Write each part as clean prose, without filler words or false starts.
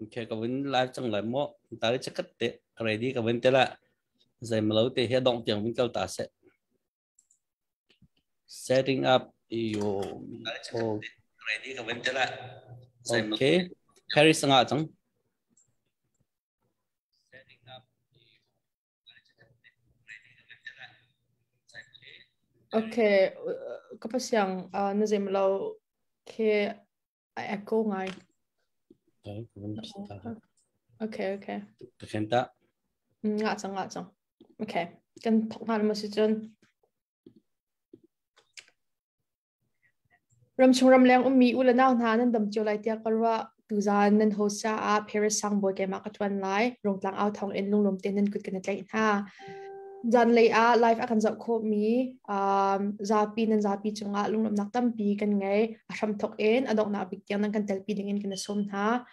Okay, cái vấn live trong lại mua tới chắc cất tệ ready cái vấn tệ là dạy mà lâu tệ hiện động tiếng vấn câu ta sẽ setting up your ready cái vấn tệ là okay Harry sang ạ chẳng okay kapag siyang nazim lâu ke echo ngay okay okay khen ta ngã chăng okay kan thong han mo si chun ram chung ram leng mi ula na na nan dam chu lai tia karwa tu zan nan ho sa a Paris sang boy ke ma ka twan lai rong tlang out thong en lung lom ten nan kut kan tlai ha Jan lay a life akan zap ko mi zapi nan zapi chunga lunglam nak tampi kan ngai asham thok en adok na big yang nan kan telpi dingin kan som ha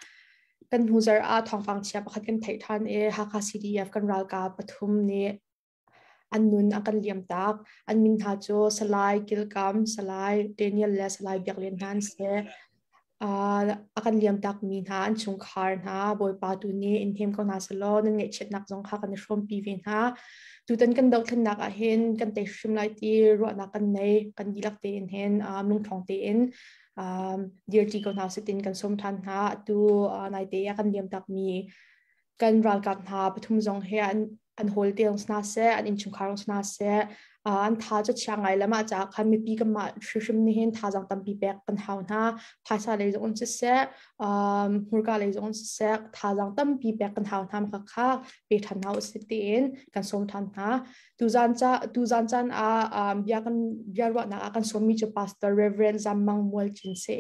kan huzar a thongpang chia pakhat kan thai than e ha kha CDF kan ral ka pathum ni annun akan liam tak an min ha cho salai kilkam salai Daniel le salai biaklen han se akan liam tak min ha an chung khar na boy pa tu ni in hem ko na salo nan ngai chet nak jong kha kan shom pi vin ha tu tan kan dok than nak a hen kan te shim lai ti ro na kan nei kan dilak te in hen lung thong te in dear ti ko na sitin kan som than ha tu nai te ya kan liam tak mi kan ral kan ha pathum jong he an hol te ang sna se an in chung kharong sna se an tha cha changai lama cha khan mi pi ka ma shishim ni hen tha jang tam pi pek kan haun ha phaisa le jong se hurka le jong se tha jang tam pi pek kan haun ham kha kha pe than hau sitin kan som than ha tu zan chan bia kan bia ro na kan som mi cha pastor reverend zamang mol chin se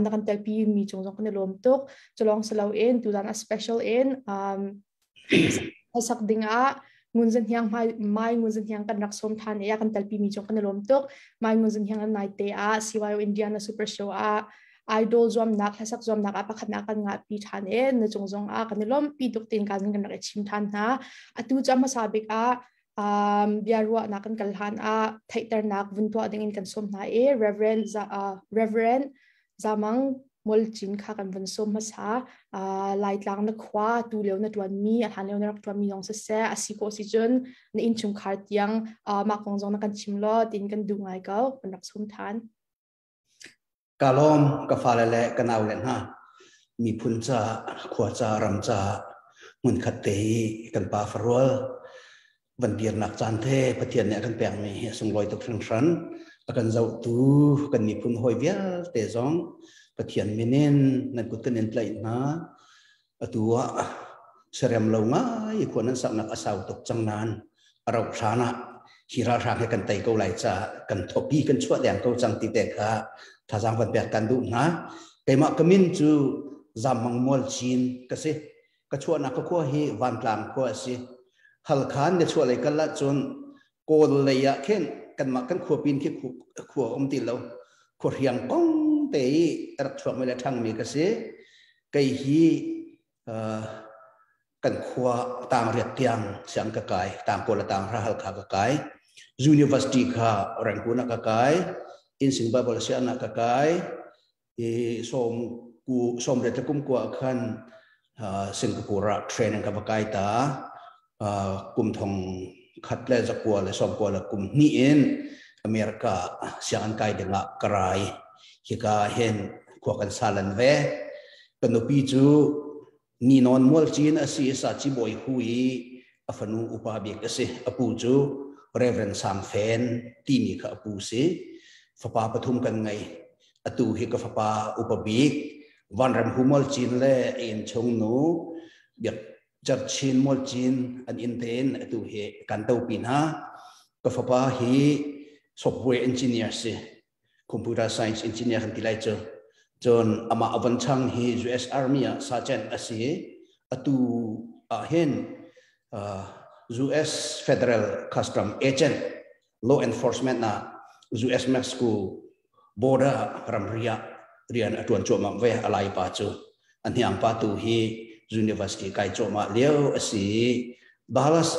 na kan tel pi mi chung jong kan lom tok cholong selo en tu zan a special en sak dinga ngunzen hiang mai ngunzen hiang kan rak som than ya kan talpi mi chong kan lom tok mai ngunzen hiang an night te CYO Indiana super show idol zom nak hasak zom nak pakhat na kan nga pi than e na chongjong kan lom pi dok tin kan rak chim than na atu chama sabik biarwa na kan kalhan thaitar nak vunto adingin kan som na e reverend zamang mol chin kha kan van som sa light lang na khwa tu leo na tuan mi han leo na rak tuan mi long sa se asiko si jon na in chung khar tiang ma kong jong na kan chimlo tin kan du ngai ka kan rak som than kalom ka falale kanau len ha mi phun cha khwa cha ram cha mun khat te kan pa farwal van biar nak chan the pathian ne kan peng mi sung loi tok thang ran akan zau tu kan mi phun hoi vial te zong pathian minen nan kutin en plai na atua serem lo ngai ko nan sak nak asau tok changnan arau sana hira ra he kan tai ko lai cha kan thopi kan chwa dang ko chang ti te kha tha jang van pek kan du na keima kamin chu zamang mol chin ka se ka chwa na ka ko hi van tlang ko si hal khan de chwa lai kan la chon ko le ya khen kan ma kan kho pin ki kho ti lo kho riang kong te rak chwa me la thang mi ka se kai hi kan khwa tang riat tiang sang ka kai tang ko la tang ra hal kha ka kai university kha rangpuna ka kai in singapore sia na ka kai som re ta kum kwa khan singapore training ka kai ta kum thong khat le za kwa le som kwa la kum ni in america sian kai de nga karai hika hen kwa kan salan ve kanopi chu ni non mol chin asi sa chi boy hui afanu upa bi ka se apu chu reverend sam fen ti mi kha apu se fapa pathum kan ngai atu hi ka fapa upabi vanram humol chin le in chung nu biak char chin mol chin an in ten atu he kan tau pin ha ka fapa hi software engineer se computer science engineer kan tilai cho John ama avan chang hi US Army sergeant asi atu hen US Federal Custom Agent law enforcement na US Mexico border ramria rian atuan choma ve alai pa chu an hiam pa tu hi university kai choma leo asi Dallas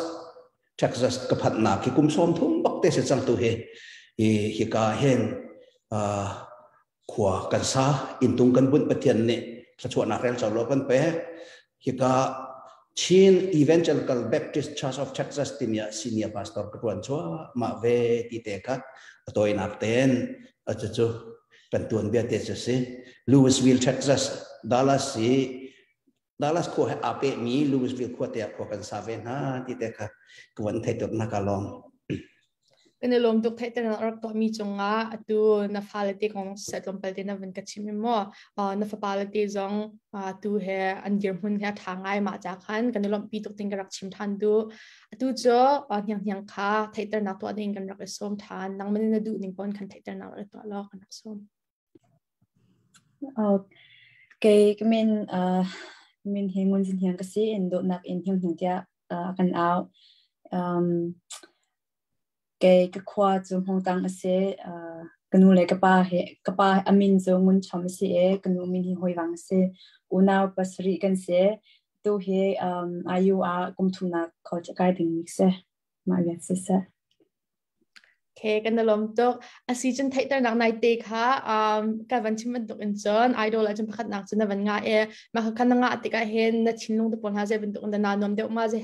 Texas ka phatna ki kum som thum bakte se chang tu hi ka hen khwa kan sa in tung kan bun pathian ne กระชวนนักเรียนชาวโลกันไปฮิกาชิน Evangelical Baptist Church of Texas ที่มีsenior pastor กระชวนชัวมาเวติเตกัดตัวนักเต้นอาจจะจูเป็นตัวเบียดเตจสิ Louisville Texas Dallas ขวให้อาเปมี Louisville ขวเตียขวกันซาเวนฮะติเตกัดกวนไทยตัวนักลองเป็นลมตุกไทยแต่นักตัวมีจงอ่ะดูนักฟาเลตีของเซตลมเปลตินักเป็นกัจฉิมมั่วนักฟาเลตีจงดูเฮอันเดียร์หุ่นเฮทางไงมาจากขันกันลมปีตุกติงกรักชิมทันดูจ้ายังค่ะไทยแต่นักตัวติงกันรักส้มทานนังมันน่าดูนิ่งปนกันไทยแต่นักตัวล้อกันนักส้มโอเคมินเฮงุนสินเฮงก็สิอินโดนักอินเฮงเดียกันเอาcái khoa chung hong tang ase kanu le ka pa amin chung mun chom se kanu min hi hoi wang se unau pasri kan se to he ayu a kum thuna khol chakai ding se ma ya se ke kan lom tok asi chen thai tar nak nai te kha ka van chim dok in chon idol a chen pakhat nak chen van nga ma kha nga ate ka hen na chinlong de pon ha je bin dok na nom de ma je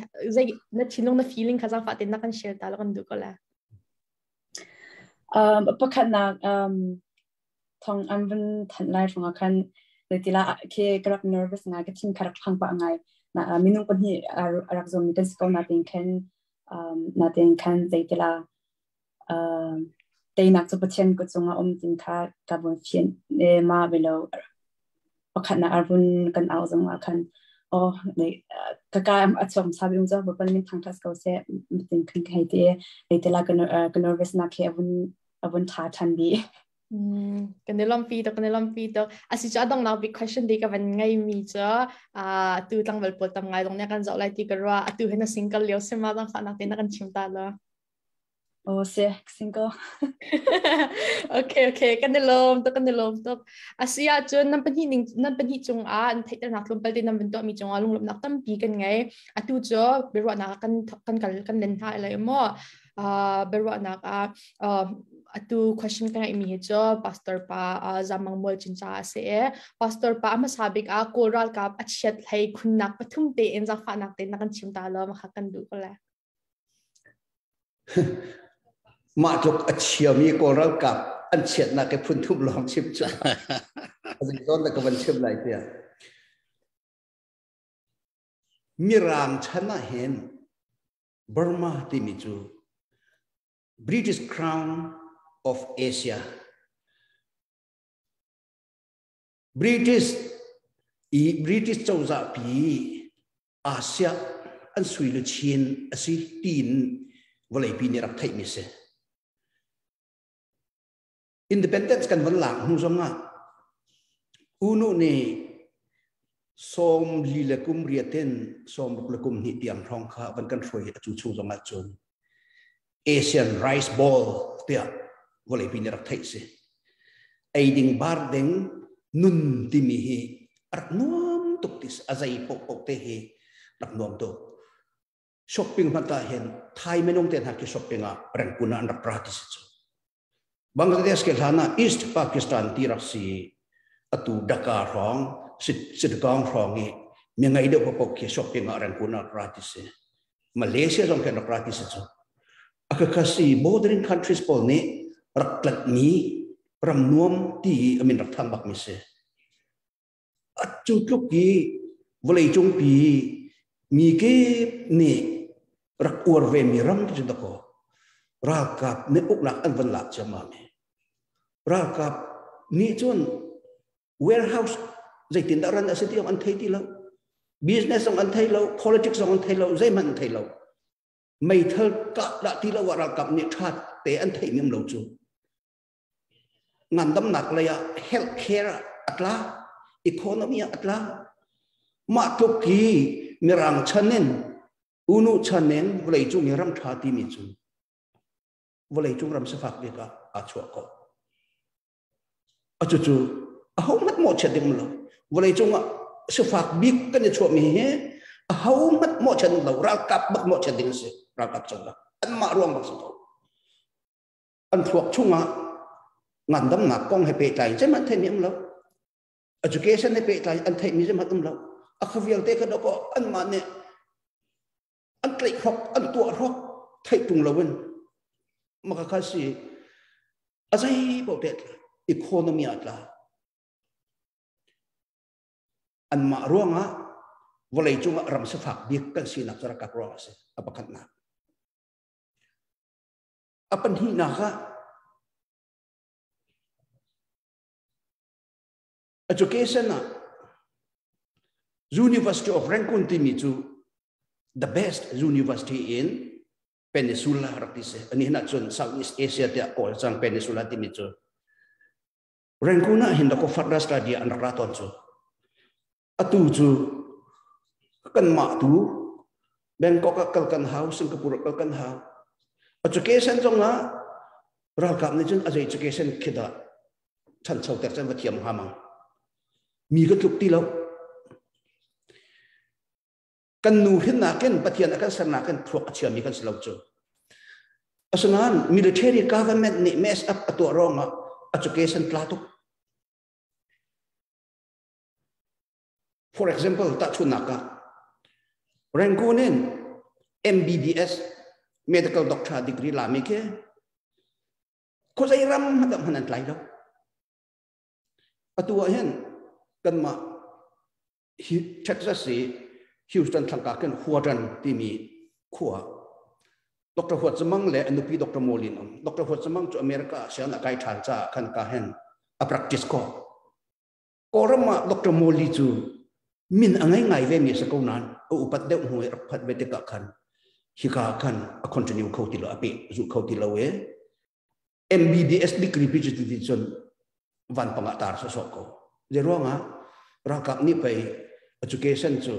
na chinlong na feeling kha jang fa te na kan share ta lo kan du ko laประคันนักทองอันเป็นทันไลฟ์ของกันเลยทีละแค่กระดับ nervous ไงก็ทิ้งกระดับพังปะไงนะมินุ่งคนที่รักจงมีกันสกอนาเต็งแค่เลยทีละเตยนักจะประชันก็จงอาจริงค่ะกับวันเชียนมาเวลาประคันนักอารุณกันเอาจงมาคันในกระการอัดส่งสาบิงจ้าบอกว่ามีทางทัศน์เขาเสียมีถึงขึ้นให้ดีเลยแต่ละกันnervous นักแค่วันท้าทันดีกันในลมปีตัวอาศิจ้าต้องนับวิ question ดีกับวันไงมีจ้าตัวตั้งเวลปวดตั้งไงตรงนี้กันจะอะไรที่กันว่าตัวเห็นสิ่งกันเลี้ยวเสียมาต้องฝันนักเต้นกันชิมตาละโอ้เสียสิ่งก็โอเคกันในลมตัวอาศิยาจนนั่นเป็นที่จงอันไทยแต่นักลมไปที่นั่นเป็นตัวมีจงอาลุงลมนักตั้มปีกันไงตัวจ้าเบรวนักกันเล่นท่าอะไรมั่วเบรวนักตัว question กันมีเหตุจ้า pastor ป้าจำมังมวยจินจ้าเสีย pastor ป้ามาสาบิกโคราลกับอัจฉริยะให้คุณนักปฐุมเตอินจากฝันนักเต้นนักกันชิมตาล้อมาขัดกันดูก็แล้วมาจกอัจฉริยะมีโคราลกับอัจฉริยะนักพุ่นทุบลองชิมจ้าสิ่งต้นแต่ก็วันชิมอะไรเพียมีรางชนะเห็นบร์มาที่มีจู British Crown of Asia British เจ้าจะปีอาเซียอันสวยเลยเชียนอาศัยตีนวันไหนปีนี้รักไทยมิเส Independence กันวันหลังหูสงะอุนุนี่สมลีเลกุมเรียเต้นสมเลกุมหิเตียงทองข้าวันกันรวยจู่สงะจนAsian Rice Bowl เตียวันไหนปีนี้รักไทยสิไอดิ่งบาร์ดิ่งนุนที่มีเหรักน้อมตุกติสอาศัยปกเตะรักน้อมตุกช้อปปิ้งมันตาเห็นไทยไม่ต้องเต้นหากช้อปปิ้งอ่ะแรงกุนันรักปราติสิจุบางประเทศเกลานาอีสต์ปากีสถานที่รักสีอัตุดักการร้องสิทธิ์กองร้องงี้มีไงเดี๋ยวปกเกี่ยวช้อปปิ้งอ่ะแรงกุนันปราติสิมาเลเซียต้องเห็นรักปราติสิจุAkakasi bordering countries pol ni raklat ni ramnuam ti amin rakthan bak mise achutluk ki volei chung pi mi ke ni rak ur ve mi ram ti dako rakap ne uknak an van lak chama me rakap ni chun warehouse zai tin daran asiti ang an thai ti lo business ang an thai lo politics ang an thai lo zai man thai loไม่เท่ากับละที่เราว่าเรากับนิทานแต่อันที่มีเราจูงานดำหนักเลยอะ healthcare อัตรา economy อัตรามาทุกทีมีรังชันเน้นอุนุชันเน้นวันเลยจูมีรำชาติมีจูวันเลยจูรำสฟักเด็กอาชัวก็อาจูเอามัดหมดเฉยๆมั้งวันเลยจูสฟักบิ๊กกันจะชัวมีเหรอเอามัดหมดเฉยๆเรารักกับมัดหมดเฉยๆสิรักกับจังละอันมารวมบักสุดอันพวกชุ่งงานดำหนักกองให้เปย์ใจใช่ไหมเท่านี้มั้งแล้ว education ne pe tai an thai mi jam hatum lo a khavial te ka do ko an ma ne an klei khok an tu khok thai tung lawin maka khasi azai bo te economy atla an ma ruanga volei chunga ram se phak bik kan sina chara ka ro ase apakhat na apan hi na kha education na University of Rangoon timi chu the best university in Peninsula Rakise ani na chun Southeast Asia te ko chang Peninsula timi chu Rangoon na hinda ko further study an raton chu atu chu kan ma tu Bangkok kalkan house Singapore kalkan house education zonga rakam ni chun education khida chan chau ter chan bathiam hamang mi ga tuk ti lo kan nu hin na ken pathian akan sarna kan thuak achia mi kan slo chu asangan military government ni mess up atu ronga education platuk for example ta chunaka Rangoon MBBS medical doctor degree la mi ke ko zai ram hadam hanan tlai lo atu hen kan ma Texas si Houston thangka ken huadan timi khua Dr. Huat Zamang le anupi Dr. Molin Dr. Huat Zamang to America sian akai than cha kan ka hen a practice ko korama Dr. Molin chu min angai ngai ve mi sa ko nan upat de hu phat be te ka khan hika khan a continue khoti lo api zu khoti lo we MBBS degree PhD chon van panga tar so so ko je ronga rakap ni pai education chu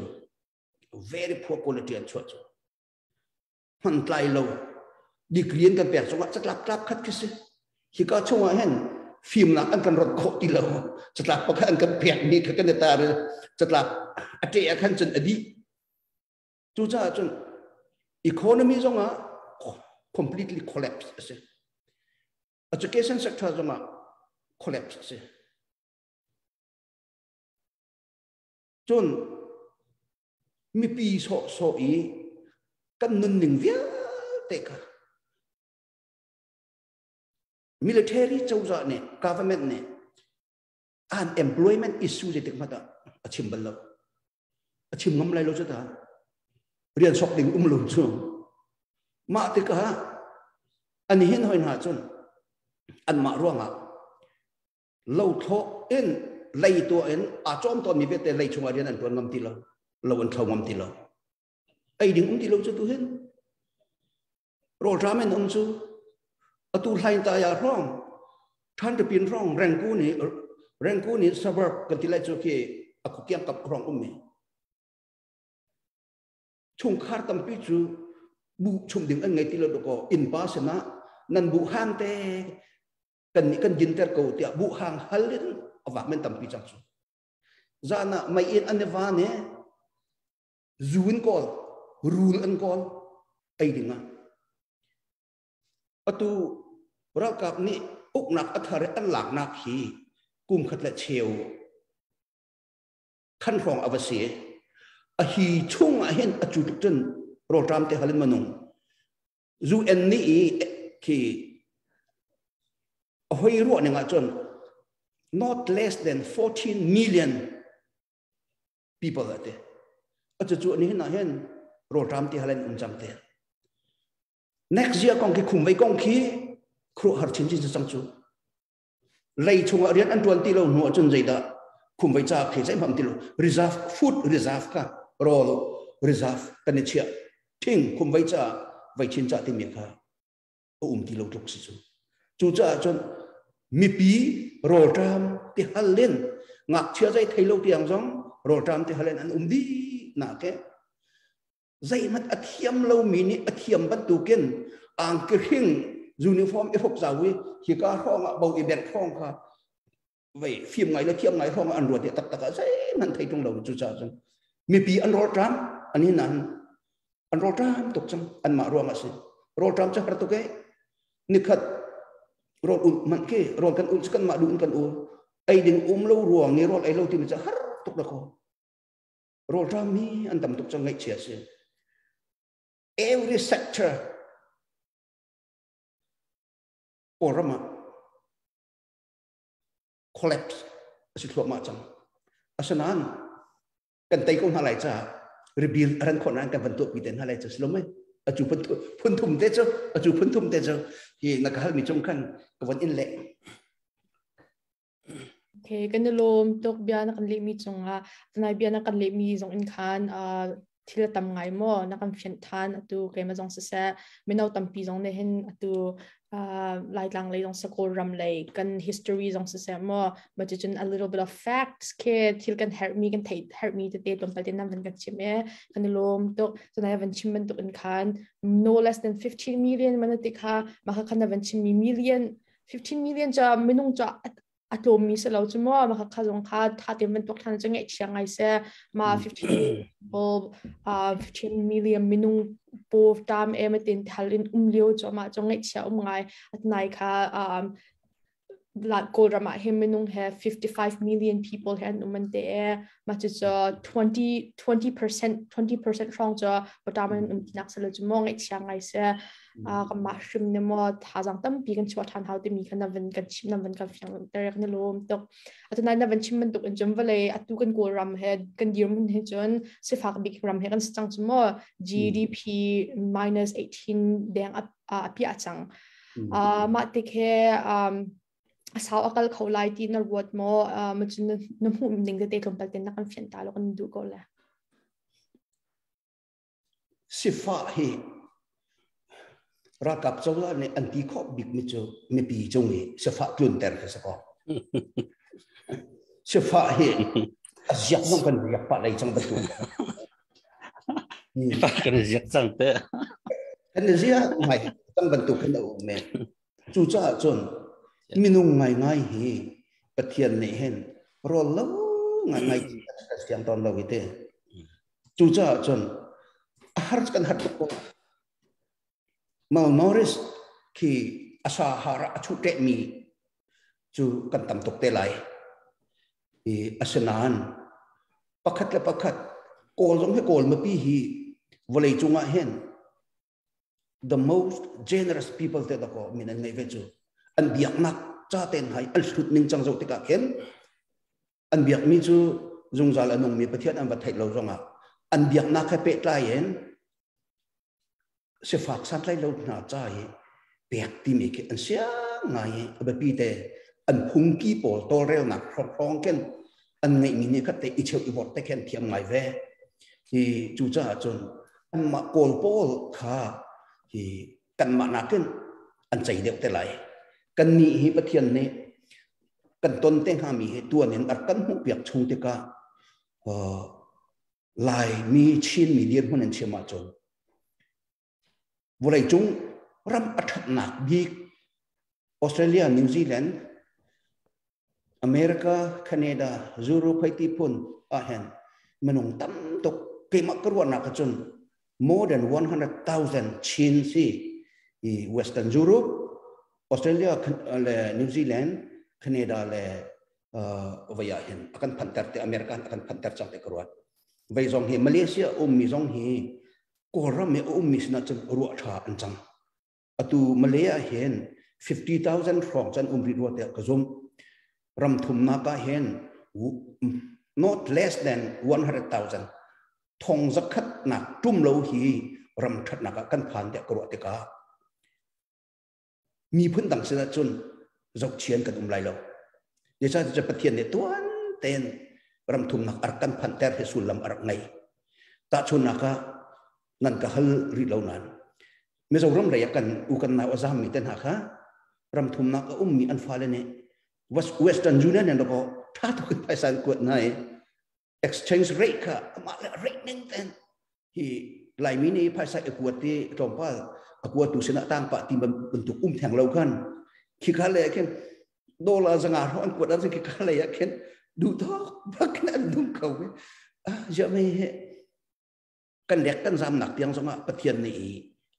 very poor quality and church han tlai lo degree kan per so chat lap lap khat kise hika chunga hen film na an kan rot khoti lo chat lap pa kan kan pek ni ka kan ta chat lap ate kan chen adi chu cha chun economy zonga completely collapse ase education sector zonga collapse ase chun mi pi so i kan nun ning via te ka military chauza ne government ne unemployment issue je te mata achim bal achim ngam lai lo cha ta rian sok ding lum chu ma te ka ani hin hoin ha chun an ma ruanga lo tho en lei to en a chom to mi ve te lei chunga rian an ton ngam ti lo lo an thau ngam ti lo ai ding ti lo chu tu hen ro ramen chu atu hlain ta ya rong than te pin rong Rangoon ni suburb kan ti lai chu ke aku kiam kap rong mi chung khar tam pi chu bu chum ding an ngai ti lo ko in pa sana nan bu hang te kan jin ter ko ti bu hang halin awa men tam pi chang chu zana mai in an va ne zuin kol rule an kol ai dinga atu rakap ni uknak athare an lak nak hi kum khat la cheu khan rong avasi a hi chung a hen a chu tuk chen ro tram te halin manung zu en ni ki a hoi ro ne nga chon not less than 14 million people ate a chu ni na hen ro tram te halin cham te next year kong ki khum vai kong khi khru har chin chin sang chu lei chung a rian an 20 lo no chon zai da khum vai cha khi sai mam ti lo reserve food reserve ka role reserve kan chia thing khum vai cha vai chin cha ti mi kha ti lo tok si chu cha chon mi pi ro tram ti halin ngak chia zai thai lo ti ang jong ro tram ti halin an di na ke zai mat athiam lo mi ni athiam ban tu ken ang ke hing uniform e phok zawi hi ka rong a bau i ber phong kha vậy phim ngày là thiêm ngày không ăn ruột thì tất cả dễ mình thấy trong đầu chú cha rằng mi pi ăn rau trắng anh ấy năn ăn rau trắng tục chăng ăn mạ rau mà gì rau trắng chắc là tục cái nịch khát rau ul mình cái rau cần ul cần mạ đúng cần ul ai ding lo ruang ni rol ai lo ti mi cha har tuk da ko rol ra mi an tam tuk chang ngai chia se every sector orama collapse asi thlo ma chang asanan kan tai ko halai cha rebuild ran khon an kan ban tu pi den halai cha slom mai aju phun thum te cho aju phun thum te cho hi na ka hal mi chung kan ka wan in le okay kan lom tok bia na kan le mi chunga tanai bia na kan le mi zong in khan thil tam ngai mo na kan fian than atu ke ma jong se minau tam pi jong ne hen atu lai lang le jong sakol ram le kan history jong se mo but just a little bit of facts ke thil kan help me to te tom patin nam kan chime kan lom to tanai van chimman to in khan no less than 15 million manatika ma kan van chim million 15 million cha minung cha atom mi se lo chumo ma kha jong kha tha te man tok than chang e chiang ai se ma 15 million minung po tam ematin thalin leo choma chang e chia ngai at nai kha la kolrama him minung he 55 million people he numan te ma cha 20% from cha potaman nak sala chumo ngai chiang ai se ka mushroom ne mo thajang tam pi kan chwa than how te mi kan van kan chim nam van kan fiang ter ne lom tok atuna na van chim man tok jam vale atu kan ko ram head kan dir mun he chon se fak big ram he kan chang chumo GDP -18 deng api achang ma te ke sao akal khaulai ti na ruat mo machun na hum ning te kompal ten na kan fian ta lo kan du ko la sifa hi rakap chola ne anti kho big mi cho me pi chong ni sifa tlun ter ka sa ko sifa hi azyak nong kan yak pa lai chang batu fa kan zyak chang te kan zia mai tang bantu kan da me chu cha chon minung ngai hi pathian ne hen rol lo ngai siang ton lo ite chu cha chon har kan hat ko malnourished ki asahara achu te mi chu kan tam tok te lai e asanan pakhat le pakhat kol jong he kol ma pi hi volei chunga hen the most generous people te da ko min ngai ve chu an biak nak cha ten hai al thut ning chang zo te ka khen an biak mi chu zung zal anong mi pathian an ba thai lo zonga an biak nak ka pe tla yen se fak san lai lo na chai pek ti mi ke an sia ngai ba pi te an phung ki pol tol rel nak khong ken an ngai mi ne ka te i cheu i bot te ken thiam ngai ve hi chu cha chon an ma kol pol kha hi kan ma na ken an chai deu te lai kan ni hi pathian ne kan ton te ha mi he tuan en ar kan hu piak chung te ka lai mi chin million hun an chema chon vô đây chúng ram athat nak bi Australia, New Zealand, America, Canada, Europe hay ti pun ahen menung tam tok kemak keruan nak chun more than 100,000 chin si Western Europe, Australia, New Zealand, Canada le vaya hen akan pantar te Amerika akan pantar chang te keruan vai zong hi Malaysia mi zong hi koram me mis na chen ruwa tha anchang atu Malaya hen 50,000 from chan ri ruwa te ka zom ram thum na ka hen not less than 100,000 thong zakhat na tum lo hi ram that na ka kan phan te ka ruwa te ka mi phun dang se na chun zok chian ka lai lo ye cha cha pathian ne tuan ten ram thum na ar kan phan ter he sulam ar ngai ta chun na ka nan ka hal ri lo nan me zo ram le kan u kan na azam mi ten ha kha ram thum na ka mi an fa le ne western union ne ko tha to paisa ko nai exchange rate ka ma rate ning ten hi lai mi ni paisa e ko ti tom pa aku tu sina tang pa ti bentuk thang lo kan ki kha le ken dollar zanga ron ko da ki kha le ya ken du to bak na dum ko ja me kan lek kan zam nak tiang zonga pathian ni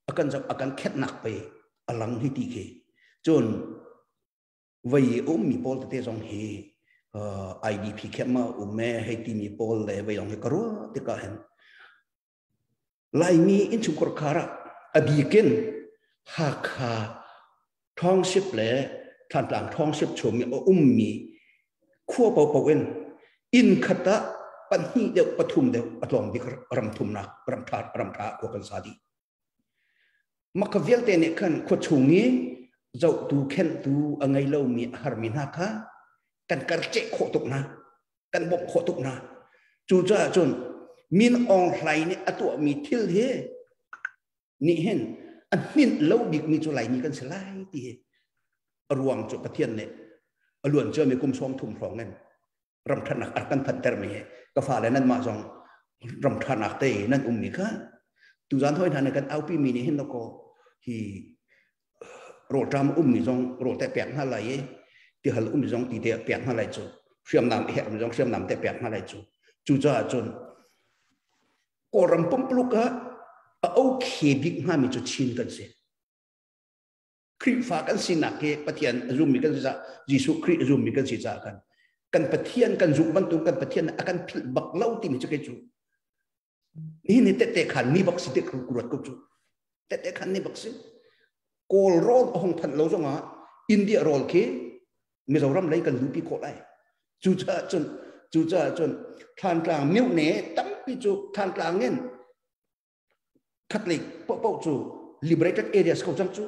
akan khet nak pe alang hi ti ke chon vai mi pol te zong hi IDP เข้มมาแม่ให้ทีมีโพลเลยไปลองให้กรัวติกาเห็นไลมีอินชุกรคาระอบีกินหักขาท้องชิบเลยท่านต่างท้องชิบชมมีมีขั้วเป่าเอ็นอินขัดตะปัญหีเดียวปฐุมเดียวอตลองบิกรำทุมนักรำทาขวกันสาดีมักเวียลเตเนี่ยขันขวดชงนี้เจ้าดูเข็นดูอะไรเล่ามีฮาร์มินาค่ะกันกระเจาะโคตุกนะกันบกโคตุกนะจูจ้าจนมินออนไลน์เนี่ยตัวมีทิลเฮนี่เห็นอันนี้เล่าบิกมีจุไลนี่กันสลายตีรวงจุประเทศเนี่ยล้วนเจอมีกุมซ้อมทุ่มพรองนั่นรำธนักอัดกันพันเตอร์มีก็ฝ่าเลยนั่นมาจงรำธนักเตยนั่นมีค่ะตุจานท้อยทานกันเอาปีมีนี่เห็นแล้วก็ที่โรดจำมีจงโรดแต่แปลงอะไรที่ฮัลมีจงตีแต่แปลงอะไรจูเชื่อมนำเหตุมีจงเชื่อมนำแต่แปลงอะไรจูจ้าจนก็รำปุ่มปลุกฮะเอาเขบิกห้ามีจุดชินกันเสียคริฟ้ากันสินักเกปะเทียนรุมมีกันสิจ้ายิสุคริรุมมีกันสิจ้ากันปะเทียนกันจุบันตุกันปะเทียนอาการบักเล่าที่มีจุกจูนี่เตะขันนี่บักสิเตะกรุดกูจูเตะขันนี่บักสิโกลโรลห้องพันเราจงอ่ะอินเดียโรลเคมิโซรัมเลยกันลูปีโคไลจูจ้าจนทานกลางมิวเน่ตั้งปีจูทานกลางเงินคัดเล็กปะจู liberated areas เขาจังจู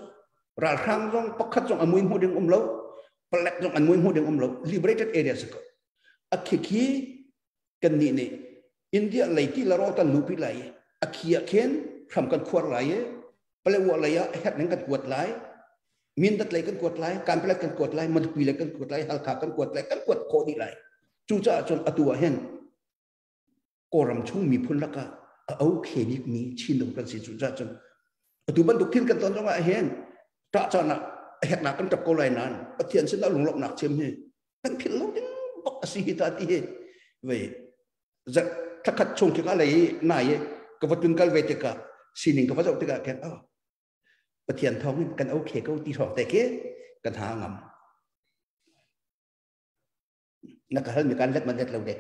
ราคาจงปักขัดจงอมวยหัวเด้งเล่าปลักจงอมวยหัวเด้งเล่า liberated areas ก็อักขีกันนี่เนี่ยอินเดียเลยที่ละรอกันลูปีไหลอักขีเข็นทำกันขวดไหลเปลวอะไรอะเห็ดนั่งกันขวดไหลมินดัดไหลกันขวดไหลการเปลวกันขวดไหลมันปีเลยกันขวดไหลฮัลขากันขวดไหลกันขวดโคดีไหลจูจ้าจนอตัวเห็นกรำชุ่มมีพุ่นละก็เอาเขบิกมีชินลงกันสิจูจ้าจนอตัวบรรทุกทิ้งกันตอนจังหวะเห็นตราจานะเห็ดหนักกันจับโกไลนานปะเทียนเส้นหลงหลบหนักเชื่อมเนี่ยกันพิลล์ดิ้งบักสิฮิตาตีเว้ยจะถ้าขัดชงที่อะไรนายก็วัดจุนกันเวทีกับสิ่งหนึ่งก็วัดจุนกันแค่ปะเทียนท้องกันโอเคก็ตีถอดแต่เก๋กันหางำนักการมีการเล็ดมันเล็ดเราเด็ก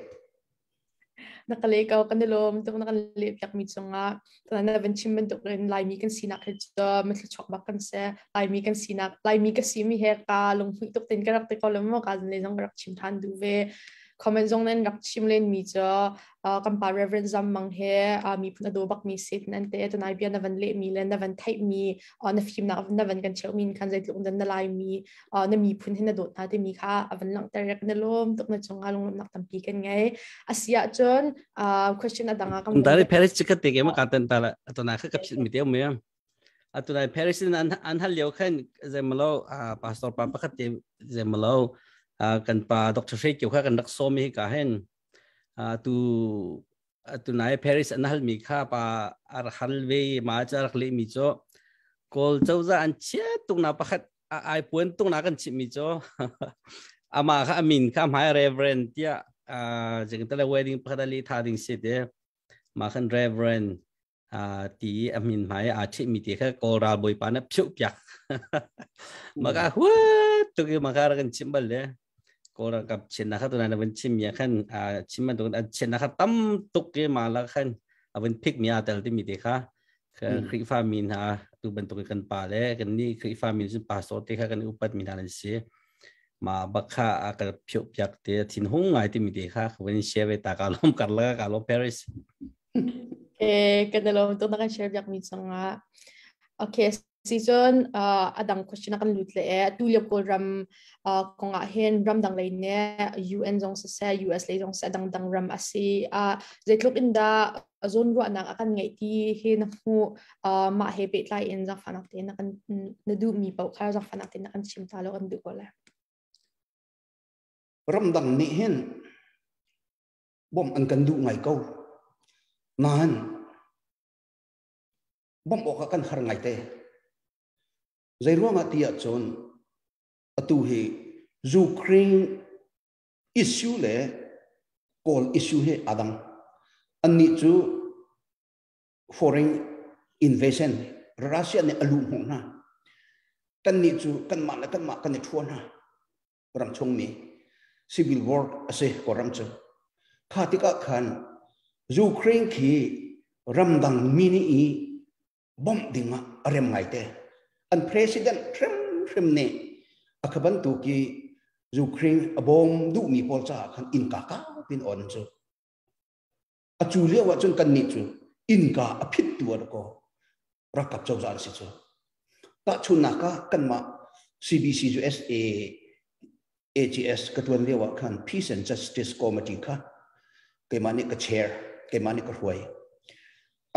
nakalikaw kanilom tuk nakalip yak mitsunga tana ben chimben tuk ren lai mi kan sinak hejda metla chok bakan se lai mi kan sinak lai mi ka simi he ka lung hui tuk tin karak te kolom mo ka le jong rak chim than du ve comment jong nen rak chim len mi cha kampa reverend zam mang he mi phna do bak mi sit nan te to nai bia na van le mi len na van type mi on a film na van kan cheu min kan zai tuk dan na lai mi na mi phun hin na do ta te mi kha avan lang tarek na lom tuk na chonga lung nak tampi kan ngai asia chon question adanga kam dari Paris chikat te ke ma katan tala atona kha kapsit mi te me atona Paris an hal yo khan zemlo pastor pa pakhat te zemlo kan pa Dr. Sheikh kha kan dak so mi ka hen tu nai Paris an hal mi kha pa ar halwe ma char khli mi cho kol chauza an che tung na pakhat ai puan tung na kan chi mi cho ama kha amin kha mai reverend ya jeng tala wedding pakadali thading sit de ma khan reverend ti amin mai a chi mi ti kha kora boy pa na phu pyak maka hu tu ki maka kan chimbal de kora kap chin na kha tu na ban chim ya khan chimman tu chin na kha tam tuk ke ma la khan aban pick mi atal ti mi ti kha kri famin ha tu ban tu kan pa le kan ni kri famin sin pa so te kha kan upat mi na si ma bakha akal phu pyak te thin hung ngai ti mi te kha wen share ta ka lom kar la ka lo Paris kadalom to nakan share yak mi sanga okay season adang question akan lutle tulip ko ram ko nga hen ram dang lai ne UN jong sa US lai jong sa dang ram asi zetlok inda zone ro nang akan ngai ti hen hu ma he bet lai in za fanak te nakan nadu mi pau kha za fanak te nakan chim ta lo kan du ko la Ramdang ni hen bom an kan du ngai ko nan bom ok kan har ngai te zai ruang atia chon atu he Ukraine issue le call issue he adang ani chu foreign invasion Russia ne alu hong na kan ni chu kan ma kan ni thuan na ram chong mi civil war ase koram chu khatika khan Ukraine ki ramdang mini i bom dinga arem ngaite an president trim ne akaban tu ki Ukraine abom du mi pol cha khan in ka pin on chu achu le wa chun kan ni chu in ka aphit tu ko rakap chau jan si chu ta chuna ka kan ma CBC USA AGS katwan lewa khan Peace and Justice Committee ka ke mani ka chair ke mani ka huai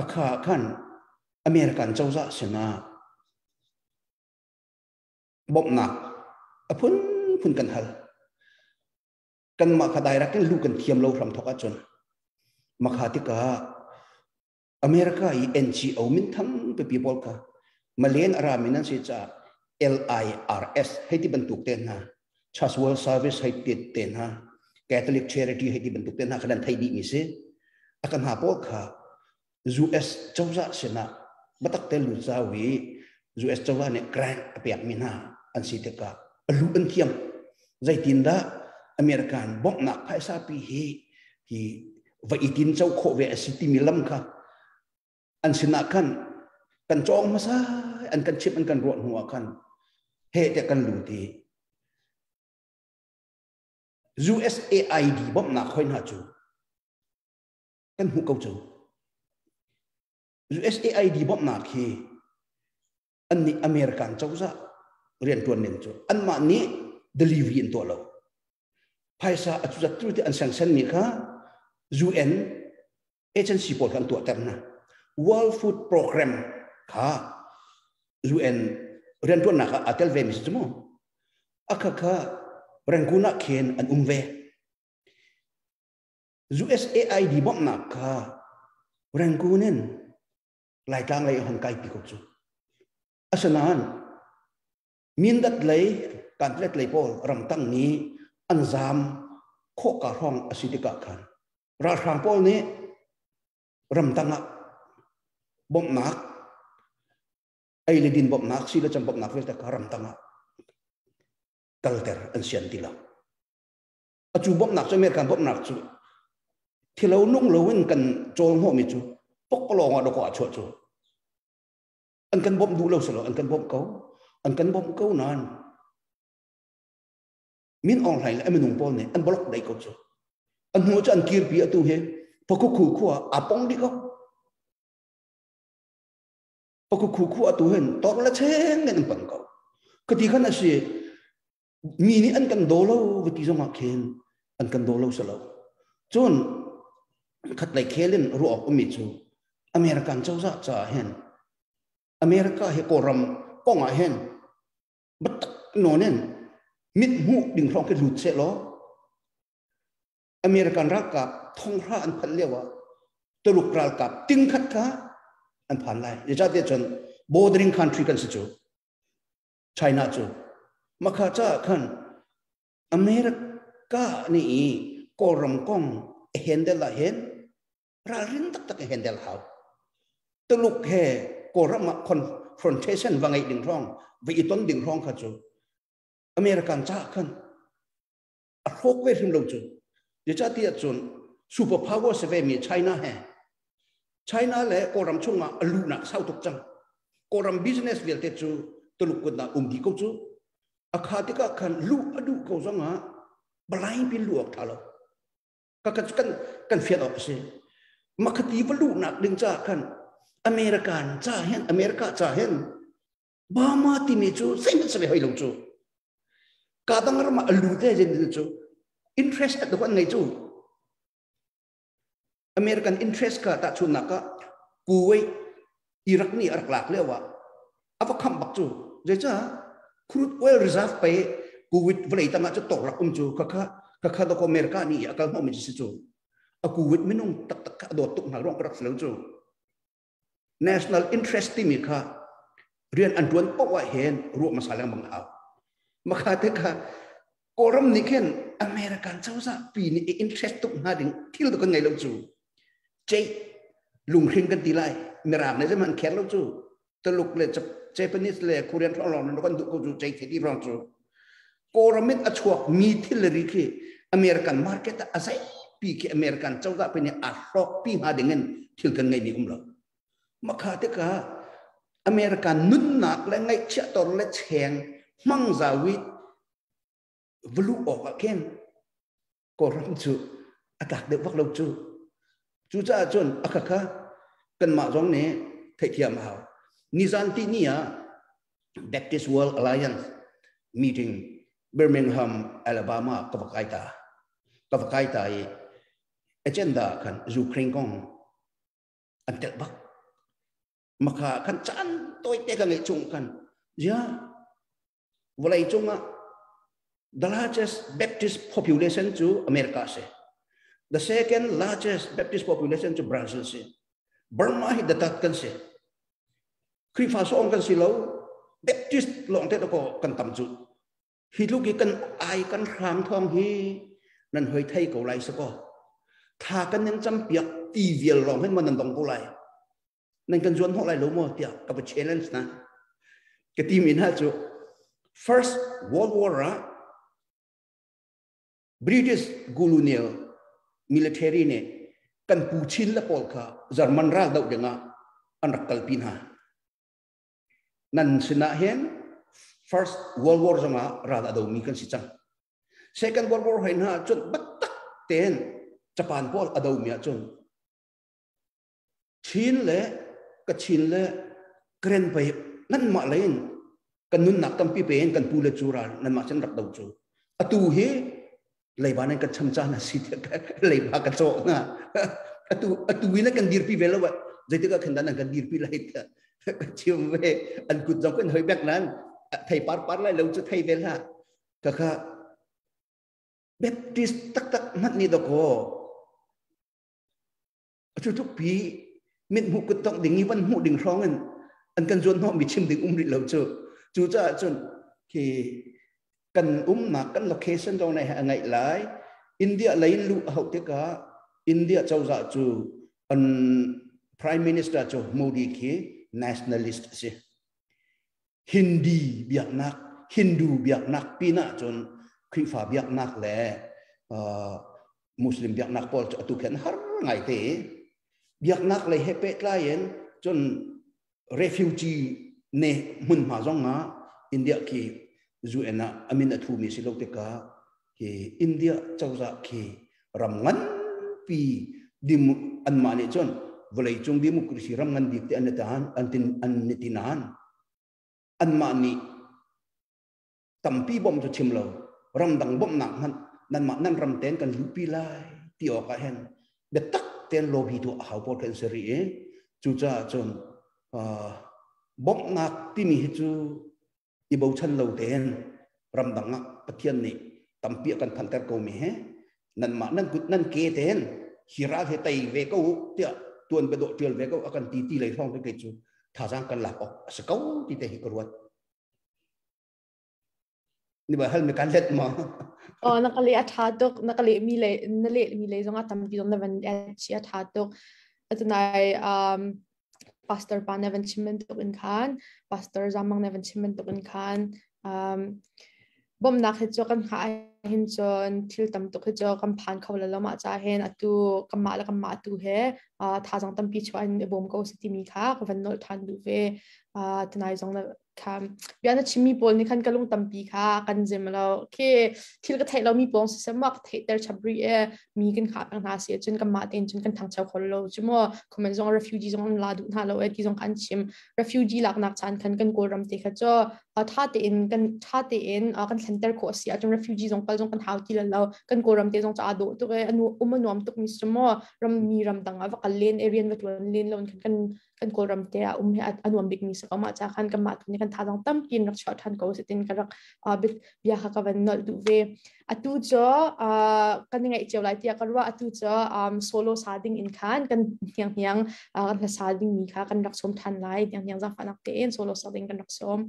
akha khan American chawza sena bomna apun kan hal kan ma khadai ra ken lu kan thiam lo ram thoka chon makhatika America i NGO min tham pe people ka malen araminan si cha LIRS heti bentuk ten ha Church World Service heti ten ha Catholic Charity heti bentuk ten ha kadan thai di mi se akan ha pol kha US chawza sena batak tel lu zawi US chawza ne grant apiak min ha an si te ka alu an thiam zai tinda American bom nak phaisa pi hi va itin chau kho ve city milam kha an sinakan kan chong masa an kan chip an kan ro huwa kan he te kan lu ti USAID bom nak khoin ha chu kan hu kau chu USAID bom nak hi an ni American chawza rian tuan nen chu an ma ni delivery in to lo phaisa achu za tu ti an sanction ni kha UN agency pol kan to terna World Food Program kha UN rian tuan na kha atel ve mis mo akha ranguna khen an umve USAID bom na kha rangunen lai tang lai han kai pi ko chu asanan min dat lei kan let lei pol ram tang ni anzam kho ka rong asidika khan ra rang pol ni ram tanga bom nak ai le din bom nak si la cham bom nak vel ta ka ram tanga kalter an sian tila achu bom nak so mer kan bom nak chu thilo nung lo wen kan chol ho mi chu pok lo nga do ko chu chu an kan bom du lo salo an kan bom ko an kan bom ko nan min online la aminung pol ne an block dai ko chu an hu chu an kir pi atu he poku khu khu apong di ko poku khu khu atu hen tor la cheng ngen pan ko kati khana si mi ni an kan do lo vti zoma khen an kan do lo salo chon khat lai khelin ru ok mi chu American chawza cha hen America he koram konga hen bat nonen mit mu ding rong ke lut se lo American rakap thong ra an phal lewa tuluk ral kap ting khat ka an phan lai ye ja de chon bordering country kan se chu China chu makha cha khan America ni koram kong handle la hen ra rin tak tak handle how tuluk he koram confrontation wangai ding rong ve iton ding rong kha chu American cha khan a khok ve him lo chu ye cha ti chun super power se ve mi China he China le koram chunga alu na sau tok chang koram business vel te chu tuluk ko na di ko chu akhatika khan lu adu ko zonga balai pi lu ok thalo ka kan fiat op se makhati valu nak ding cha khan American cha hen America cha hen bama ti mi chu sen se hoi lo chu ka dang ma alu te jen chu interest at the one ngai chu American interest ka ta chu naka kuwait Iraq ni arak lak lewa apa kham bak chu je cha crude oil reserve pe kuwait vlei ta ma chu tok rak chu ka da ko America ni akal mo mi si chu a kuwait minung tak do tuk na rong rak lo chu national interest ti mi kha rian an tuan po wa hen ru masalang bang haw makhate kha koram ni ken American chawza pi ni interest tuk na ding thil do kan ngai lo chu chei lung khring kan tilai meram ne man khen lo chu teluk le Japanese le Korean lo no kan du ko chu chei thi rong chu koramit a chuak mi thil ri khi American market asai pi ki American chawda pe ni a hlok pi ha dingen thil kan ngai ni umlo makha te ka American nun nak le ngai chia tor le cheng mang zawi vlu ok ken ko ram chu atak de vak lo chu cha chon akaka kan ma jong ne thai thiam hao nizan ti nia Baptist World Alliance meeting Birmingham Alabama kavakaita agenda kan Ukraine kong antel bak maka kan chan toy te kan chung kan ja walai chunga the largest Baptist population to America se the second largest Baptist population to Brazil se Burma hi datat kan se krifa song kan silo Baptist long te ko kan tam chu hi lu ki kan ai kan rang thong hi nan hoi thai ko lai sa ko tha kan nen cham piak ti vial long hen man dong ko lai nan kan juan ho lai lo mo tia ka challenge na ke ti min ha chu first world war British colonial military ne kan pu chin la pol kha German ra dau denga an rakal pin ha nan sina hen first world war zama ra da do mi kan si chang second world war hain ha chun batak ten Japan pol adau mi chun chin le ka chin le kren pai nan ma lein kan nun nak tam pi pen kan pu le chural nan ma chen rak dau chu atu he leiba nan kan cham cha na si ka leiba ka cho na atu wi na kan dir pi velo wa jai ka khan dan kan dir pi lai ta chiu ve an kut jong kan hoi bek nan thai par lai lo chu thai vel ha ka Baptist tak mat ni do ko chu chu pi mit mu kut tong ding iwan mu ding rong an kan jon ho mi chim ding ri lo chu cha chun ki kan na kan location dong này ngai lai India lấy lu hậu te ka India chau za chu an prime minister chu Modi ki nationalist se Hindi biak nak Hindu biak nak pina chun krifa biak nak le Muslim biak nak pol tu khen har ngai te biak nak le hepe client chun refugee ne mun ma jong nga India ki zuena amin athu mi silo te ka ki India chawza ki ramngan pi dim an mani chon volai chung democracy ramngan dik te anatan an nitinan an mani tampi bom chu chimlo ram dang bom nak nan ma nan ram ten kan lupi lai ti o ka hen betak ten lobby tu hau por kan seri chu cha chon bom nak ti mi chu ibo chan lo ten ram dang pathian ni tampi kan phantar ko mi he nan ma nan gut nan ke ten hira he tai ve ko tia tuan be do tial ve ko akan ti lai thong ke chu tha jang kan la ok sa ko ti te hi korwat ni ba hal me kan let ma nakali athatok nakali mi le zonga tampi dom navan chi athatok atunai pastor pa navan chimen to in khan pastor zamang navan chimen to in khan bom nak he cho kan kha hin chon thil tam to he cho kan phan khawla lama cha hen atu kamma tu he tha jang tampi chwan bom ko siti mi kha kavan nol than du ve tunai zong na kam biana chimi pol ni khan kalung tampi kha kan jemlo ke thil ka thailo mi pong se mak theater chabri mi kan kha pang na se chun kamma ten chun kan thang chau kholo chumo komen zong refugee zong la du na lo ki zong kan chim refugee lak nak chan kan ko ram te kha cho tha te in kan center ko sia chung refugee zong pal zong kan hau ti la lo kan ko ram te zong cha do to anu umanom tuk mi chumo ram mi ram dang ava kalen area wa tuan len lon kan ko ram te he anuam big mi sa ma cha khan kamma ni kan tha dang tam kin rak shot han ko sitin karak bit bia kha ka van nol du ve atu cho kan ngai cheu lai tia karwa atu cho solo sading in khan kan hiang kan sading mi kha kan rak som than lai yang za fanak te en solo sading kan rak som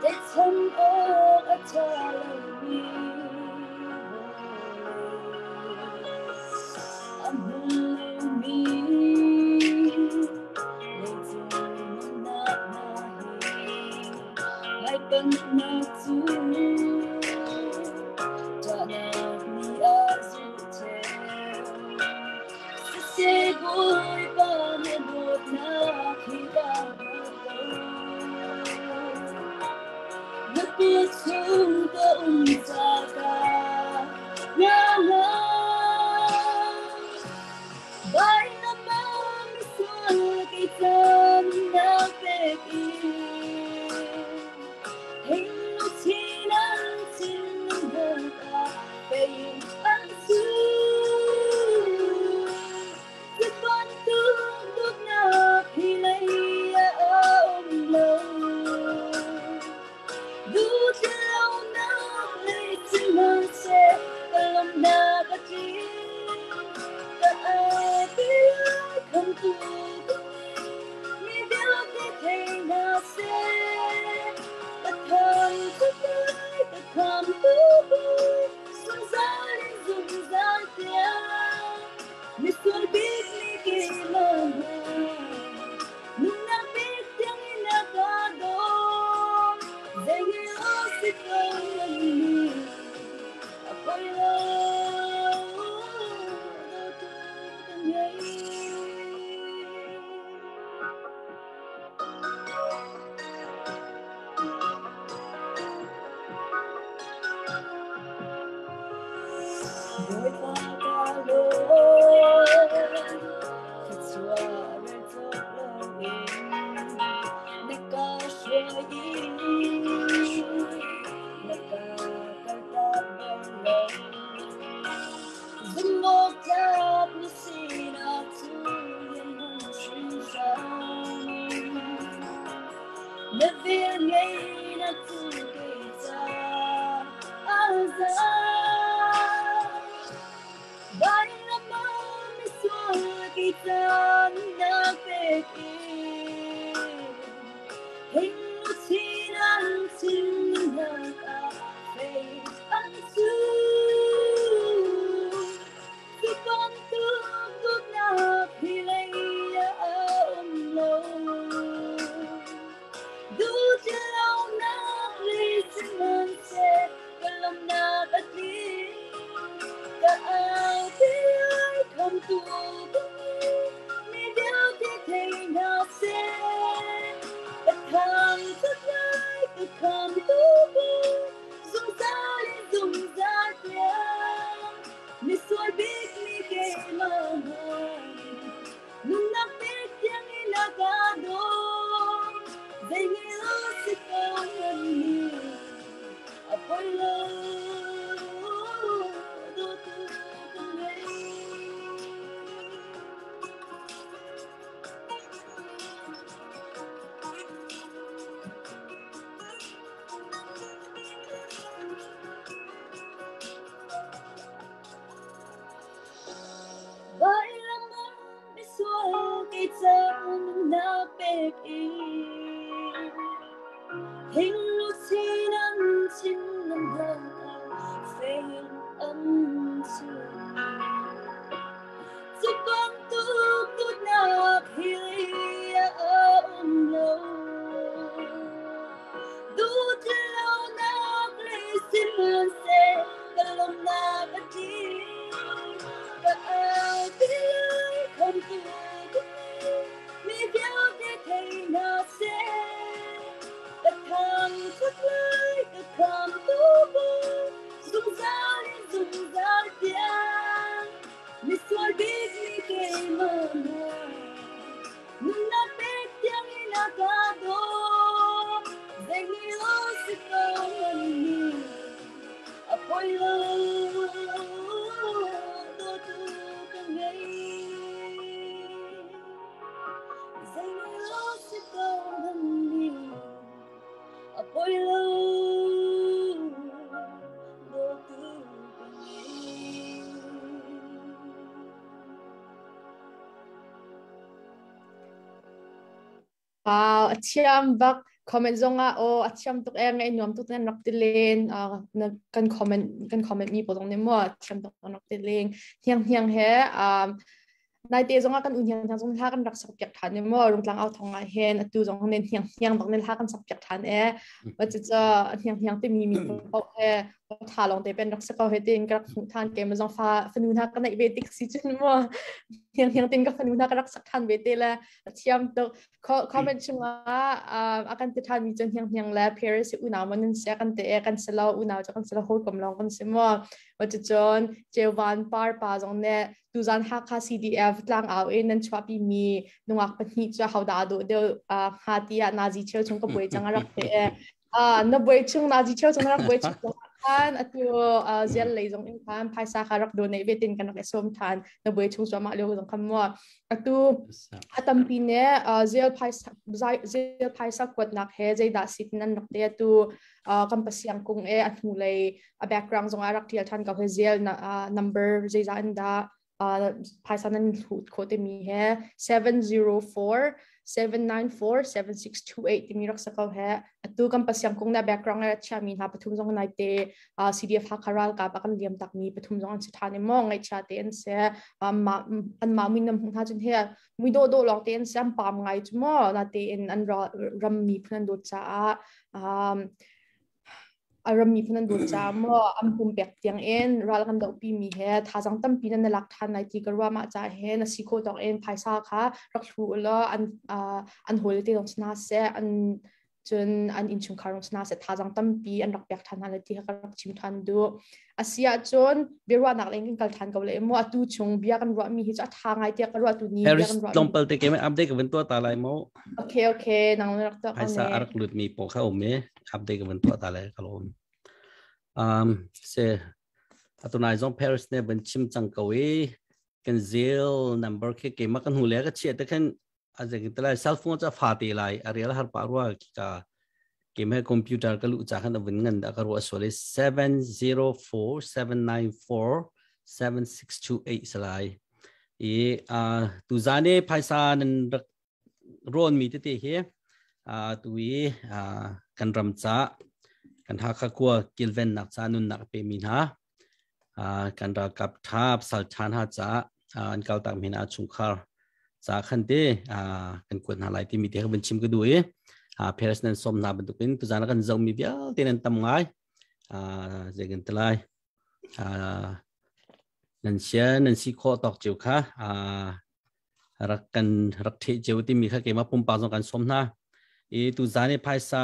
để thầm ô ở cha lời âm mi hai bên na tu cha na mi a du che se goi ba me bot na khi ba na pu chung ko sa ka na na bai na ma mi so ki tan na pe ki hình chi nan xin hơn ta về ăn xưa giấc con tương bước nào thì lấy ôm lâu đủ lâu nào lấy xin hơn sẽ lòng na cả chi cả ai biết không tu mi biết thế thế nào sẽ thầm thức tới ta thầm tu vui xuân giá đến dùng giá tiền mi xuân biết mi kỳ mơ nung biết tiếng na ca đô dễ hiểu sẽ không lần quay lâu đâu tu từng ngày đôi ta ca lối thật xua về thật lòng để ca xua ý để ca ca ta bên lòng dừng một giáp như xin à tu yên hồn sinh ra để viên ngày đã tu kể ra azar bai na ma mi so kita na pe ki hình chi nan xin na ka fe an su khi con tương bước na thì lấy ôm lâu đủ lâu na li xin man se lòng na ta ti cả ai biết không tu mi biết thế thế nào sẽ bất tham thức lại cứ không tu dùng giá đi dùng giá tiền mi xuôi biết mi kể mà nung nắp biết tiếng đi là cả đô dễ hiểu sẽ không hơn nhiều Apollo Vai lama biswa kita na peki hình lu chi nan chin nam đơn phê âm dương chỉ con tu na khi ôm lâu đủ lâu na lấy xin mơn se cả lòng na cả chi cả ai biết không tu mi biết thế thế nào sẽ ta tham thức lấy ta tham tu vui dùng giá đi dùng giá tiền mi xuôi biết mi kể mơ nung na biết tiếng đi na ca đô dễ hiểu sẽ không lần nhiều Apollo đô tu càng ngày dễ hiểu sẽ không lần nhiều Apollo đô tu càng ngày Wow, chiam bak comment zonga o acham tuk eng ngai nuam tuk nan nok tilen na kan comment mi potong ne mo acham tuk nok tilen hiang he nai te zonga kan un hiang zong ha kan rak sak pyak than ne mo rung tlang au thonga hen atu zong nen hiang dok nen ha kan sak pyak than wa cha hiang te mi ko heทาลองเตเป็นรักษาเขาให้ตินกับทานเกมมันจงฟ้าฟันูนักกันในเวทีสิจุนมัวยังตินกับฟันูนักรักษาทานเวทีละเทียมตัวคอมเมนต์ช่วงอาการติดทานมีจนยังแล้วเพริสอุณามันเสียกันเตะกันสลาวอุณาจะกันสลาวโฮกำลังกันเสมอว่าจะจนเจวันปาร์ปาจงเนี่ยดูจันฮักคา CDF ตลังเอาเอ็นนั้นชอบมีนุ่งอักปนิจะเขาด่าดูเดี๋ยวฮาตีนาจีเชียวชงกับบุยจังรักเตะนับบุยชงนาจีเชียวชงรักบุยชงท่านอัตโยเจียนเลยจงอินท่านภายสาขารักโดนในเวทีกันนักสมท่านนับบุยชงสวมมาเรียกจงคำว่าอัตโยอัตมปีเนี่ยเจียลภายสากวดนักเฮใจด่าสิทนันนักเดียตัวกัมพูชีกรุงอัตมูเลย background จงอารักที่ท่านกับเจียลnumber ใจจ่าอันดาภายสานั้นหูดโคตรมีเฮ704-794-7628ที่มีรักษาเขาแห่ตัวกัมพูชีคงได้ background และชามีนาปฐุมจงในเตCDF ฮักคารัลกับกันเลียมตักมีปฐุมจงอันสุดท้ายมองไงชาเตนเสียอันมามีน้ำหุ่นท่าจนเฮียมีโดลองเตนเสียปามไงจุ่มนาเตนอันรำมีเพื่อนโดจ้าอารมณ์มีพนันดูจามว่าอันปุ่มเปียกเตียงเอ็นรัลกันดอกปีมีเฮท่าจังตั้มปีนั้นในหลักฐานในที่กระว่ามาจ่ายเฮนสิโคตอกเอ็นภายซาค่ะรักชูแล้วอันหัวเลยที่ตรงสนาเสอันจนอันอินชุมคารงสนาเสท่าจังตั้มปีอันรักเปียกทันอะไรที่เขารักชิมทันดูอาเซียจนเบียร์ว่านักเล่นกันทันกันเลยมั่วตู้ชงเบียร์กันว่ามีเหตุทางไงที่กระว่าตู้นี้เบียร์กันว่าลงเปิดเกมอัปเดตกับเป็นตัวตาลายมั้งโอเคนังรักตัวภายซาอารักหลุดมีโปเข้าอมเนี่ยอัปเดตกับเป็นตัวตาลายครับผมatau naizong Paris ne bencim cangkawi kan zil number ke kemak kan hulia ka chia kan aja kita lai cell phone cha fati lai arial har parwa ka kemhe computer ka lu cha kan bengan da karwa sole 704-794-7628 salai tu zane paisa nan ron mi te he tu kan ramcha kan haka kwa kilven nak chanun nak pe min ha kan ra kap thap sal than ha cha an kal tak min a chungkhar cha khan te kan kun halai ti mi te ben chim ka duye Paris nan som na ben tukin tu jana kan zau mi bia ten tam ngai jegan tlai nan sia nan si kho tok chiu kha rak the chiu ti mi kha ke ma pum pa jong kan som na tu jane phaisa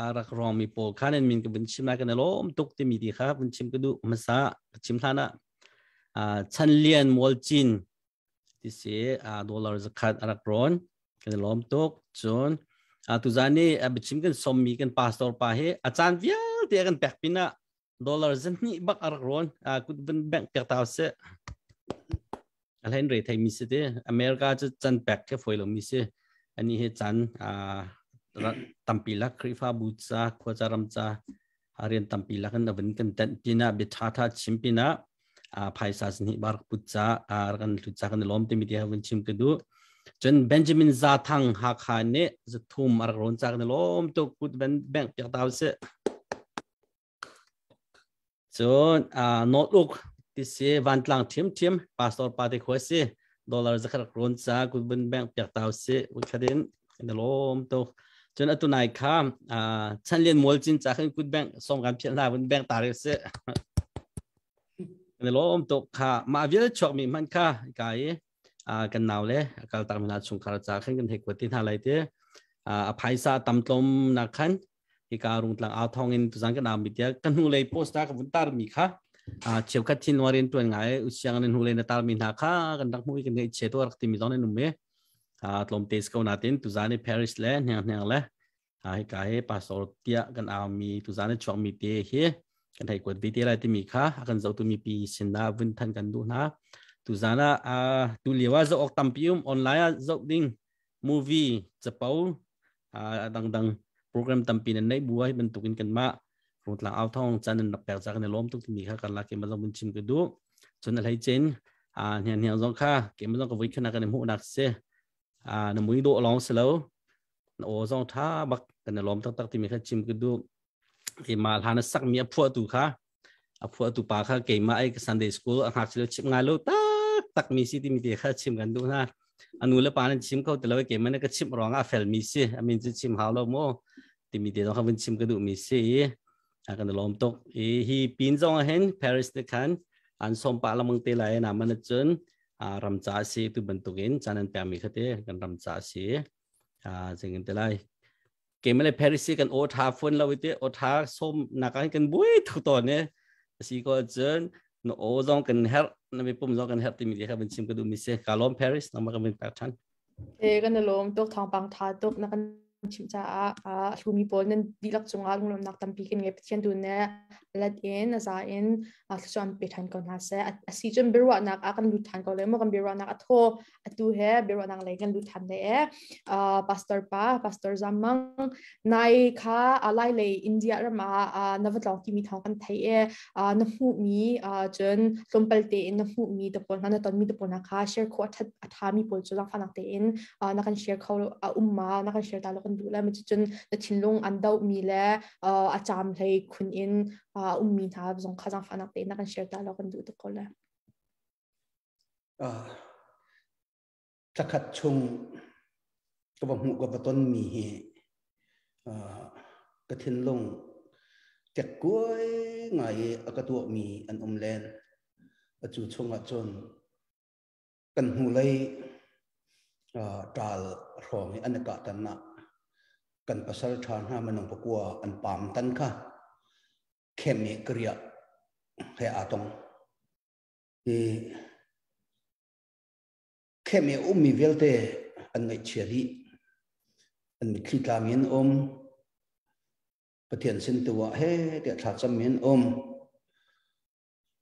arak rom mi po khanen min ke benchim na kan lom tuk ti mi di kha benchim ke du masa chim thana chan lian mol chin ti se dollar zakat arak ron kan lom tuk chon tu zani benchim kan som mi kan pastor pa he achan vial te kan pek pina dollar zan ni bak arak ron kut ben bank pek taw se alhen re thai mi se te america chan pek ke foilo mi se ani he chan tampila krifa butsa kwajaramcha arian tampila kan aben kan tan pina betata chimpina phaisa ni bar putsa kan lucha kan lom te media wen chim kedu chen benjamin zathang ha khane zathum ar ron cha kan lom to put ben bank pek taw se chon not look this se vantlang thim pastor pate khose dollar zakhar ron cha ku ben bank pek taw se ukhaden kan lom toจนตุนายข้ามฉันเรียนมวยจินจากขึ้นคุณแบงส่งการเพียรหน้าคุณแบงตาเรศในโลกตกค่ะมาวิลชกมีมันค่ะไก่กันหนาวเลยการตามนาชงคาราจากขึ้นกันเทกวัตินอะไรเด้อภัยซาตำตมนักขันที่การุงตลังเอาทองอินตุสังกันนามิเดียกันหูเลยโพสต์กับวุ้นตามีค่ะเชี่ยวกัดทินวารินตัวไงอุศยังนันหูเลยในตามีนาค่ะกันดักมุ้ยกันในเชตัวรักติมิตอนในนุ่มเมลมเตสเขาหน้าตินตุจานี่ปารีสเลยเนี่ยเลยกายภาษาเตียกันเอามีตุจานี่ช่วงมีเตะเฮกันให้กดวิดีโออะไรที่มีค่ะกันจะตัวมีปีสินดาวินทันกันดูนะตุจานะตุเลียว่าจะออกตัมพิมออนไลน์จะดิ้งมูวี่จะเป้าดังโปรแกรมตัมพินันในบัวให้บรรทุกินกันมารูปหลังเอาท่องจานนั้นนับแปลจากในล้มทุกที่มีค่ะกันละเกมมันจะบุญชิมกันดูจนอะไรเจนเนี่ยจงค่ะเกมมันจะกับวิเคราะห์กันในหัวนักเสียนมุยโดลองเสลว โอ้จงท่าบักกันล้อมตักที่มีแค่ชิมกันดูที่มาหานักสักมีอภัวตุค่ะอภัวตุปาค่ะเก่งมาไอ้ Sunday School หากจะชิมงานแล้วตักมีสิที่มีที่แค่ชิมกันดูนะอันนู้นแล้วปานั้นชิมเขาแต่ละเกมมันก็ชิมร้องอ่ะเฟลมีสิอันนี้จะชิมหาแล้วโม่ที่มีที่ต้องเขาเป็นชิมกันดูมีสิกันล้อมตกฮีปีนจงเห็น Paris เด็กขันอันสมปาละมึงเตลัยนะมันจนรำจ่าสิตุบันตุกินจานันเปียมีคดีกันรำจ่าสิจึงกันเตลัยเกมอะไร Paris กันโอทาฟนเราวิเตโอทาส้มนักกันบุ้ยทุกตอนเนี่ยสิก็จนโอ้จงกันเฮร์นั่นเป็นปุ่มจงกันเฮร์ที่มีที่เขาเป็นชิมกันดูมีสิกาลอม Paris นั่นมันก็เป็นแพทเทิร์นกันล้อมตกทางปังทาตกนักชิมจ้าลูมีบอลนั้นดีลักจงอาลุงลมนักตั้มปีกันเงี้ยเช่นดูเนี่ยลัดเอ็นอาซาเอ็นส่วนไปทันก่อนหาเสียซีจนเบรวนักกันลุทันก่อนเลยเมื่อกันเบรวนักอัดโฮอัดดูเฮเบรวนักเลยกันลุทันเนี่ยพาสเตอร์จามังในค่ะอะไรเลยอินเดียระมานวัตลองที่มีทางกันไทยน้ำหูมีจนลมเปลเตนน้ำหูมีตะปนนั้นตอนมีตะปนนะคะเชียร์ขวดอัฐามีปนจุดลังฟันนักเตนนักกันเชียร์เขามานักกันเชียร์ตาลกันดูแลมันจนจะทิ้งลงอันเดามีแล้วอาจารย์ให้คุณอินมีท่าส่งข้าจังฟันนักเตะนักการเชียร์ตาเรากันดูทุกคนเลยสักขัดชงก็บอกหูกับต้นมีกระทิ้งลงจากกล้วยไงกระตัวมีอันแลนจูชงจนกันหูเลยตาลรองอันกาตันนะกันภาษาทางหามันงปกัวอันปามตันค่ะเข้มกริยาให้อาตงเข้มมีเวลเตอันไงเชียรีอันมีคลิตามีนประเทศสินตัวเฮ้เดี๋ยวถ้าจำมีน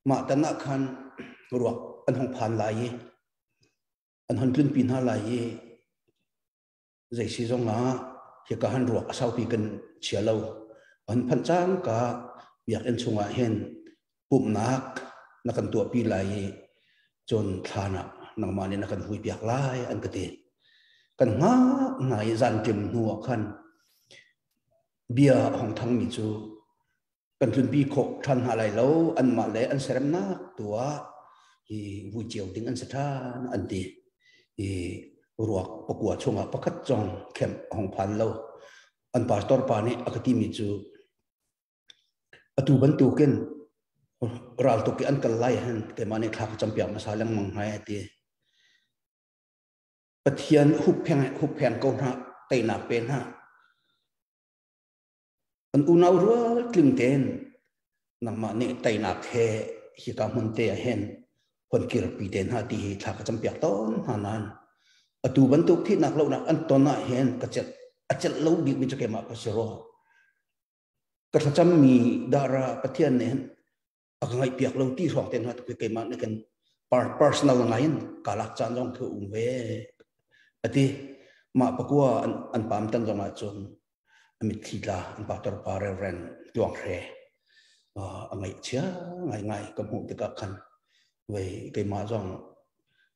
มาตันนักขันรวกอันห้องผ่านลายอันหันขึ้นปีนหาลายใจซีจงละเฮียกหันรวกเสาปีกันเชียร์เราอันพันจ้างกะอยากเอ็นชงอาเห็นปุ่มนักกันตัวปีไหลจนทานะนังมาเนี่ยนักกันหุยเปียกลายอันกติกันง่ายจันเต็มหัวขันเบียของทั้งมิจูกันจนปีโคทันอะไรแล้วอันมาเลยอันเสร็จนักตัวหุยเจียวถึงอันสถานอันดีรวกประกวดช่วงประคัดจงเข้มของพันเราอันปาสตอร์ปานี่อคติมิจูtu bantu ken ral to ki an kal lai han ke mane thak champion masalang manghai ati pathian hup pheng ko na teina pen ha an unau ro klim ten nang ma ne teina khe hi ka mun te hen hon kir pi ten ha ti thak champion ton hanan tu bantu thi nak lo nak an tona hen ka chet achet lo di mi ke ma pasiroกระทำมีดาราประเทศเนี่ยอะไรเปียกเราที่สองเต็มหัดคุยกันมาในกัน personal ไงกาลักจานจงคืออุ้งเวอดีมาปะกัวอันปามตันจงอาจงมิตรทีละอันปาตรปาเรเรนดวงเรอะไรเชื่อไงกับหูติกขันเวกันมาจง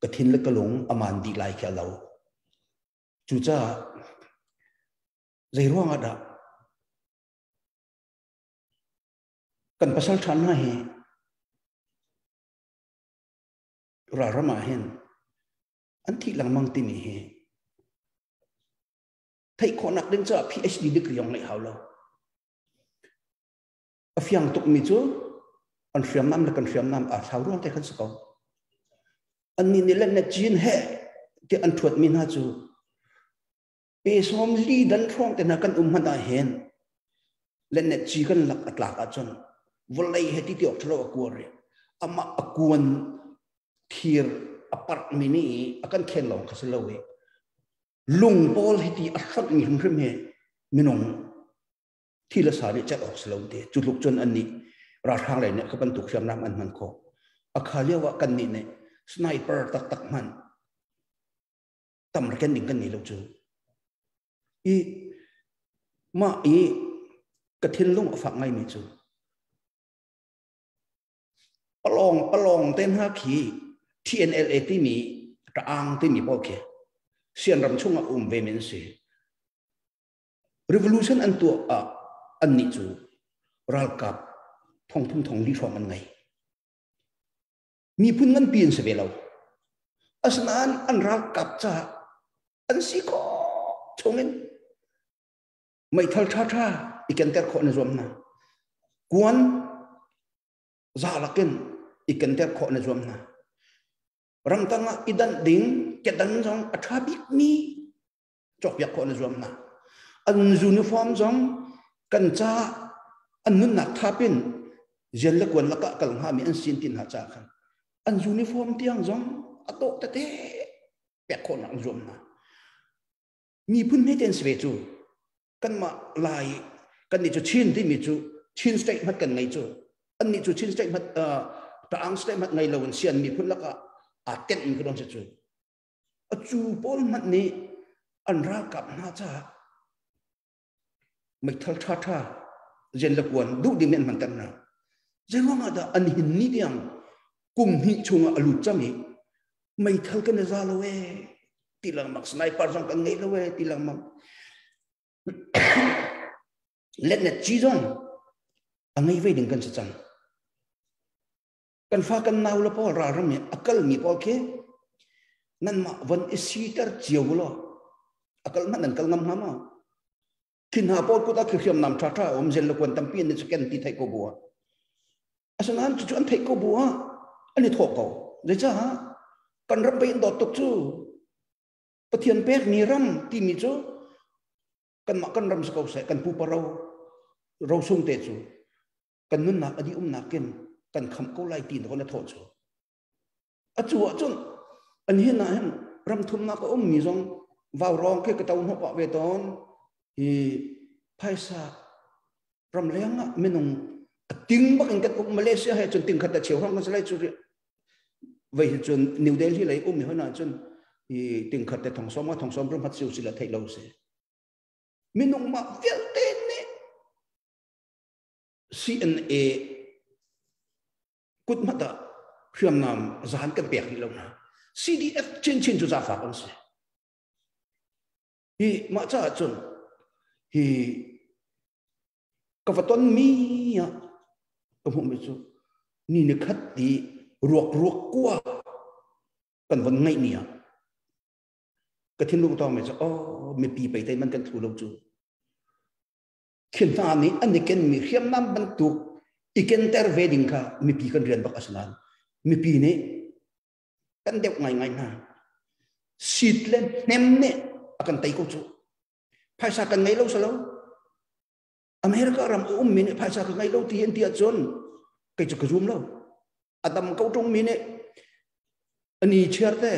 กระทินและกระหลงอามันดีไลแค่เราจู่จ้าใจร่วงอะไรกันภาษาชนให้รามาเห็นอันที่หลังมังติมีเฮไทยคนนักเรียนจะ PhD ดีกรีอย่างไรเขาเราเฟียงตุกมิจูอันเฟียมน้ำและกันเฟียมน้ำอาชาวร่วงแต่ขันสกออันนี้นี่เล่นในจีนเฮที่อันถวดมินฮาจูเปสอมลีดันท่องแต่นักกันมันได้เห็นเล่นในจีกันหลักอัตลักษณ์จนวันไหนเหตุที่ออกทะเลาะกันเลยอามาอากวนทีร์อพาร์ตเมนต์อากันเข็นลงข้าศึกเราเองลุงบอลเหตุที่อัศจรรย์ยิ่งขึ้นเมื่อมินงที่ละสาริจัดออกสลาวเดจุดลุกจนอันนี้ราชาอะไรเนี่ยเขาบรรทุกเชื่อมน้ำอันมันโคอาคาเรียกว่ากันนี่เนี่ยสไนเปอร์ตักมันตำรวจกันดิ่งกันนี่เราจูมากระทินลุงฝักไงมิจูปลองเต้นฮักขีTNLA ที่มีกระอังที่มีโอเคเสียนรำช่วงเวมินสี revolution an tu an ni chu ral kap thong thum thong li thom an ngai mi phun ngan pin se velo asnan an ral kap cha an si ko chongin mai thal tha tha ikan ter kho na zom na kuan za lakin ikan ter kho na zom na ram tanga idan ding kedan jong athabik mi chok yak kho na zom na an uniform jong kan cha an nun nak thapin jen la kwan la ka kal ha mi an sin tin ha cha khan an uniform tiang jong atok ta te pek kho na zom na mi phun me ten sve chu kan ma lai kan ni chu chin ti mi chu chin straight mat kan ngai chu an ni chu chin straight mat ta ang straight mat ngai lawon sian mi phun la ka a ten mi kron chu a chu pol mat ni an ra kap na cha mai thal tha tha jen la kwan du di men man tan na jengwa da an hin ni diang kum hi chunga alu chami mai thal kan za lawe tilang mak sniper jong kan ngai lawe tilang mak let net chi jong angai ve ding kan cha chan kan fa kan naw la pol ra ram akal mi pol ke nan ma van isitar chiu lo akal man nan kal ngam ma kin ha pol ku ta khiam nam tha tha om jen la kwan tam pin ni chicken ti thai ko bua asanan chu an thai ko bua ani thok ko le cha kan ram pe do tok chu pathian pek mi ram ti mi chu kan ma kan ram sa ko se kan pu parau ro sung te chu kan nun na adi na ken kan kham ko lai tin ko na tho chu a chu chun an hin na hem ram thum na ko mi jong vào rong ke ka taw no pa ve ton hi phaisa ram leng a menung ting ba kan kat Malaysia he chun ting khat ta cheu rong ka lai chu ve chun New Delhi lai mi hona chun hi ting khat ta thong som ram hat siu sila thai lo se minung ma vel te ne CNA kut mata khiam nam zan kan pek ni lo na CDF chin chu za fa kan se hi ma cha chun hi ka faton mi ya ka mu me chu ni ne khat ti ruak kwa kan van ngai ni ya ka thin lu to me cha o me pi pai tai man kan thu lo chu khin ta ni an ni ken mi khiam nam ban tu iken ter wedding ka mi pi kan rian bak aslan mi pi ne kan deuh ngai na sit len nem ne akan tai ko chu phaisa kan ngai lo salo America ram mi ne phaisa kan ngai lo ti hen ti a chon kai chu ka zoom lo adam ko tung mi ne ani cherte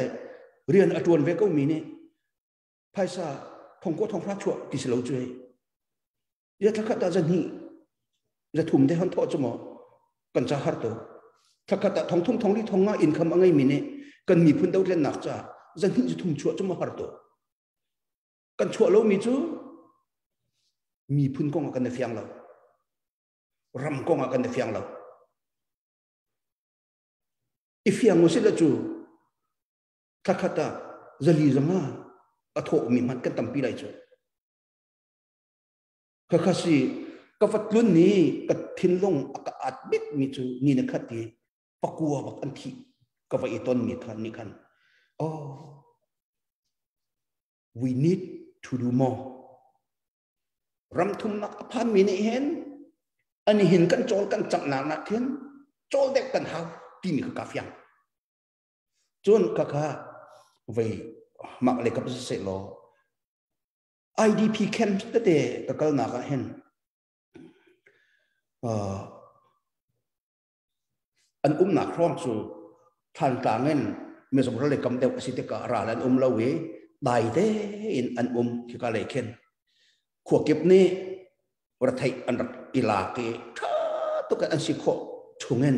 rian atun ve ko mi ne phaisa thong ko thong phra chu ti selo chu ya thakata jan hi ja thum de han tho chumo kan cha har to thakata thong thum thong li thonga income angai mi ne kan mi phun dau len nak cha jan hi thum chu chumo har to kan chu lo mi chu mi phun ko kan fiang lo ram ko kan fiang lo ifiang mo sila chu thakata zali zama atho mi man kan tampi lai chu kakasi kafatlun ni kathinlong aka atbit mi chu ni na khati pakua bak anthi kawa iton mi than ni khan oh we need to do more ram thum nak aphan mi ni hen ani hin kan chol kan chak na na khen chol dek kan hau ti mi ka fyang chon kaka ve mak le kap se lo IDP camp te kakal na ka hen an na khrom chu than ka ngen me som le kam deuh asite ka ra lan lo we dai te in an ki ka le khen kho kep ni ra thai an rak ila ke tha to ka an si kho chungen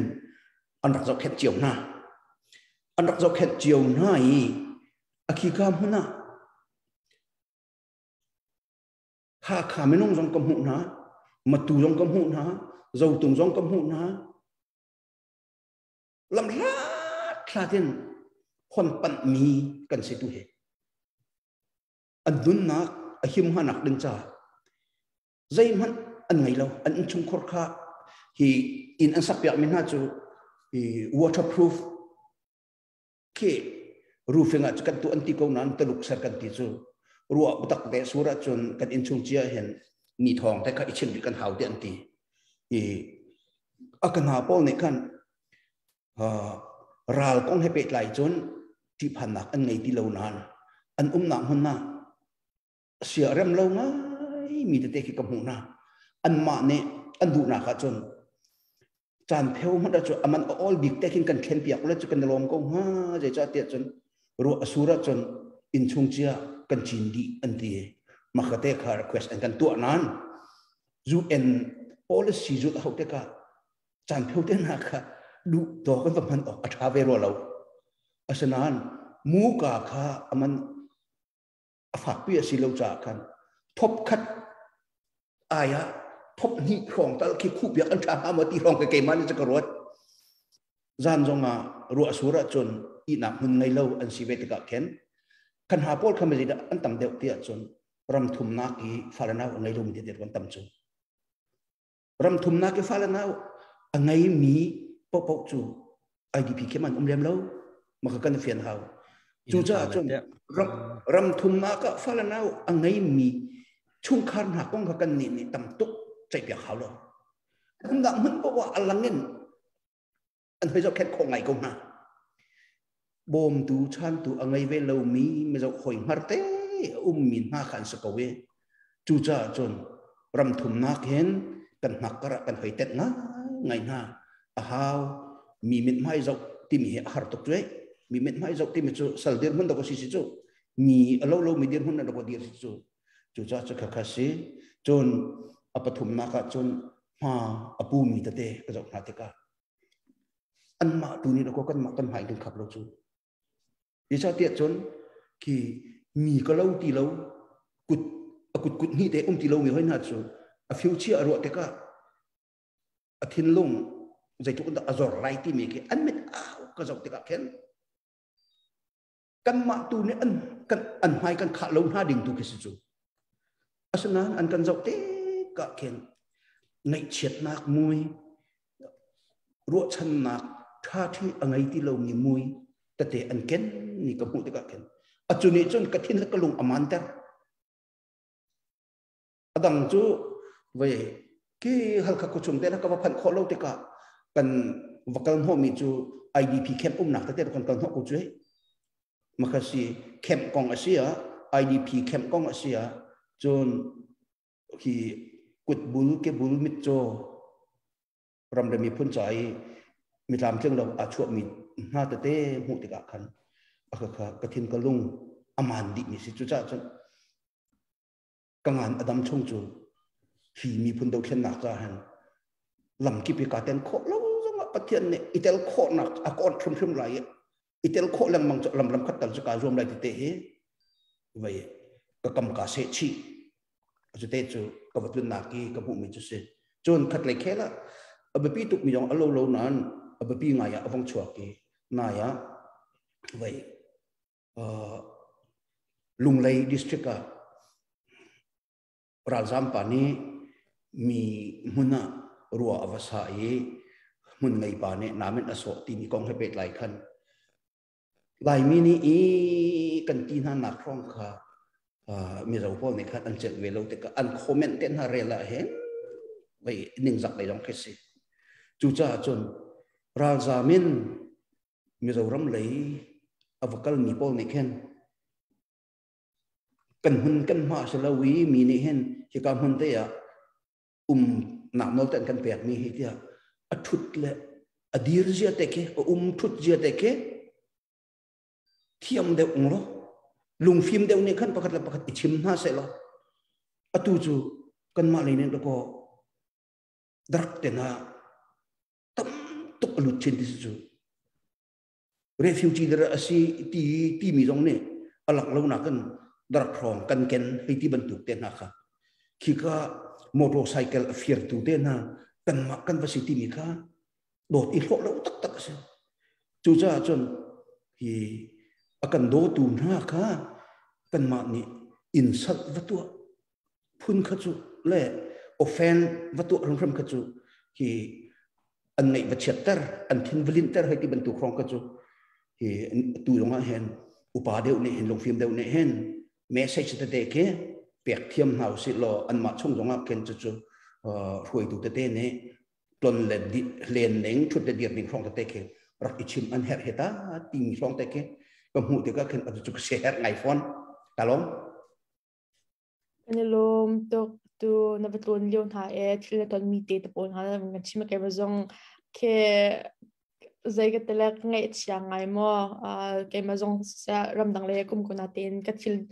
an rak zok khet chiu na an rak zok khet chiu na i akhi kam huna ha kha menung jong kam hu na matu jong kam hu na zau tung jong kam hu na lam la thlatin khon pan mi kan se tu he adun na ahim hanak din cha zai man an ngai lo an chung khor kha hi in an sak pyak min ha chu hi waterproof ke roofing a kan tu anti ko nan taluk sar kan ti chu ruwa butak de sura chun kan in chung chia hen ni thong te kha ichin bi kan hau te anti hi akan ha pol ne kan ral kong he pet lai chun ti phanak an ngai ti lo nan an na hun na sia rem lo ngai mi te ki kam na an ma ne an du na kha chun chan pheu ma da chu aman all big taking kan khen piak la chu kan lom ko ha je cha te chun ru asura chun in chung chia kan chin di an ti ma khate kha request an kan tu nan zu en policy zu ho te ka chan pheu te na kha du to kan pa man a tha ve ro lo asanan mu ka kha aman afak pi si lo cha kan thop khat aya thop ni khong tal ki khu piak an tha ha ma ti rong ke man cha ka rot zan zonga ru asura chun i na hun ngai lo an si ve te ka ken kan ha pol khameli da an tam deu tia chun ram thum na ki falana ngai lo mi te kon tam chu ram thum na ki falana angai mi pop pop chu IDP ke man lem lo ma ka kan fian hau chu cha chun ram thum na ka falana angai mi chung khan ha kong ka kan ni tam tuk chai pia hau lo ngam hun po wa alangin an hoi jo khet khong ngai ko na bom tu chan tu angai ve lo mi me jo khoi marte min ha khan sa ko we chu cha chon ram thum na khen kan nakara kan hoi tet na ngai na a hau mi mit mai jo ti mi har tok twe mi mit mai jo ti mi chu sal dir mun da ko si si chu mi alo lo mi dir hun na ko dir si chu chu cha cha kha si chon apathum na ka chon ha apu mi ta te ka jo na te ka an ma tu ni ko kan ma kan hai din khap lo chu ye cha tiat chon ki mi ka lo ti lo kut ni te ti lo mi hoi na chu a future aro te ka a thin lung zai tu da azor lai ti mi ke an mit a ka jo te ka ken kan ma tu ni an hai kan kha lo na ding tu ke si chu asanan an kan jo te ka ken ngai chet nak mui ro chan nak tha thi angai ti lo mi mui ta te an ken ni ka mu te ka ken a chu ni chon ka thin ka lung aman ter adang chu ve ki hal kha ko chum te na ka phan kho lo te ka kan vakal ho mi chu IDP camp nak ta te kon kan ho ku chu makasi camp kong asia IDP camp kong asia chon ki kut bul ke bul mit cho ram de mi phun chai mi lam theng lo a chu mi na ta te mu te ka khan a kha ka thin ka lung aman di mi si chu cha chon kangan adam chong chu hi mi phun do khen nak cha han lam ki pi ka ten kho lo zong a pathian ne itel kho nak a kon thum lai itel kho lang mang lam khat tal chu ka zom lai te he vai ka kam ka se chi chu te chu ka batun na ki ka bu mi chu se chon khat lai khela abapi tuk mi yong alo lo nan abapi nga ya avong chua ki na ya vai lunglei district ka Ralzam pani mi muna ruwa avasa ye mun ngai pa ne namin aso ti ni kong hepet lai khan lai mi ni e kan tin ha na khong kha mi ro po ne khat an chet ve lo te ka an comment ten ha rela he vai ning zak lai dong khesi chu cha chon Ralzamin mi ro ram lei avakal ni po ne khen kan hun kan ma salawi mi ni hen ki kam hun te ya na mol tan kan pek mi hi tia athut le adir zia te ke thut zia te ke thiam de unglo lung phim de ni khan pakhat la pakhat ichim na se lo atu chu kan ma le ne ko drak te na tam tuk alut chin ti chu refugee dera asi ti mi jong ne alak lo na kan darak rong kan ken hiti bentuk te na kha khika motorcycle affair tu te na kan vasiti mi kha dot i lo tak tak se chu cha chon hi akan do tu na kha kan ma ni insult vatua phun kha chu le offend vật tụ rong rong kacu hi anh này vật chất anh thiên volunteer hay cái bên tụ rong kacu hi tụ rong anh hen upa đều này hen long phim đều này hen message từ đây kia việc thiêm nào sẽ lo anh mà chung rong anh khen kacu rồi tụ từ đây này tuần lên nén chút để điệp mình rong từ đây kia rồi ichim anh hết hết tình rong từ kia cầm hụt thì các khen kacu share ngày phone kalom anh lom tu na betul lion ha thil ton mi te pon ha ngan chima ke bazong ke zai ka tela ngai chiang ngai mo ke mazong sa ramdang le kum ko na ten ka thil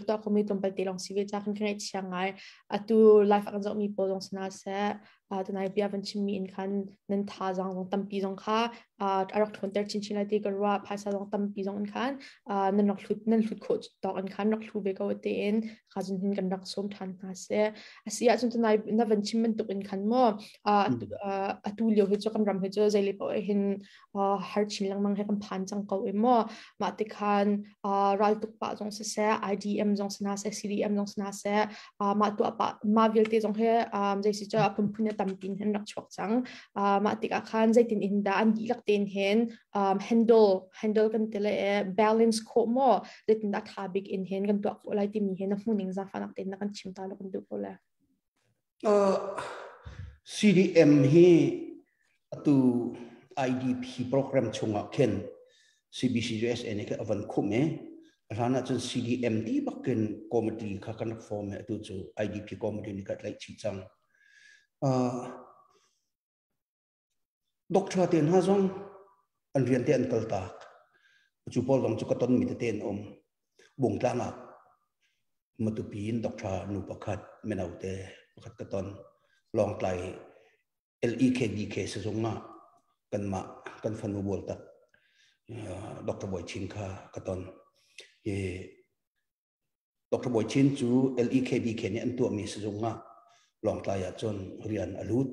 to ko mi tom pal te long sive cha kan ngai chiang ngai atu life ang zo mi po long sna sa tu nai bia van chim mi in khan nan tha jang long tam pi jong kha arak thon ter chin chin ti ka ra phasa long tam pi jong in khan nan lut kho to an khan nak thu be ka te en khajun hin kan rak som than na se asia chun tu nai na van chim man tu in khan mo atu lio he cho kan ram he cho zai le po hin har chin lang mang he kan phan chang ko emo ma te khan ral tuk pa jong se idm jong sna se cdm jong sna se ma tu apa ma vil te jong he jai si cha pum phun tam tin hen rak chok chang ma te ka khan zai tin in da an di lak ten hen handle kan tele balance ko mo zai tin da tha big in hen kan tu ko lai ti mi hen na muning za fanak ten na kan chim ta lo kan du ko la cdm hi atu IDP program chunga ken CBCUS ene ka avan khume rana chun CDM di bakken committee kha kan form atu chu IDP committee ni ka lai chi chang doctor ten ha zong an rian te an kal tak chu pol dong chu ka ton mi te ten bung tlanga matupin doctor nu pakhat menaute pakhat ka ton long tlai LEKDK se zonga kan fanu bolta Dr. Boy Chin kha katon Dr. Boy Chin chu LEKDK ni an tu mi se zonga long tlaya chon rian alut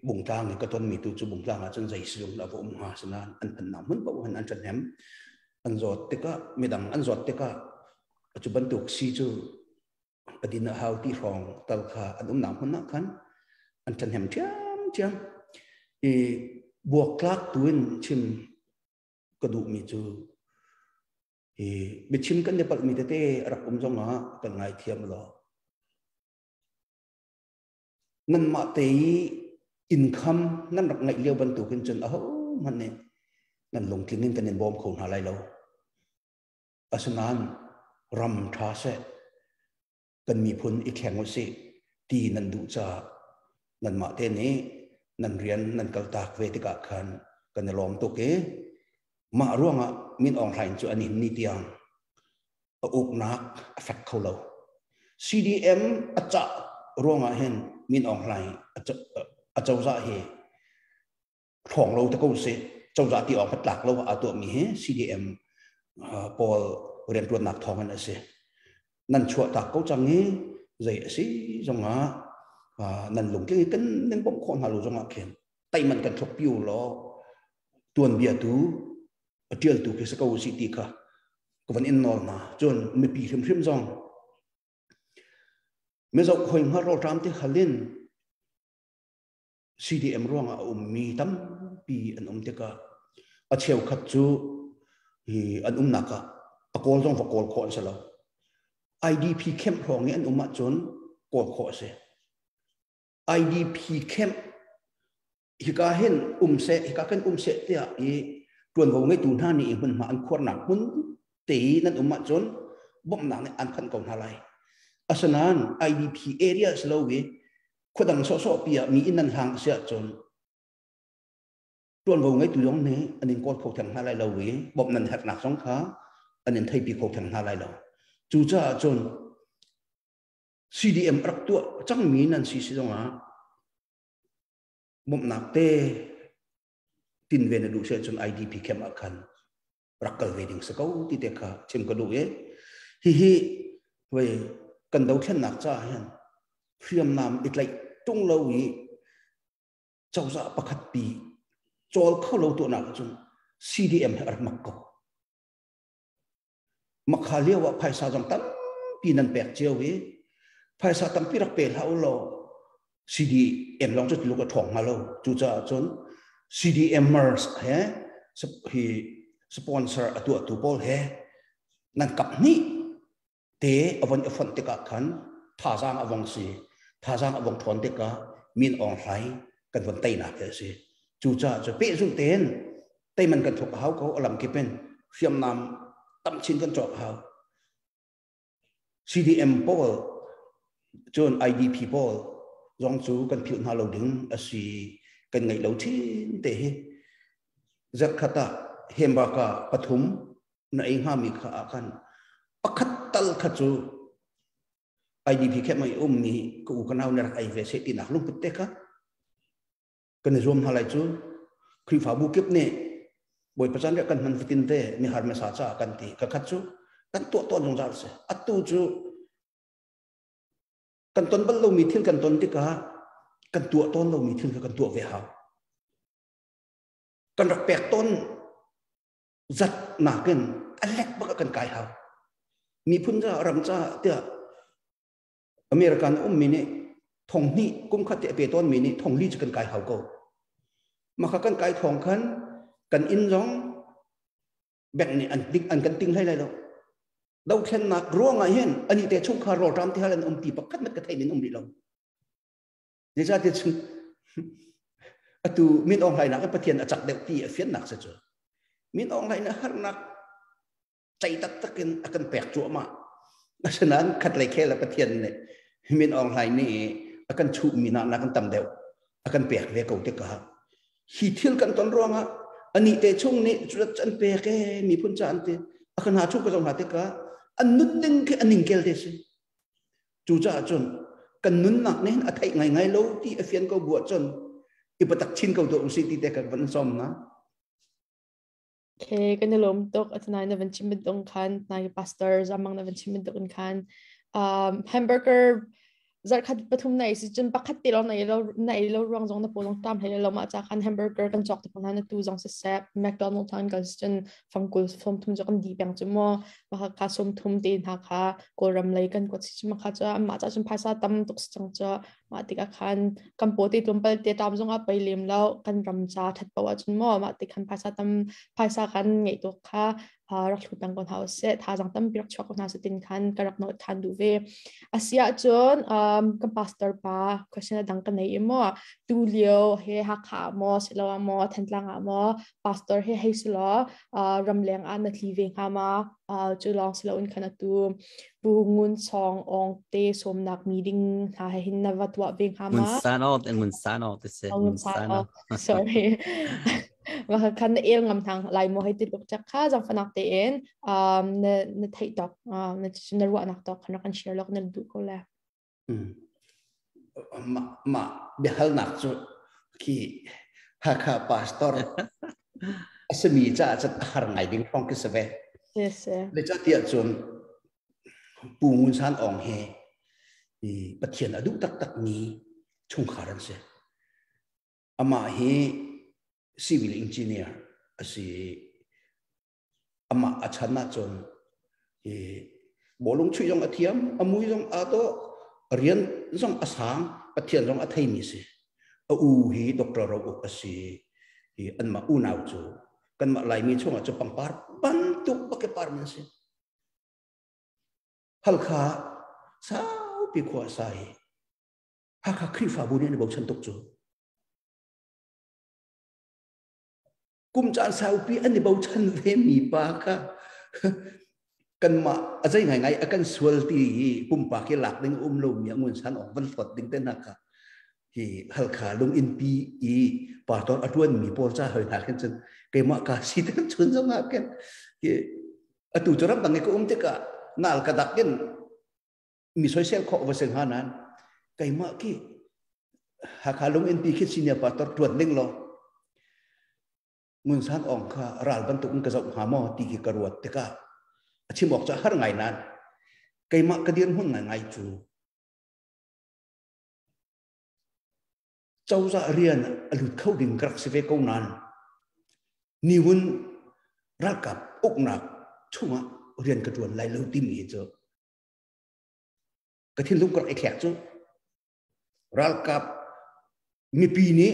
bung tang ni katon mi tu chu bung tang a chon zai se zong la vo ha sanan an pan nam hun ba han an chan hem an zot te ka midang an zot te ka chu ban tuk si chu adina how ti rong tal kha an nam hun na khan an chan hem chiam buộc clack tuin chim kadu mi chu bị chim kan nepal mi te rak jong a kan ngai thiam lo nan ma te income nan rak ngai leo ban tu kin chen a ho man ne nan long tlingin kan en bom khon ha lai lo asanan ram tha se kan mi phun I khleng o se ti nan du cha nan ma te ne nan rian nan kal tak ve te ka khan kan lom to ke ma ruanga min ong hlain chu ani ni tiang uk nak afek kholo CDM acha ruanga hen min ong hlai achau za he thong lo te ko se chau za ti ong patlak lo a to mi he CDM pol rian tuan nak thong an ase nan chua tak ko changi zai si zonga nan lung cái nên bom khon halu jong a khen tai man kan thok piu lo tuan bia tu atial tu ke sakau si ti kha ko van in nor na chon me pi hrim jong me zo khoing ha ro tram te khalin CDM ruang a mi tam pi an te ka a cheu khat chu hi an na ka a kol jong va kol khon sa lo IDP camp rong an ma chon kol kho se IDP camp hika hen se hika kan se te I tuan vo ngai tu na ni hun ma an khor nak hun te nan ma chon bom na ne an khan kaun halai asanan IDP area slowe khodang so pia mi inan hang sia chon tuan vo ngai tu yong ne anin kol kho thang halai lo we bom nan hat nak song kha anin thai pi kho thang halai lo chu cha chon CDM rak tu chang mi nan si zonga bom nak te tin ve na du se chon IDP kem akhan rakal wedding sakau ti te kha chem ka du hi we kan dau thlen nak cha hian friam nam it like tung lo wi chau za pakhat pi chol kho lo tu nak chon CDM ar mak ko makhalia wa phaisa jong tam pi nan pek cheu we ภายษาตั้มพิรักเปลฮาอุโล CDM ลองจุดลูกกระถงมาโลจูจ่าจน CDMers เฮ้ฮีสปอนเซอร์ตัวบอลเฮ้นั่นกับนี่เตะอวันฟันติกาขันท่าจางอวังสีท่าจางอวังทอนติกามินออนไลน์กันวันเตยนักเลยสิจูจ่าจะเป๊ะจุดเต้นเตยมันกันถูกเขาอลัมกิเป็นเฟียมนำตั้มชินกันจบเขา CDM บอลจน IDP บอลรองจูกันผิวหน้าเราดึงสิกันไงเราที่เตะจักรตาเฮมบากาปฐุมในห้ามีข้ากันปักตัลขจู IDP แค่ไม่มีกูกันเอาเนี่ยไอเวสตินักลุงพุทธเตะกันรวมหาอะไรจูครีฟ้าบุกิบเนี่ยบ่อยประจันเรียกกันมันฟิตินเตมีหาร์เมสาจ้ากันตีกันขจูกันตัวจงจัลเสอัตุจูกันต้นบรรลุมีทิลกันต้นที่กากันตัวต้นเรามีทิลกันตัวเวหากันรักแปลกต้นจัดหนักกันอันเล็กบักกันกายหามีพุ่นจ้ารำจ้าเตี้ยอเมริกันมีนี่ทองนี่กุ้มขัดเตะเปต้นมีนี่ทองลี่จะกันกายหาก็มาขัดกันกายทองขันกันอินร้องแบ่งนี่อันกันติ้งให้เลยเราเราเช่นนักร้องไงเห็นอันนี้แต่ช่วงคาร์โรตามที่ฮาเลนตีปักกันนักกระไทยมินดีเราเดี๋ยวจะเดี๋ยวตัวมินออนไลน์นักประเทศจักเด็กที่เฟียนนักเสียมินออนไลน์นักฮาร์นักใจตักกันอากันแปลกจั่วมาฉะนั้นขัดเลยแค่ละประเทศเนี่ยมินออนไลน์นี่อากันชูมินานักกันตำเดียวอากันแปลกเวกเอาเด็กก็ฮีเที่ยวกันตอนร้องอ่ะอันนี้แต่ช่วงนี้จุดจันแปลกแค่มีพุ่นจันเตอากันหาชุกก็ต้องหาเด็กก็อันนุ่นดึงคืออันนิ่งเกลเดสิจูจ่าจนกันนุ่นหนักเนี่ยอัฐิไงโลที่เฟียนก็บวชจนอีปตักชินก็ตัวองค์สิทธิเด็กกันซ้อมนะโอเคกันในลมตกอัตนายในวันชิมเป็นตรงคันนายพาสเตอร์จามังในวันชิมเป็นตรงคันแฮมเบอร์เกอร์จัดขัดปฐุมในสิจนปักขัดตีเราในเรารองจงในปูลงตามให้เรามาจากคันแฮมเบอร์เกอร์กันจอกที่พนันในตู้จงเสร็จแมคโดนัลด์ทันกันจนฟังกุลสมทุมจกันดีแบ่งจุ่มมาค่ะการสมทุมตีนหาค่ะกูรำเลยกันกดสิมาค่ะจะมาจากจนภาษาตั้มตุกจังจะมาติกาคันกันปกติตุ่มไปเตะตามจงไปเลี้ยมแล้วกันรำจ้าถัดประวัติจนมาติคันภาษาตั้มภาษากันไงตัวค่ะรักทุกดังคนเฮาเสร็จท่าจังตั้มบิรักชอบคนเฮาเสร็จตินคันกระดักโน้ตคันดูเวอาเซียจนกันพาสเตอร์ป้าก็เช่นดังกันในมั่วตูเลียวเฮฮักขามอสลาวมอทันตลังมอพาสเตอร์เฮให้สลารำเลียงอันนัดลีเวงฮามาจุลองสลาอุนขนาดตูปูงุนซององเตสมนักมีดิ้งหาหินนวัตวะเวงฮามางุนซานอตงุนซานอตเสงุนซานอต sorry ว่าคันเองงำทางไลโมให้ติดลูกจักข้าจังฝนักเตนในไทยดอกในชินรัวนักดอกขณะกันเชียร์ล็อกในดูก็แล้วมาเบลนักจุที่ฮักพาสตอร์สมีจ้าจะหาไงดิ้งฟองกิสเวเลยจ้าเตียจนปูงุนซานอองเฮปะเทียนอดุตักนี้ชงขารันเสอามาเฮcivil engineer สิอามาอาชนะจนบอลงช่วยจงอาเทียมอามุยจงอาโตเรียนจงอาสางปะเทียนจงอาไทยมิสิอูฮีดอกเตอร์เราอุกสิอันมาอูนาวจูกันมาไลมีช่วงอาจจะปังปาร์บันตุกปักปาร์มิสิฮัลข้าสาวปีขวาใส่ฮักครีฟ้าบุญในบอกฉันตกจูกุมจานสาวปีอันนี้บ่าวฉันเวมีปากะกันมาอะไรไงอากันสวลตีกุมปากหลักดึงลมอย่างเงินฉันออกวันสดดึงเต้นนักะที่ฮัลขาลงอินปีปาตอนอดวนมีโพลจ้าเฮยหักกันจนเกมาคาสิกันจนจังหักกันอตุจรับตั้งแต่เด็กน่าลกระดักกันมีโซเชียลข้อวัดเสียงหานั้นเกมากี้ฮักขาลงอินปีคิดสิเนี่ยปาตอนตรวจดึงลงมุนสันองค่ะรัลบันตุกกระจกหามอตีกิกรวดเตก้าชิมบอกจะหาไงนั้นไก่มักกระเดียนหุ่นไงจูเจ้าจะเรียนหลุดเข้าดิ่งกรักสิเวกนั้นนิวุนรักกับอกหนักช่วงเรียนกระดวนไหลเลือดที่มีเจอ กระถิ่นลุกกระไอแขกจูรัลกับมีปีนี้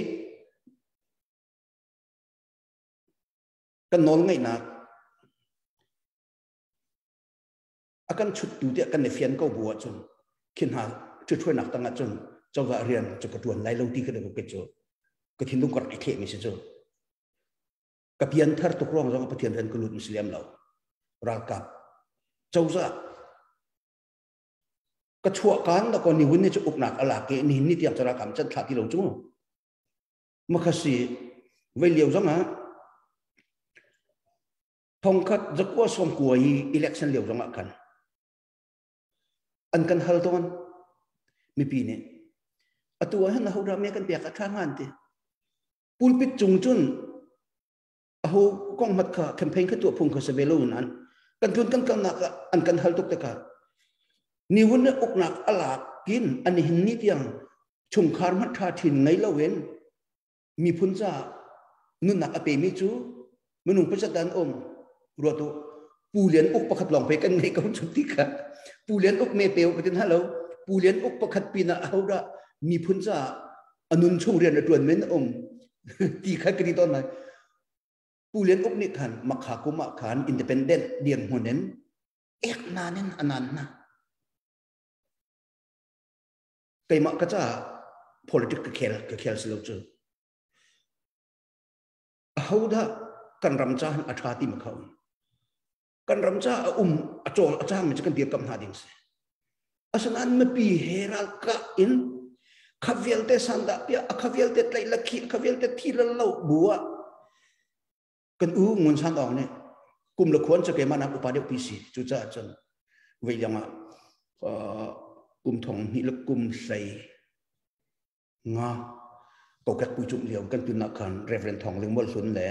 กันนอนไงนักอาการชุดดูเดียกันในเฟียนก็บัวจนขินหาช่วยหนักตั้งจนเจ้าก็เรียนจะกระดวนไล่ลงที่กันเลยก็เจอกระถิ่นลุกกระไอแขกไม่ใช่จูกับเพียนทาร์ตุกร้องจังกับเพียนเรียนกลุ่มมุสลิมเรารัลกับเจ้าจะกระชัวกันแล้วก็นิวนี่จะอุกหนักอะไรกันนี่ที่ยังจะรักกันจะขาดที่เราจูมาคัสเวลียวจังฮะทองคัดจะกว่าสมกวยอิเล็กชันเลียวจังกันอันกันฮัลตอนมีปีนี้ตัวฮันเราเราเมียกันเปียกข้างหันทีปูนปิดจุงจุนเอากองมัดขาแคมเปญขึ้นตัวพุ่งขึ้นเซเวลูนั้นกันทุนกันนักอันกันฮัลตุกตะการนิวนี่อุกหนักอะไรกินอันนี้นิดยังชงคาร์มัดขาถิ่นไงละเว้นมีพุนจ่านุนนักอเปมิจูมนุษย์ประชาชนรัวตัวปูเลียนอุกประคัดหลงไปกันในกองจุดที่กันปูเลียนอุกเมเปียวกันฮัลโหลปูเลียนอุกประคัดปีน่ะเอาละมีพุนจ่าอนุนชงเรียนในตัวเมนตีขัดกันที่ตอนไหนปูเลียนอุกนี่ขันมักขากุมักขันอินดิเพนเดนต์เดียงหัวเน้นเอกนาเน้นอนันต์นะไก่มักก็จะ politics ก็เคลสิโลจูเขาได้กันรำจ้าอัชาติมาเขากันรำจ้าอโจอาจารย์มันจะกันเดียกำหาดิ่งสิอาศัยนั้นไม่ปีเฮรัลก็อินข้าเวลเตสันดาเปียข้าเวลเตไลลักขีข้าเวลเตทีละเล่าบัวกันงุนสันดองเนี่ยกุมละควรจะเกี่ยมันอุปาเดียปีสีจุจ้าจนเวียงกุมทองนี่ละกุมใส่งาก็แค่ปุยจุ่มเลี้ยวกันตุนักขันเรเวนทองเลี้ยงบอลสุนแหล่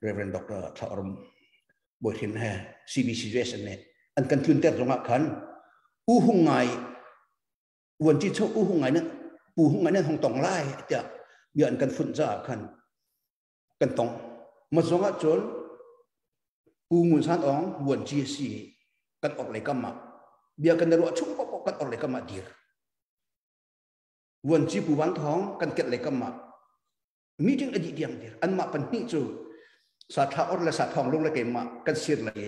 เรเวนด็อกเตอร์ทารมบอยเห็นแห่CBCSเนี่ยอันกันตุนเตอร์ตรงขันหงไงวันที่เช่าหงไงนั้นปูหงไงนั้นห้องตองไล่เดี๋ยวเบียนกันฝุ่นจ้าขันกันตองมาสงฆ์จนปูมุนสันอ๋องวันที่สี่กันออกเลยก็มาเบียกันในรั้วชุ่มปอกกันออกเลยก็มาดีวันที่ปูวันทองกันเก็บเลยก็มามีจึงอดีตอย่างเดียวอันมาเป็นนี่จูสาธาอรและสาทองลงเลยเก็บมากันเสียเลย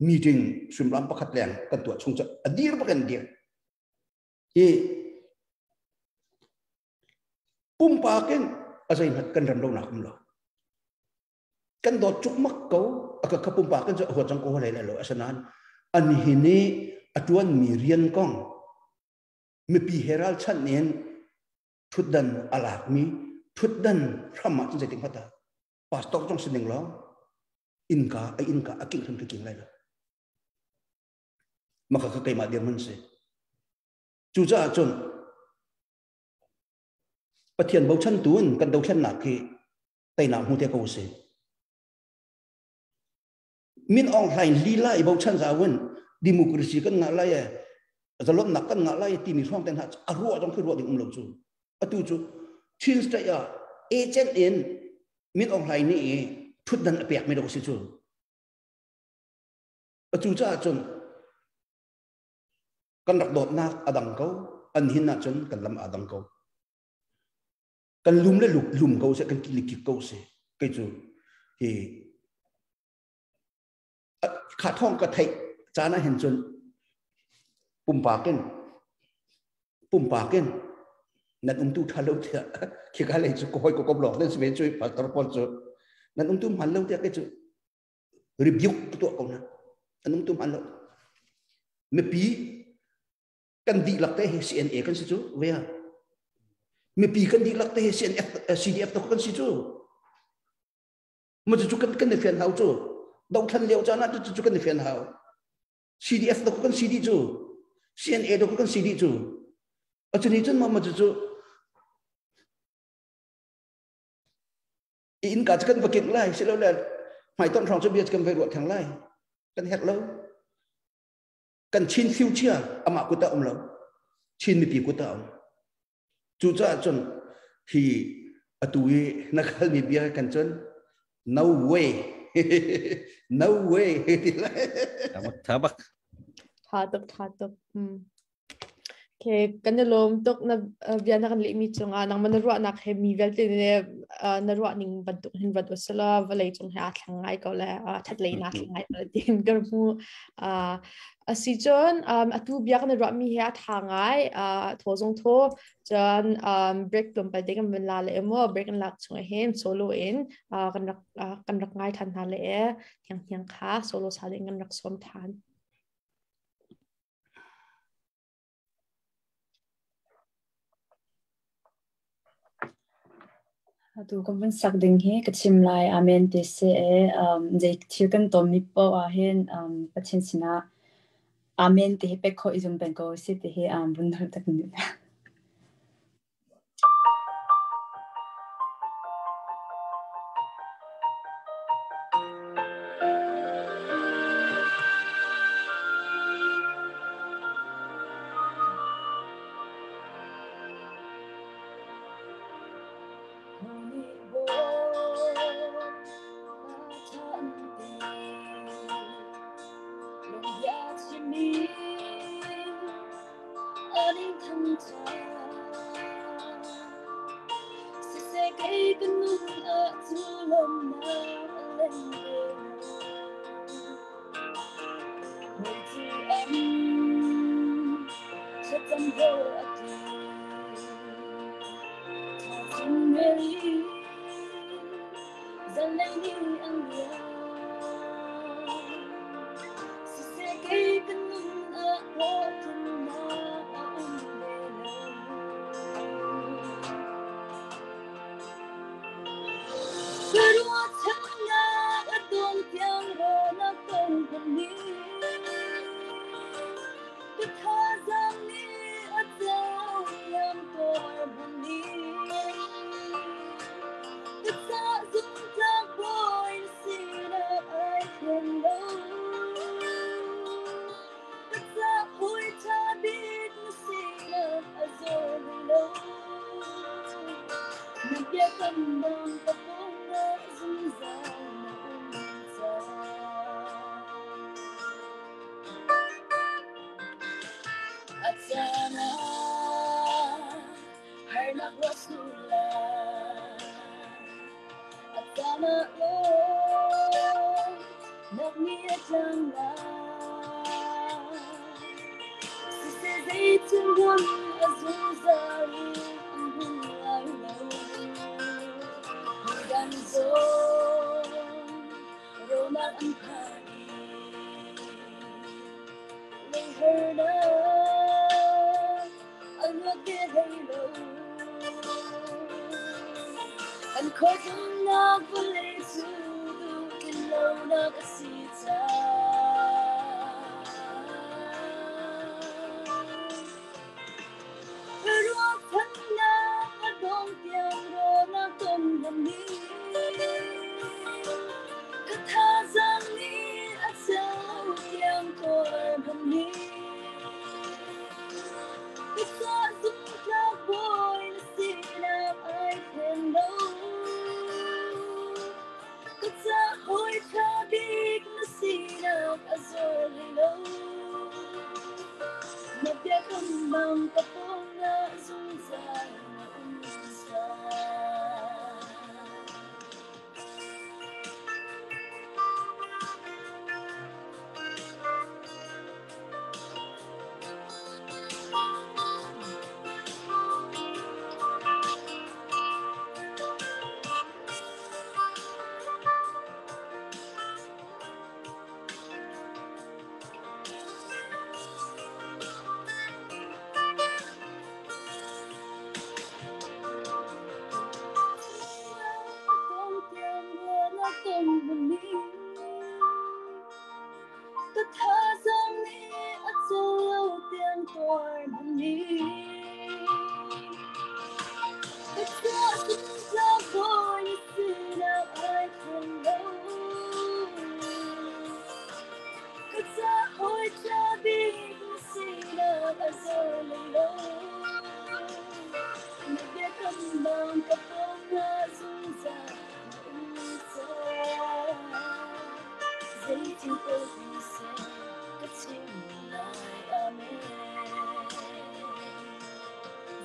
มีจึงสุมล้ำประคัดแรงกันตัวชงจะอดีตประกันเดียวปุ่มปากันอะไรกันรำลงหนักมั้งหรอกันโดดจุกมักเขาก็ขับปุ่มปากันจะหัวจังโก้อะไรเลยอาศัยนั้นอันนี้นี่อจวนมีเรียนกองมีปีเฮรัลชันเนียนทุดดันอาลากมีทุดดันพระมาจนจะถึงพัตตาปาสตอกจ้องเสนงแล้วอินกาอากิงคนกิงอะไรล่ะมาขับไกมาเดียมันสิจูจ้าจนปะเทียนเบาชันตูนกันเดาชันหนักคือไตหนักหูเทียกูสิมินออนไลน์ลีลาเบาชันสาวันดิโมคราซีกันงาไล่จะลดหนักกันงาไล่ที่มีช่องแต่งหัดอรัวต้องคือรัวดิ่งลงจูตูจูชินสเตียเอเจนต์เอ็นมินออนไลน์นี่ทุดดันเปียกไม่ได้สิจูจูจ้าจนกันรักโดดนักอดังเขาอันหินนักจนกันลำอดังเขากันลุมเลยลุมเขาเสียกันกิลิกิเขาเสียก็จูที่ขาท่องกระไทยจานะเห็นจนปุ่มปากเกันนั่นตู้ทะลุเถอะคิดอะไรจะคอยก็กบหลอกเล่นสเปนช่วยปัตตาปอนจูนั่นตู้มันเล่าเถอะก็จูรีบิวตัวเขานะนั่นตู้มันเล่าไม่ปีกันดีหลักแต่ CNA กันสิจูเวียไม่ปีกันดีหลักแต่ CDF ตัวกันสิจูมันจะจูกันในเฟียนเฮาจูดาวทันเลี้ยวจานะจะจูกันในเฟียนเฮาCDF ตัวกัน CD จู CNA ตัวกัน CD จูอาจารย์นี่จนมาจะจูอินกัดกันไปเก่งไล่เสร็จแล้วเลยหมายต้นทองจะเบียดกันไปรวดทางไล่กันเฮ็ดแล้วกันชินฟิวเจอร์อามากุตาแล้วชินมีปีกุตาจูจ้าจนที่อตุยนักมีเบียกันจน no way no way ทับ ทาตุ Okay, kanalom tok na biya na kan limi chunga nang manarwa na khe mi vel te ne narwa ning bantuk hin vad usala valai chung ha thangai ko le thatlei na thangai ko tin garmu asi jon atu biya kan narwa mi ha thangai thozong tho jon break tum pa degam la le mo break an lak chung hen solo in kan rak ngai than ha le thiang thiang kha solo sa le ngam rak som than tu kon sak ding hi ka chim lai amen te se je thil kan tom mi po a hen pachin sina amen te pe kho izum ben ko se te he bun dhar tak ni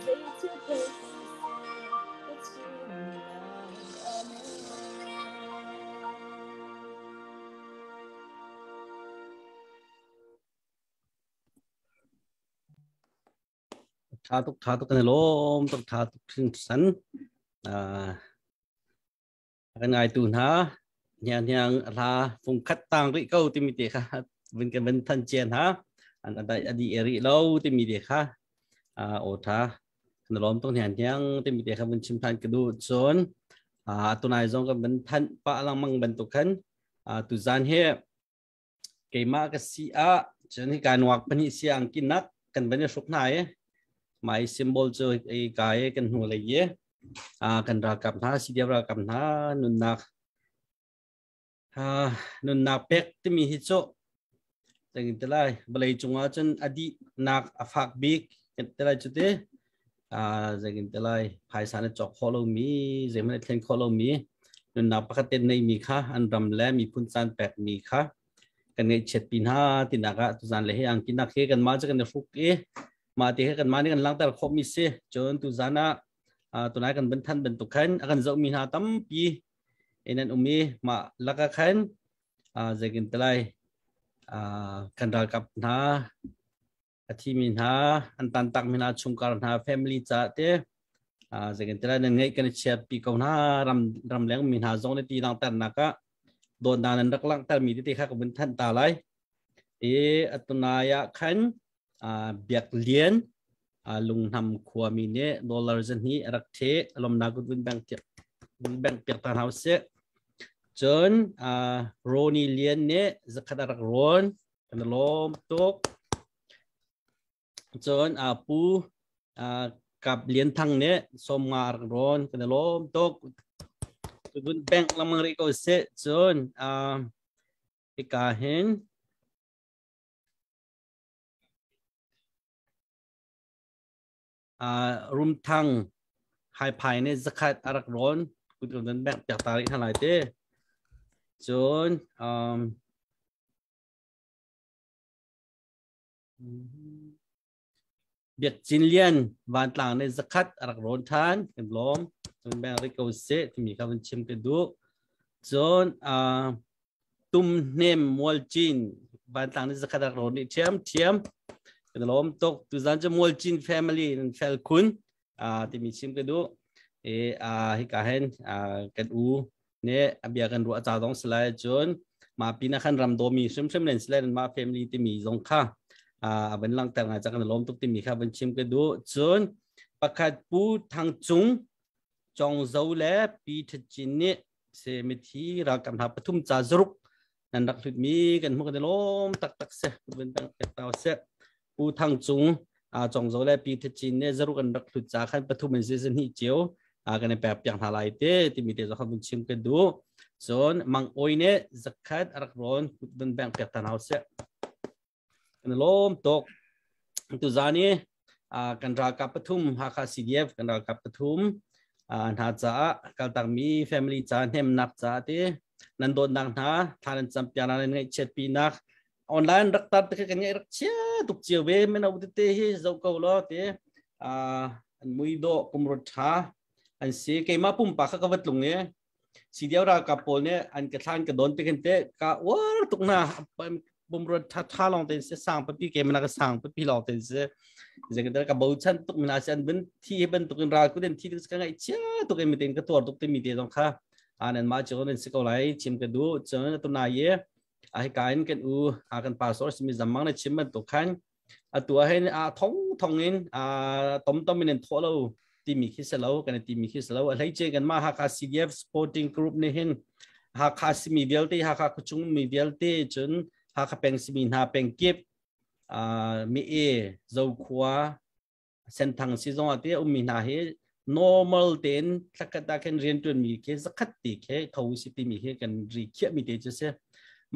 ท่าตุกันลมตุกท่าตุขึ้นสันกันไงตูนฮะยังลาฟงคัดต่างริเก้าที่มีเด็กค่ะเป็นทันเจียนฮะอันใดอดีเอริเราที่มีเด็กค่ะโอท่ากันลมตรงนี้ยังที่มีเด็กค่ะเป็นชิมทันกระดูจนตัวนายจงก็เป็นทันปะลังมังเป็นตุกันตุจานเฮเกี่ยมากกับสีจนที่การวักเป็นเสียงกินนักกันเป็นสุกนายหมายสิมโบลจะไอ้กายกันหัวเลยเยกันรักกับน้าสิเดียรักกับน้านุนนักเป็กที่มีฮิตโซแต่กินแต่ไรบลายจงอาจนอดีนักฟักบิกกินแต่ไรจุดเดแต่กินแต่ไรภายสารจอกคอลมีเจมันเทนคอลมีนุนนักปกติในมีค่ะอันรำแลมีพุนซันแปกมีค่ะกันเงยเช็ดปีน่าตินักตุจานเลยให้อังกินนักเฮกันมาจะกันฟุกมาที่ให้กันมานี่กันลังแต่คบมิเซจนตุจานะตัวนั้นกันเป็นท่านเป็นตุกันอากันจะมีหาตั้มปีนั้นมีมาลักกันจะกินแต่ไรกันรักกับน้าที่มีน้าอันตันตักมีน้าชุมการน้า family จ่าเต้จะกินแต่ไรนั่งไงกันเชียร์ปีเขาน้ารำเลี้ยงมีน้าจงในตีลังแต่นักโดนด่านันรักลังแต่มีที่ข้ากับเป็นท่านตาไรตัวนายขันเบียกเลียนลุงทำขวามีเนี่ยดอลลาร์จะนี้รักเทลมนักวินแบงค์เปียกตาเฮาเซจนโรนีเลียนเนี่ยจะขัดรักร้อนกันลมตกจนปูกับเลียนทั้งเนี่ยสมงารักร้อนกันลมตกวินแบงค์ลำมังริโกเซจนอีกาเห็นรุมทั้งไฮไพเนี่ยจะขัดรักร้อนกุดนั้นแบกจากตาลิทลายเต้จนเบียดจินเลียนวันต่างเนี่ยจะขัดรักร้อนทานกันล้อมจนแบกริโกเซที่มีคำชิมกันดูจนตุ้มเนมมอลจินวันต่างเนี่ยจะขัดรักร้อนเทียมกันล้อมตกตุจันจะมอลจิน family นั่นเฟลคุณที่มีชิมกันดูฮิกาเห็นกันเนี่ยเบียกันรัวจ่าต้องสลายจนมาปีนักขันรำโดมีชิมเล่นสลายมา family ที่มีสงค่าเป็นหลังแต่งงานจากกันล้อมตกที่มีค่าเป็นชิมกันดูจนประกาศปูทางจุงจงเจ้าเล่ปีทจินเนี่ยเสมิธีรักกันหาปฐุมจ่าจรุกนั่นรักสุดมีกันพวกกันล้อมตักเสเป็นตั้งแต่เต่าเสปูทางจุงจงเจ้าเล่ปีทจินเนี่ยจรุกันรักสุดจ่าขันปฐุมเป็นเส้นหิเจียวกันในแบบอย่างทลายเต้ที่มีเดี๋ยวเขาเป็นชิมกันดูส่วนมังโอยเนี่ยจะขัดรักร้อนเป็นแบบแบบตั้งเอาเสกันล้มตกตัวจานี้กันรักกับปฐุมหาคาซีเดียฟกันรักกับปฐุมน่าจะกันต่างมี family จานเฮมนักจ่าเต้นันโดนดังนะทานจำปีนั้นในเช็ดปีนักออนไลน์รักตัดกันยังรักเชี่ยตุกเจียวเว้ไม่เอาเต้ที่เจ้าเก่าล้อเต้อันมุยโดกุมรถช้าอันสีเกี่ยมาปุ่มปากก็วัดลงเนี่ยสีเดียวเรากับโปลเนี่ยอันกระทานกระโดนไปกันเตะกะว้าตุกหน้าปุ่มรถท่าลองเตะเสียสั่งไปพี่เกี่ยมันก็สั่งไปพี่ลองเตะเสียจะกันเตะกับบูชันตุกมันอาจจะเป็นที่เป็นตุกันรากูเด่นที่ตุกกันไงเชี่ยตุกันมีเต็มกระตัวตุกเต็มมีเต็มตรงข้าอันนั้นมาเจอเนี่ยสิเขาไหลชิมกันดูเจอตัวนายเย่ให้การกันกันปาสอสมีจำมังในชิมมันตุกขันตัวให้ท้องนี้ต้มมีเน้นทั่วเราทีมีคิดแล้วกันทีมีคิดแล้วอะไรเจอกันมาหากซีเอฟสปอร์ติ้งกรุ๊ปนี่เห็นหากซีมีเวลตี้หากคุชงมีเวลตี้จนหากเป็นซีมีหาเป็นเก็บมีเจ้าขวาเส้นทางซีซั่นที่มีหาเห normal เต็นสักตากันเรียนจนมีแค่สักติแค่เขาสิที่มีแค่กันรีเคียมีเดจเซ่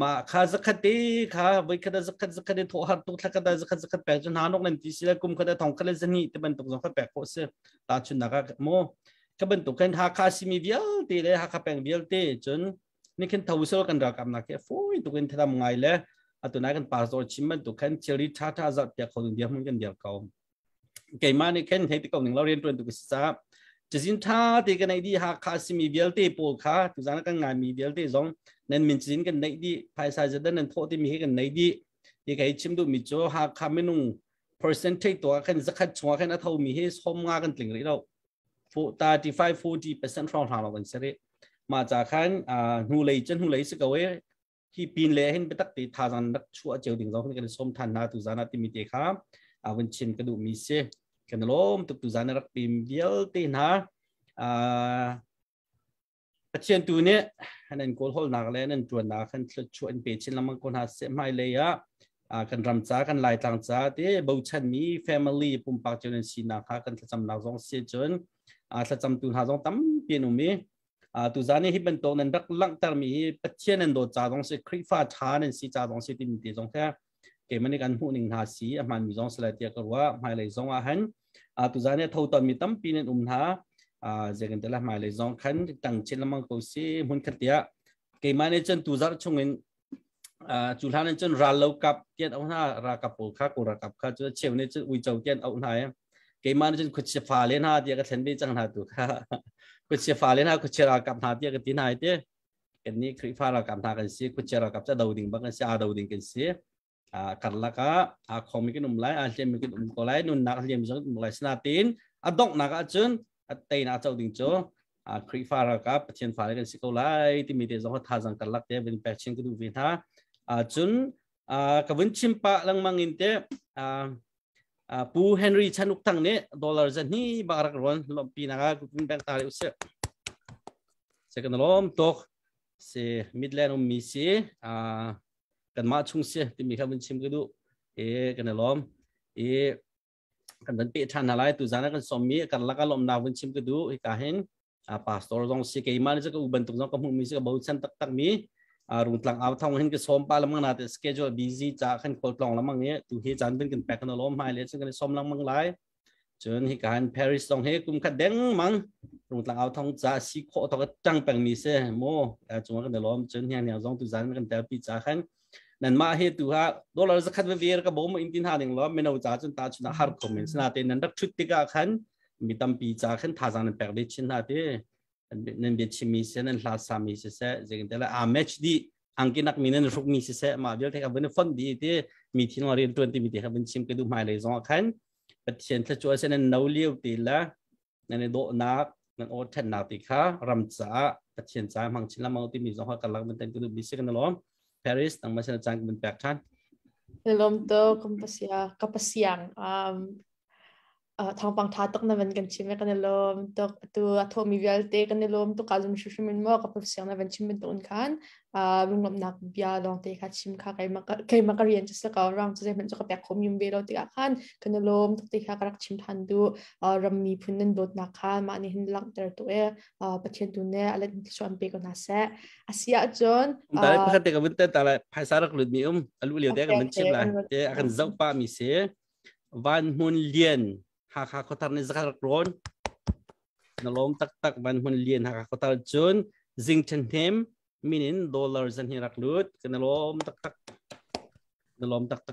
มาข้าสักติข้าไว้ข้าได้สักติทั่วหัดทุกสักได้สักแปลจนหานกนั่นที่สิแล้วกุมข้าได้ท่องข้าได้สนิทแต่เป็นตุกสักแปลโคเซ่ตาชุนนักโมข้าเป็นตุกกันหาข้าสิมีเวลตี้เลยหาข้าเป็นเวลตี้จนนี่ขึ้นท้าวสุรกันรักกันนักแค่ฟุ้ยตุกันทำไงเลยตัวนั้นกันปาสโตชิมมันตุกันเชอรี่ท่าจับเดียกคนเดียวมันกันเดียวเขา เกมานี่เข็นให้ติดกองหนึ่งเราเรียนตัวตุกษาจะสินท่าที่กันในดีหากขาสิมีเวลตีปูขาตุจานักงานมีเวลตีสองนั่นมินสินกันในดีภายใต้จะได้นั่นโทษที่มีให้กันในดีที่ใครชิมดูมิโจหากขาไม่นุ่ง percentage ตัวกันสักขัดชัวกันอัฐมีให้สมงากันถึงเลยเรา35-40% รองทางเรากันเสร็จมาจากขันหูเลยจนหูเลยสักเว้ยที่ปีนเลยเห็นไปตักตีทาจันนักชัวเจียวถึงเราคนกันสมทันนาตุจานักที่มีเด็กครับวันชินกระดูมีเสกันล้มตุจานักปีมเดียวตีนะปัจจัยตัวนี้นั่นโกลฮอลนักเลยนั่นตัวนักขันชวนเปชินละมังคนหาเสไม่เลยกันรำจ้ากันไล่ต่างจ้าเดี๋ยวบุชันมี family ปุ่มปากจนสินักกันจำนักสองเสียจนจำตัวหาสองตั้มเปลี่ยนมีตัวจานี่ที่เป็นตัวนั้นรักลังแต่มีปัจจัยนั้นโดนจ้าสองเสียคริฟ้าชานั่นสิจ้าสองเสียที่มีสองแค่เกี่ยมันในการหูหนึ่งหาสีมันมีสองสลายเดียกันว่าหมายเลยสองหันตัวจานี่เท่าตอนมีตั้มปีนั้นหาเจอกันแต่ละหมายเลยสองขันตั้งเช่นละมังกุศิมุนขัดเดียเกี่ยมันในจนตัวจาชงเงินจุดนั้นจนรัลลูกับเกี่ยนเอาหน้ารากับปูข้ากูรากับข้าจะเชื่อในจนวิจารเกี่ยนเอาหน้าเกี่ยมันจนขุดเชฟาเลน่าเดียก็เห็นได้จังหาตัวข้าขุดเชฟาเลน่าขุดเชรากับหน้าเดียก็ตีนายเดียกันนี้คริฟ้ารากับหน้ากันสิขุดเชรากับจะดาวดิ่งบ้างกันสิดาวดิ่งกันสิกันละก็คอมิกินุ่มไล่เจมิกินุ่มก็ไล่นุ่นนักเรียนมิจฉานุ่มไล่สนาตินดอกนักจนเตยนักเจ้าดิ่งโจคริฟ้ารากับเชียนฟ้าเลกันสิก็ไล่ที่มีเรื่องของท่าจังกันลักเดียเป็นแปลชิงก็ดูวินฮะจนกับวันชิมปะลังมังอินเตปูเฮนรี่ชันุกทั้งนี้ดอลลาร์จะนี่บารักร้อนลมปีนักคุณแบงค์ตาลิอุเสกันลมตกเสมิดแลนด์มีเสกันมาชุ่งเสที่มีข้าวันชิมก็ดูกันลมกันเป็นปีชันอะไรตุจานะกันสมีกันลักลมนาวันชิมก็ดูอีกาเห็นพาสตอร์จงสิเกี่ยมันจะก็อุบันตุจงก็มุ่งมีสิก็บ่าวชันตักมีรุ่งหลังเอาทองเห็นก็สมปาละมังนาแต่สเกจว่าบิซี่จากขันโคตรลองละมังเนี้ยตัวเฮจันเป็นกันแปลกันล้มหายเลยซึ่งกันสมละมังหลายจนที่การปารีสต้องเฮกุมขัดแดงมังรุ่งหลังเอาทองจากสิโคตรก็จังแปลงมีเสโมจงกันล้มจนที่เนี่ยจงตัวจันกันแต่ปีจากขันนั่นมาเฮตัวฮะดอลลาร์จะขัดเวียร์ก็บ่มอินทินหาหนึ่งล้อมไม่เอาจากจนตาจนหาร์คอมเมนต์นาเตนั่นรักชุดติกาขันมีตั้มปีจากขันท่าจังนั่นแปลงได้ชินนาเตนั่นเบียดชิมีเสนั่นลาสามีเสเจกันแต่ละแมชดีอังกินักมีนั่นรุกมีเสมาเดี๋ยวที่เขาเป็นฟันดีที่มีที่นอรินตัวที่มีที่เขาเป็นชิมกันดูหมายเลยสองขันปัจจัยที่ช่วยเส้นนั้นเลี้ยวตีละนั่นโดนักนั่นโอเทนนักติค่ะรำจ้าปัจจัยจ้ามังชิลามาที่มีสองกันลักเป็นตัวดูบิสกันล้อมปารีสตั้งมาเส้นจังเป็นแปลกชันล้อมโตkapasiangทางปังท้าตกนั่นเป็นกันชิมกันล้อมตัวทอมีเวลเตกันล้อมตัวการจุ่มชุมมินมั่วกับ kapasiang นั่นเป็นชิมเป็นตัวกันลุงลำนักบิอาลองเตะค่ะชิมค่ะใครมาเรียนจะสกาวรังจะได้เป็นจะกับแบกคอมยูมเบลติกาขันกันล้อมตุกเตะค่ะกรักชิมทันดูรำมีพื้นนั่นโดดนักขันมาในหินหลังเตอร์ตัวปัจจัยตัวเนี่ยอะไรที่ชวนไปกันนะเสะอาเซียจนแต่เพื่อนเตะกับวันเตะแต่ละภาษารักหลุดมีลุเลียวเตะกับมันชิมละเตะอาการเจ้าป้ามีเสวันมุนเลียนหากเขาทำในสักร้อนนล้อมตักวันมุนเลียนหากเขาทำจนซิงเชนเทมมินินดอลลาร์จะหิรักลุดกันล้อมตั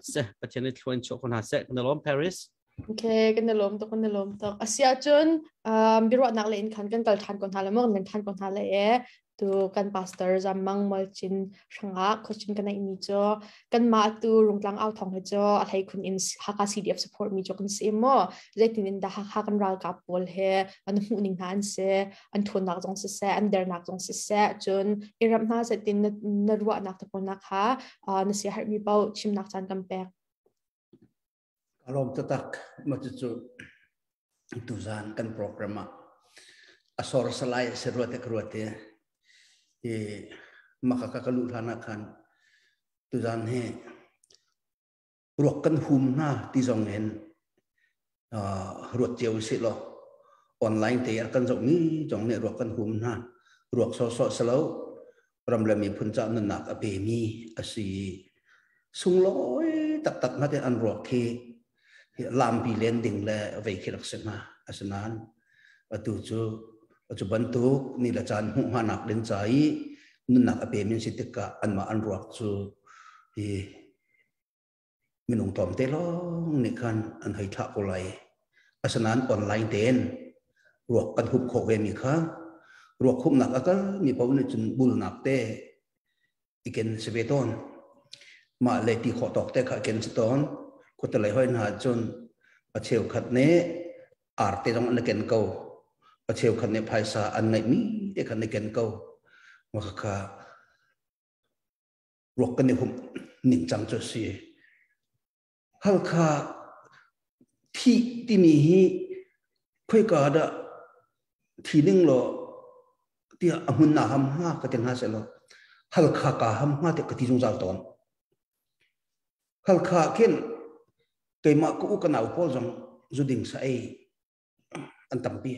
กเสะปัจจัยนี้ชวนโชว์คนหาเสะกันล้อมปารีสโอเคกันล้อมตกอาเซียจนบิรวดนักเล่นขันกันกัลทันคนหาเลยมั่งกันทันคนหาเลยตัวกันพาสเตอร์จำมังมัลชินช่างโคชินกันในมีจ่อกันมาตัวรุ่งหลังเอาทองให้จ่ออะไรคุณอินฮักซีดีเอฟซัพพอร์ตมีจ่อกันเสียมั่วเจตินินดาฮักกันรัลกับโอลเฮอันหูนิ่งหันเสอันทนนักจงเสอันเดอร์นักจงเสจนอิรับน่าเจตินนรัวนักตะปนนักฮะนั่นเสียหายมีเป้าชิมนักจันกันแปกอารมณ์ตักมาจู่ตุจานกันโปรแกรมอสอร์สไลด์เสรวตกรวดmakakakaluhanakan tujan he rokan humna ti jongen rot jeu si lo online te kan jong ni jong ne rokan humna rok so selo ramlami phuncha nanak ape mi asi sungloi tak ma te an rok the lam pi len ding le ve khilak sema asnan atu chu bantuk ni la chan hu hanak den chai nunak ape min sitika anma anruak chu minung tom te long ni khan an hai tha kolai asanan online ten ruak kan hup khok ve mi kha ruak khum nak akal mi pau ni chun bul nak te iken sebeton ma le ti kho tok te kha ken ston ko te lai hoi na chun a cheu khat ne arte jong na ken ko a cheu khat ne phaisa an nai mi te khat ne ken ko ma kha ruak kan ni hum ning chang chu si hal kha thi ti mi hi khoi ka da thi ning lo tia amun na ham ha ka ten ha se lo hal kha ka ham ha te ka ti jong zal ton hal kha ken ke ma ku ka nau pol jong zuding sa ai an tam pi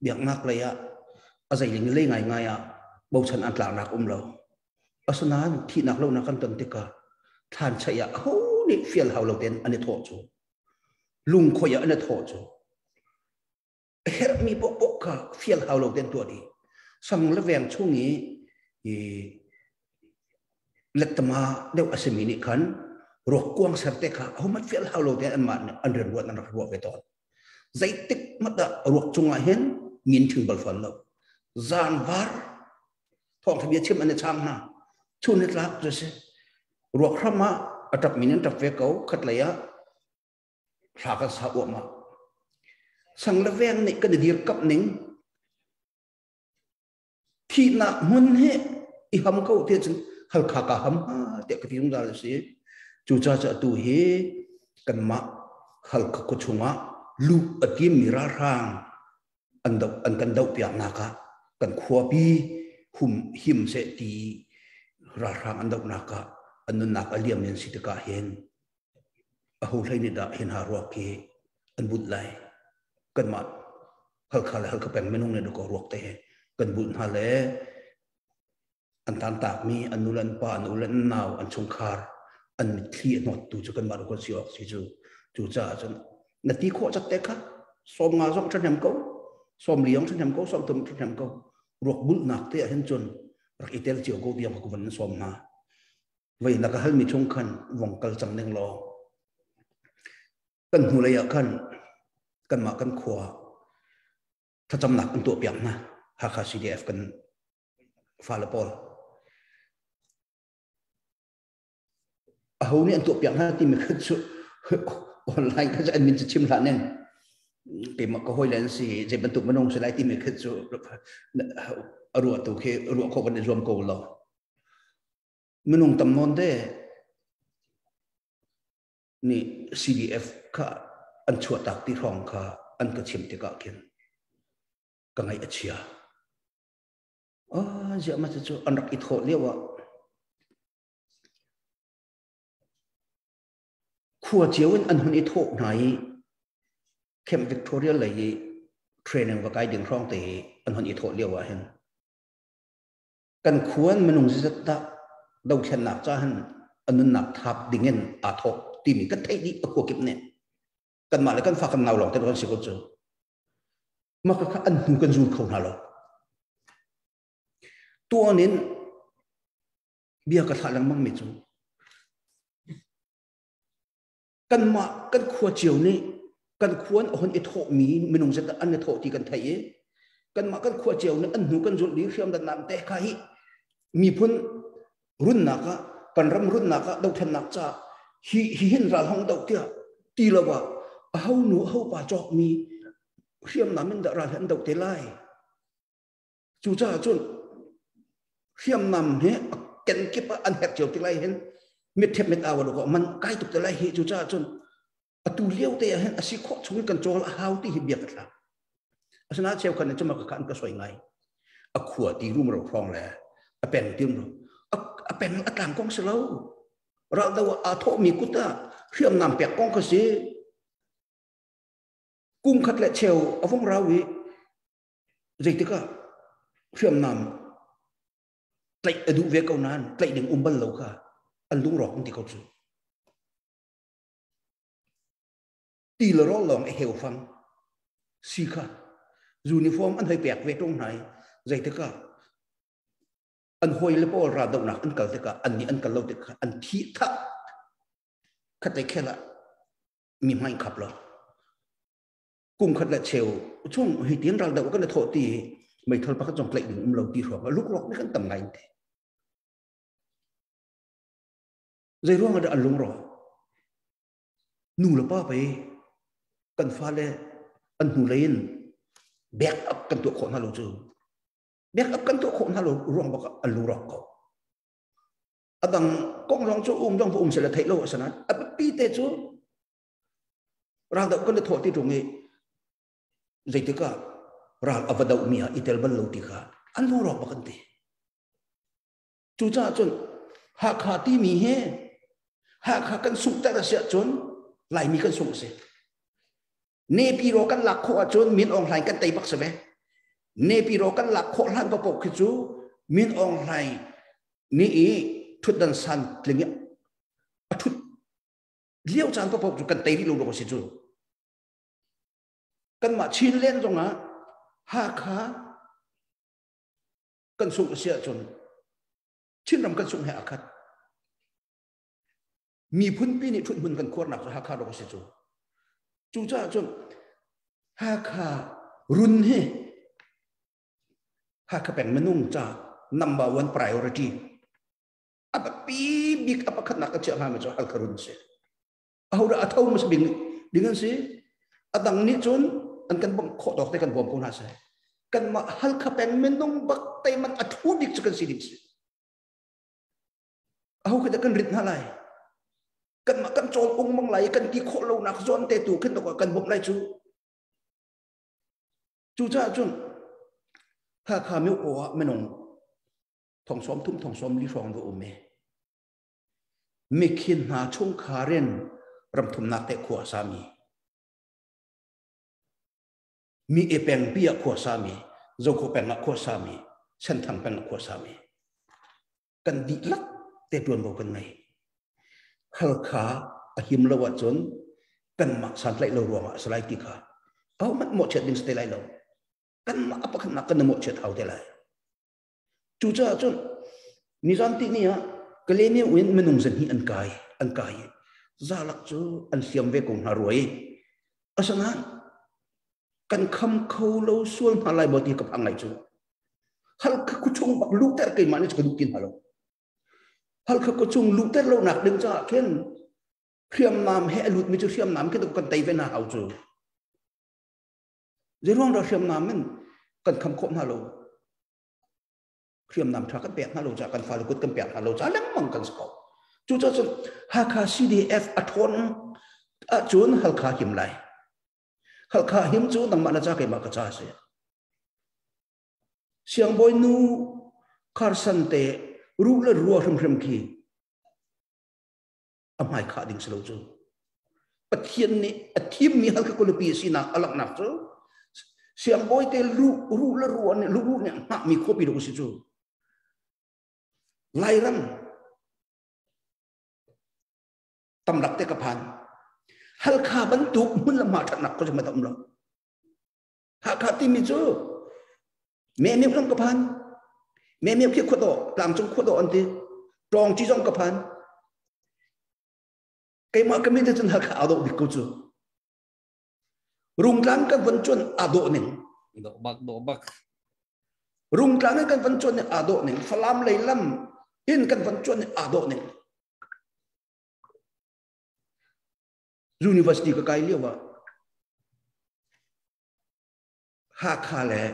biak nak la ya azai ling le ngai ngai ya bo chan an tla nak lo asanan thi nak lo na kan ton te ka than chaya ho ni fiel hau lo ten ani tho chu lung khoya ani tho chu her mi bok bok ka fiel hau lo ten to di sang le veng chungi i letma deu asemi ni kan rok kuang sarte kha homat fiel hau lo ten an man an ren wat an ro ve ton zai tik mata rok chunga hen min thing bal fan lo zan var thong thbia chim an chang na chun it lak je se rok rama atap minin tap ve ko khat la ya thla ka sa o ma sang le veng ni ka dir kap ning thi nak mun he i ham ko te chun hal kha ka ham ha te ka tiung dal si chu cha cha tu he kan ma hal ka ko chunga lu atim mira rang an kan dau pya na ka kan khua pi hum him se ti ra rang an dau na ka anun nak aliam nen si te ka hen a ho hlai ni da hen ha ro ke an but lai kan ma hal kha hal ka pen menung ne do ko ro te kan but ha le an tan tak mi anulan pa anulan naw an chung khar an mi thli not tu chu kan ma ko si ok si chu cha chun na ti kho chat te kha som nga jong chan ham ko som liang chan ham ko som tum chan ham ko rok bul nak te hen chun rak itel chiu ko diam ko ban som na vậy là cái hal mi chung khan vòng kal chang neng lo kan hu le ya khan kan ma kan khwa tha cham nak an to piang na ha kha CDF kan fa la pol a ho ni an to piang na ti mi khat chu online ka an min chim la nen pe ma ko hoi len si je ban tu manong se lai ti mi khat chu ru tu ke ru ko ban rom ko lo menung tam non de ni CDF ka an chua tak ti rong ka an ka chim te ka ken ka ngai achia ja ma chu an rak i tho lewa khua chiawin an hun i tho nai Camp Victoria lai training wa kai ding rong te an hun i tho lewa hen kan khuan menung zat ta đâu khen nạp cha hắn anh nạp tháp đình ngân à thọ tìm cách thấy đi ở khu kịp nè cần mà lại cần phạt cần nào lòng tên con sĩ con chứ mà các anh không cần dùng khẩu nào lòng tua nên bia cái thằng lang mang mệt chú cần mà cần khua chiều nè cần khuôn ở hơn ít thọ mì mình không biết anh thọ thì cần thấy cần mà cần khua chiều nè anh không cần dùng lý khiêm đặt làm tệ khai mì phun run naka kan ram run naka dau then nak cha hi hin ral hong dau tia ti lawa hau nu hau pa chok mi khiam namin da ral han dau te lai chu cha chun khiam nam he ken kip an het chok te lai hen mit thep met awa ko man kai tuk te lai hi chu cha chun atu lieu te hen asi kho chung kan chol hau ti hi biak la asana cheu kan chuma ka kan ka soi ngai a khua ti rum ro khong le a pen tim ro a pen a tang kong selo ra da a tho mi kuta khiam nam pek kong ka si cung khat le cheu avong rawi zeitika khiam nam tlai adu ve ko nan tlai ding umbal lo kha an lung rok ti ko chu ti lo ro long e heu phang si kha uniform an hoi pek ve tong nai zeitika an hoi le pol ra dau nak an kal te ka an ni an kal lo te ka an thi tha khat te khela mi mai khap lo cùng khát là chiều chung hình tiếng rằng đâu có là thổ thì mấy thằng bắt trong lệnh lâu tí rồi lúc lúc nó tầm ngày thế rồi luôn là ăn lung rồi nụ là bao vậy cần pha lên ăn nụ lên back up cần tụ khổn halo chứ back up cần tụ khổn halo ruộng bạc ăn lung rồi đằng con rong chỗ trong sẽ là thấy lâu sao nè pi tê chú rằng đâu có là thổ thì trùng ấy vậy thì cả rằng ở đâu mía itel ban lâu thì cả ăn lung rồi bạc đi chú cha chun hạ khá tí mì he hạ khá cần sụt ta là sẽ chun lại mi cần sụt sẽ nê pi ro cần lạc khô chun miền ông lại cần tây bắc sẽ về nê pi ro cần lạc khô lan bao bọc cái chú miền ông lại nê ý thut đan san linh ạ thut liêu chan bao bọc chú cần tây đi lâu rồi sẽ chú cần mà chín lên rồi á hạ khá cần sụt sẽ chun chín năm cần sụt hạ khát mi phun pi ni thut hun kan khor nak ha kha ro se chu cha chun ha kha run he ha kha peng menung cha number 1 priority apa pi big apa khat nak cha ha ma cha al kharun se au da athau mas bing dengan se adang ni chun an kan bom kho dok te kan bom ko na se kan ma hal kha peng menung bak te man athu dik chu kan si dik se au ka kan rit na lai cần mà cần trốn ung mong lại cần đi khổ lâu nạc dọn tê tù cần đâu cần bụng lại chú cha chun ha khá miêu cổ mê nông thong xóm thum thong xóm lý rong vô mê mê khiên hà chung khá ren rằm thum nạc tê khua sa mi mi e bèng bia khua sa mi dâu khổ bèng ngạc khua sa mi chân thằng bèng ngạc khua sa mi cần đi lắc tê tuần vô cần này hal kha ahim lawa chon kan ma san lai lo ruwa salai ti kha au mat mo chet ding ste lai lo kan ma apa kan na kan mo chet au te lai chu cha chon ni zan ti ni ha kale ni win menung zan hi an kai za lak chu an siam ve kong ha roi asana kan kham khâu lo sual ma lai bo ti ka phang lai chu hal kha ku chung bak lu ter kai ma ni chu du kin halo hal khắc có chung lụt tết lâu nạc đứng cho khen khiêm nam hệ lụt mới cho khiêm nam cái tục cần tay với nào hậu rồi dưới ruộng đó khiêm nam mình cần khăm khom hà lô khiêm nam thà cần bẹt hà lô cha cần phải cốt cần bẹt hà lô cha lắm mong cần sầu chú cho ha kha CDF athon chốn hal kha hiểm lại hal kha hiểm chú nằm mà là cha cái mà cái cha sẽ siang boy nu karsan te rú là rùa rầm khi âm hai khá đình sâu chứ bất thiên này thiêm mi hal cái con bì xin nạc alak nạc chứ xiang bôi te rú là rùa này rú này nạc mi khô bì đâu chứ lai ram tâm đặc te kapan hal kha bắn tục muốn làm mà thật nạc có mà tâm đâu hạ khá tim mi chứ mẹ miêu không kapan mẹ miêu kia khuất độ làm trong khuất độ anh ti tròn chỉ trong kapan cái mà cái mình thấy chân hạ độ bị câu chứ rung láng cái vấn chuẩn độ này độ bạc rung láng cái vấn chuẩn độ này phải làm lấy lắm in cái vấn chuẩn độ này university cái liêu à hạ khá lẽ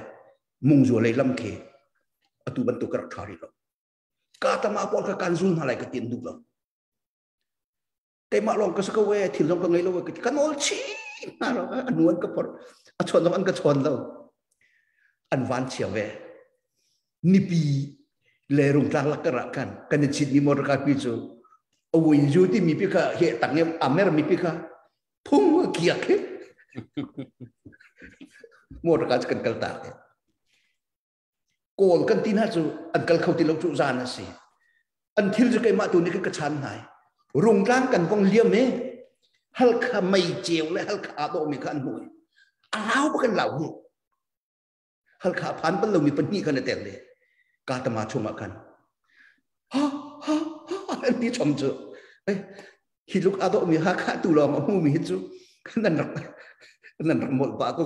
mung rùa lấy lắm kì ở tu bận tu cái thari đó cả tam áo cái can zoom hay cái tiền đủ đó cái mà lòng cái sao cái thì lòng cái ngày lâu cái can all chi mà rồi anh muốn cái phần anh chọn anh cái chọn đâu anh van chiều về nipi lê rung trang lắc cái rakan cái chuyện ni mor cái ví dụ ôi dù thì mi pika hiện tặng em amer mi pika phung kia cái mor cái cần tạc call kan tin ha chu an kal khauti lo chu zan asi an thil ju kai ma tu ni ka chan hai rung tlang kan vong liam me hal kha mai cheu le hal kha do mi kan hui aw ba kan lau hu hal kha phan ban lo mi pan ni kan tel le ka ta ma chuma kan ha an ti chom chu ai hi luk ado mi ha kha tu lo ma hu mi chu kan nan rak nan ramol ba ko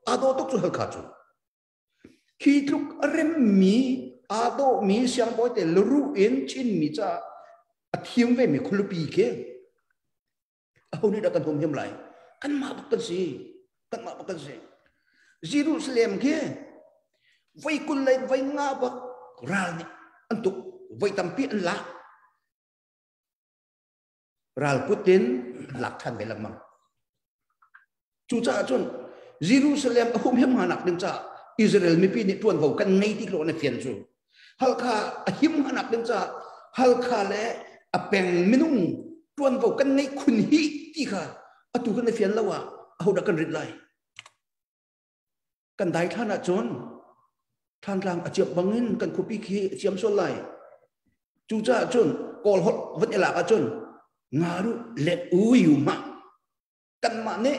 ado tok chu hal kha chu khi truk rem mi ado mi siang boy te luru in chin mi cha a thiam ve mi khulupi ke a honi da kan hom hem lai kan ma bakkan si Jerusalem ke vai kun lai vai nga ba ral ni antuk vai tampi an la ral putin lak than be lamang chu cha chun Jerusalem a hom hem hanak ning cha Israel mi pi ni tuan vo kan nei ti lo na fian chu halkha a him hanak ning cha halkha le a peng minung tuan vo kan nei khun hi ti kha atu kan fian lawa a ho da kan rit lai kan dai thana chon than lang a chiap bangin kan khupi khi chiam so lai chu cha chun kol hot vat ela ka chun ngaru let u yu ma kan ma ne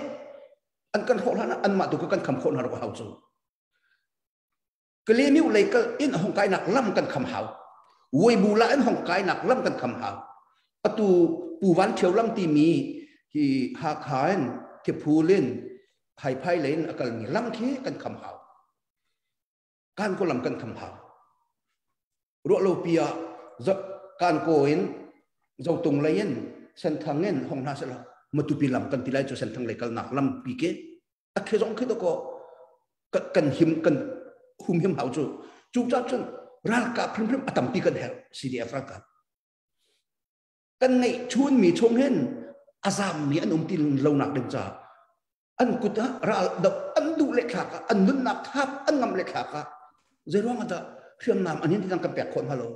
an kan ho hana an ma tu kan kham khon har ko hau chu kle miu le ka in hong kai nak lam kan kham hau woi bu la in hong kai nak lam kan kham hau atu pu wan thiau lam ti mi hi ha khain ke phulin hai phai lein akal mi lam khi kan kham hau kan ko lam kan kham hau ro lo pia kan ko in zo tung lein san thangen hong na sala matu pi lam kan tilai cho san thang le kal nak lam pi ke a khe jong khe to ko kan him kan hum him hau chu chu cha chen ral ka phrim atam pi kan hel CDF ra kan nei chun mi chong hen azam mi an tin lo nak ding cha an kuta ral da an du le kha ka an nun nak thap an ngam le kha ka zerong ada thiam nam anin tin kan pek khon halo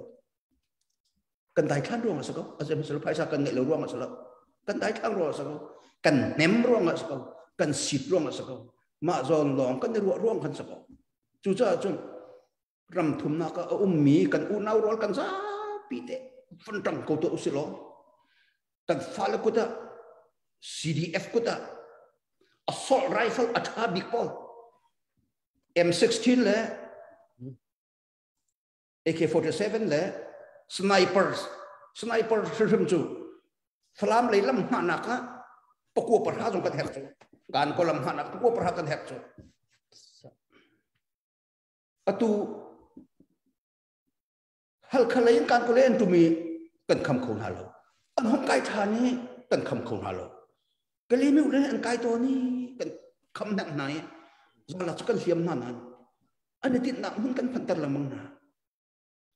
kan dai khan ruang sa ko azem sel phai sa kan nei lo ruang sa lo kan dai thang ruang sa ko kan nem ruang sa ko kan sit ruang sa ko ma zon long kan ruang kan sa ko chu cha chun ram thum na ka mi kan u nau rol kan sa pi te fan tang ko to usilo kan fal ko ta CDF ko ta assault rifle atha big ball M16 le AK47 le sniper rim chu flam le lam ha na ka pakua par ha jong kan her chu gan ko lam ha na pakua par ha kan her chu atu hal khalain kan ko len tu mi kan kham khon halo an hom kai thani kan kham khon halo kali mi le an kai to ni kan kham nak nai zala chu kan siam na nan an tin na hun kan phantar lamang na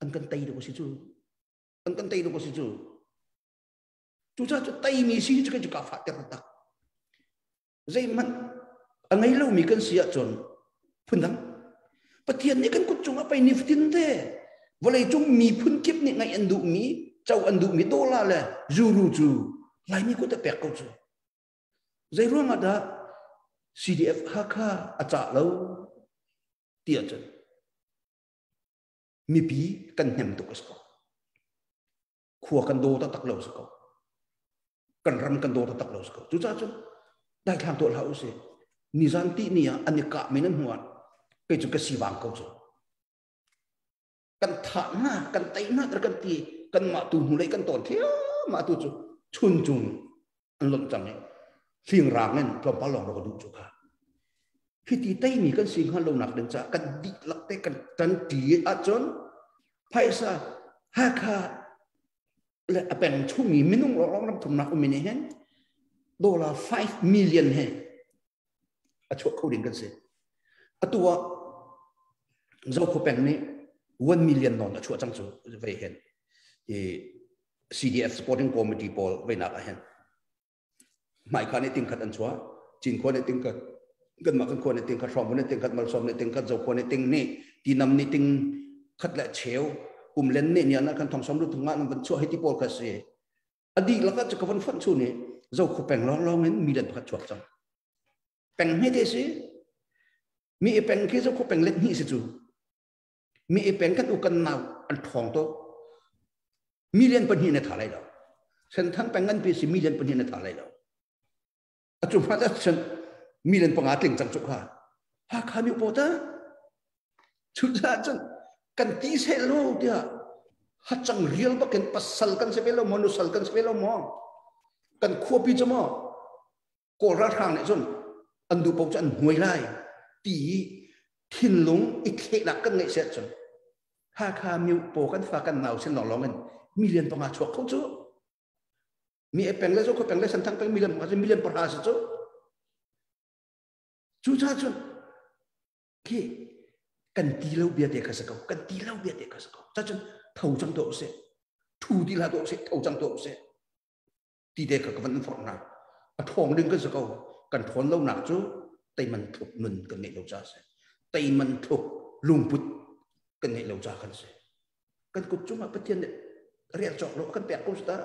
an kan tai do ko si chu an kan tai do ko si chu chu cha chu tai mi si chu ka fa ter tak zai man angai lo mi kan sia chon phundang pathian ni kan kut chung apai ni fitin de volei chung mi phun kip ni ngai andu mi chau andu mi to la le zuru chu lai mi ko ta pek ko chu zai ro ma da CDF hakha acha lo tia chen mi pi kan nem to ko khua kan do ta tak lo ko kan ram kan do ta tak lo ko chu cha chu dai thang to lau se ni zan ti ni ani ka minan huan cái chúng cái xì vàng câu rồi cần thản na cần tay na cần ti cần mạ tu lấy cần tổn thiếu mạ tu chun chun anh luận rằng ấy phiền ràng nên trong bao lòng nó có đủ chỗ cả khi ti tay mi cần xin hơn lâu nặc đến cha cần đi lắc tay cần trấn trí ở chốn phải sa ha kha là bèn chung mi minung lo năm thùng nặc của mình hết $5 million hết ở chỗ câu điểm cần gì atua dâu khô bèn này $1 million non atua chẳng số về hiện CDF supporting committee ball về nạp hiện mai khai này tiếng khát ăn xóa chín khô này tiếng khát gần mà khô này tiếng khát sòng này tiếng khát mal sòng này tiếng khát dâu khô này tiếng này tin năm này tiếng khát lại chéo lên này nhà nó kan thong som lu thung ngan ban chu heti pol ka se adi laka cha ka van fan chu ne zo khu peng long long en mi den phat chuak chang peng he de se mi e peng ke zo khu peng let ni se chu mi e peng kan u kan naw an thong to million pan hi na tha lai da sen thang peng an pi si million pan hi na tha lai da a chu pha da sen million panga tling chang chu kha ha kha mi po ta chu cha chang kan ti se lo dia hachang real ba kan pasal kan se belo monusal kan se belo mo kan khopi chamo ko ra thang ne chon อันดูปกจันหวยไล่ตีทิ้นลงอีกเขตกันไงเสียจนหาคามิวโปกันฝากันหนาวเช่นหนองร้องกันมีเรียนปังอาชวกเขาจูมีไอ้แปงเล่ก็แปงเล่สันทั้งแปงมีเรียนอาจจะมีเรียนปราศจูจูจ้าจนเกี่ยกันตีเล่าเบียดเด็กสักเขากันตีเล่าเบียดเด็กสักเขาจ้าจนเท่าจังโตเสียทูดีลาโตเสียเท่าจังโตเสียตีเด็กกับมันฝนหนักทองดึงกันสักเขากันทนเล่าหนักจูแต่มันถูกนุนกันในเล่าจ้าเสียแต่มันถูกลุงพุทธกันในเล่าจ้ากันเสียกันกุศจุมาปะเทียนเนี่ยเรียกจอกโลกันแปลกกุศตา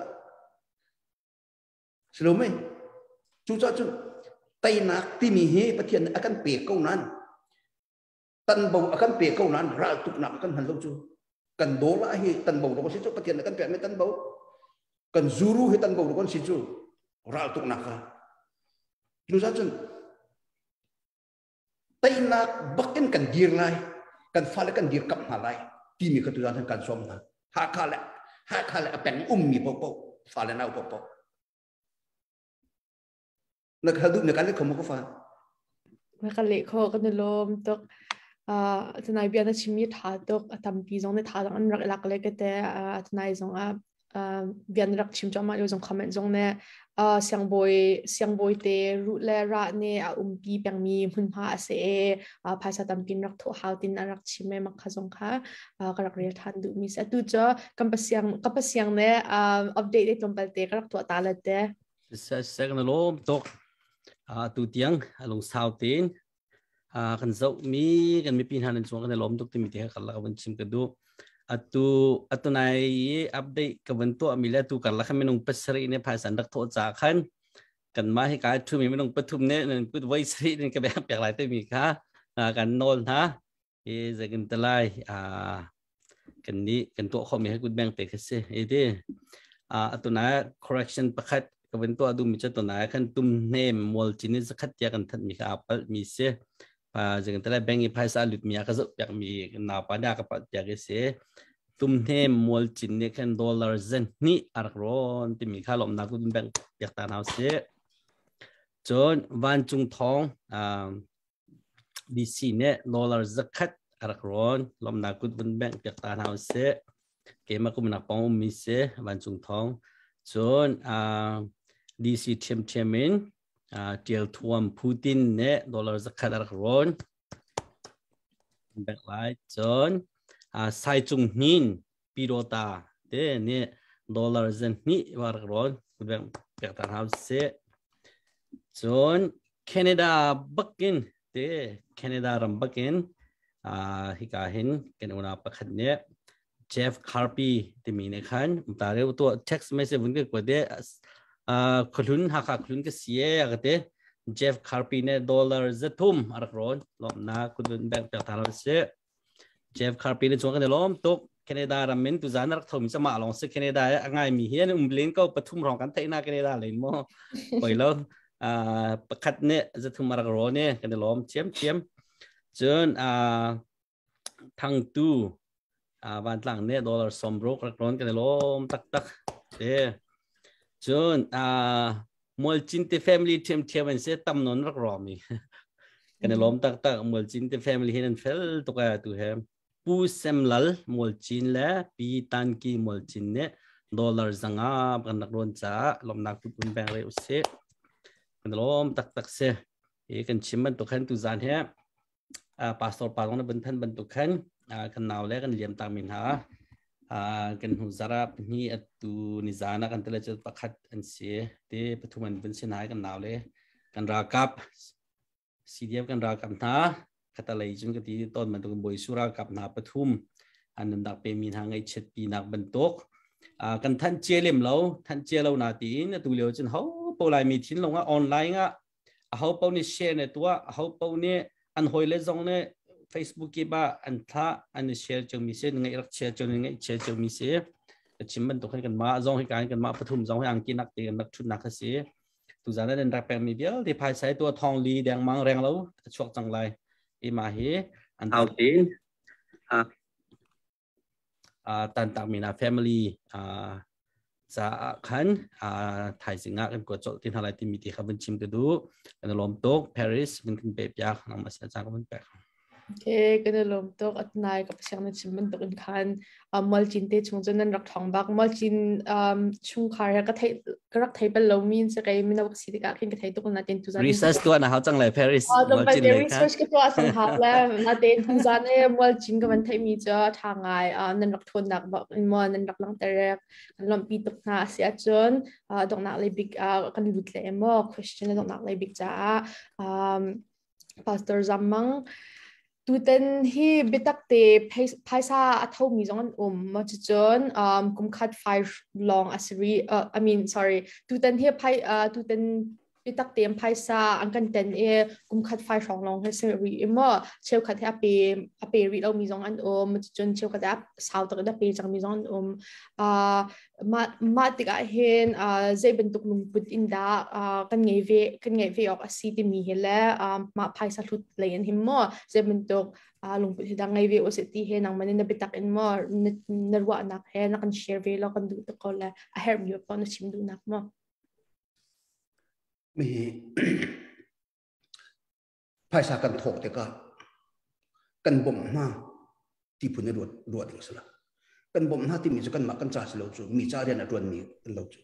สรุปไหมจูจ้าจูแต่นักที่มีเหตุปะเทียนอาการเปียกเก้านั้นตันเบาอาการเปียกเก้านั้นราตุกหนักกันหันลงจูกันโดละเหตุตันเบาเราก็สิจูปะเทียนอาการเปียกไม่ตันเบากันจูรุเหตุตันเบาเราก็สิจูราตุกหนักค่ะจูจ้าจูแต่นักบักกันดีร์ไลกันฟ้ากันดีร์กับหาไลที่มีกระตุ้นทางการส่งนะหาคาเละแปงมีปกฟ้าและน่าปกนักฮัลดูนักการเล่นขโมยก็ฟ้านักการเล่นเขาก็จะล้มตกทนายเบียร์ชิมีถาตกทำปีจงในถาตกอันรักหลักเลยก็แต่ทนายจงเบียร์รักชิมจอมาอยู่จงคอมเมนต์จงเนี่ยเสียงบอยเตรูเลระเนี่ยปีเปียงมีหุ่นผ้าเสภาษาตำปินรักทั่วหาวตินรักชิมไม่มักขจงค่ะก็รักเรียนทันดูมีเสตุจ้ากัปเสียงเนี่ยอัปเดตได้ตรงไปเตก็รักทั่วตาเลยเต้เสกนลมตกตูเตียงลงสาวตีนกันเจ้ามีกันมีปีนหันช่วงกันลมตกที่มีเดียกันละวันชิมกันดูatu nai update kebentuk amila tu karla kami nung pesri ini pasan dak thot jakan kan ma hi kai thu mi nung pathum ne nung put vai sri ni ka bek pek lai te mi kha kan nol ha e zagan talai kan ni kan to kho mi ha good bank pe khase e de atu na correction pakhat kebentuk adu mi cha to na kan tum name mol chini zakhat ya kan that mi kha apal mi se jangan terlalu bangi paisa lut mi akazo pek mi na pada kapat ya se tumne mol chinne kan dollar zen ni arkron ti mi khalom na kun bank pek tan house se chon van chung thong dc ne dollar zakat arkron lom na kun bank pek tan house se ke ma kum na pong mi se van chung thong chon dc chemin tiel tuam Putin ne dollar zakat arkron backlight John sai chung nin pirota de ne dollar zen ni arkron back tan house se John Canada bakin de Canada ram bakin hikahin kenuna pakhat ne Jeff Carpy ti mi ne khan tare to text message bun ke ko de khulun haka khulun ke sie agate Jeff Carpy ne dollar zatum arkron lom na kudun bank ta thalo se Jeff Carpy ne chong kan lom tok Canada ramen tu zanar thom chama long se Canada angai mi hian umblin ko pathum rong kan theina Canada lein mo poilo pakhat ne zatum arkron ne kan lom chem chon thang tu van tlang ne dollar sombro arkron kan lom tak se chon mulchin te family them se tam non rak romi kan lom tak mulchin te family hin fel to ka tu he pu semlal mulchin la pi tan ki mulchin ne dollar zanga kan ron cha lom nak pun bang re se kan lom tak se e kan chimman to khan tu zan he pastor pa ngona ban than ban to khan kan naw le kan liam tamin ha kan huzara ni atu nizana kan tele chat pakhat an se te pathuman bin sinai kan nawle kan rakap cdf kan rakap na khatalai jun ka ti ton man to boi sura kap na pathum an dak pe min hangai chet pi nak bantok kan than chelem lo na ti in tu leo chen ho po lai mi thin longa online nga ho po ni share ne tua ho po ne an hoile jong ne Facebook ke ba an tha an share chung mi se ngai rak share chung mi se chimman to kan ma jong hi kan ma pathum jong hi ang ki nak te nak thun nak se tu jana den rak pe mi bial ti phai sai to thong li dang mang reng lo chok chang lai e ma hi an tau tin tan tak mina family จะขันไทยสิงห์กันกวดโจทย์ที่ทลายที่มีที่ขับเป็นชิมกันดูกันลมโต๊ะปารีสเป็นขึ้นเปียกยากนำมาเสียจากกันแปลกกันลมโต๊ะอัตนายกับเสียงนั้นชิมมันตกันขันมอลจินเตชงจนนั้นรักทองบักมอลจินชุงคาร์ก็ไทยก็รักไทยเป็นลมมินสกายมินเอาสิทธิ์การขึ้นกับไทยตุกนาเตนตุจาน research ตัวนะเขาจังเลยปารีสต้องไป research ก็ตัวสังหารแล้วนาเตนตุจานเนี่ยมอลจินก็มันไทยมีจะทางไงนั่นรักทนนักบักมอลนั่นรักลังแต่แรกกันลมปีตุกนาเสียจนตรงนักเลยบิ๊กกันลุดเลยมอ question ตรงนักเลยบิ๊กจ้าpastor zammang tu ten hi bitak te phaisa athau mi zongan ma chon kum khat 5 long asri I mean sorry tu ten hi tu ten bitak te phaisa angkan ten kum khat 5 rong long asri ma cheu khat ape ri lo mi zongan ma chon cheu khat ap sau ta da pe chang mi zongan ma tika hen zai bentuk lung put inda kan ngei ve ok asi ti mi hele ma phaisa lut lein him mo zai bentuk lung put hidang ngei ve oseti he nang manin na bitak in mo narwa nak he na kan share ve lo kan du to kola a her mi pa no chim du nak moมีภายสากันถกแต่ก็กันบ่มมาที่พุ่นรวดอย่างสละกันบ่มมาที่มีจะกันมากันจ่าสิเราจูมีจ่าเรียนรวนมีเราจู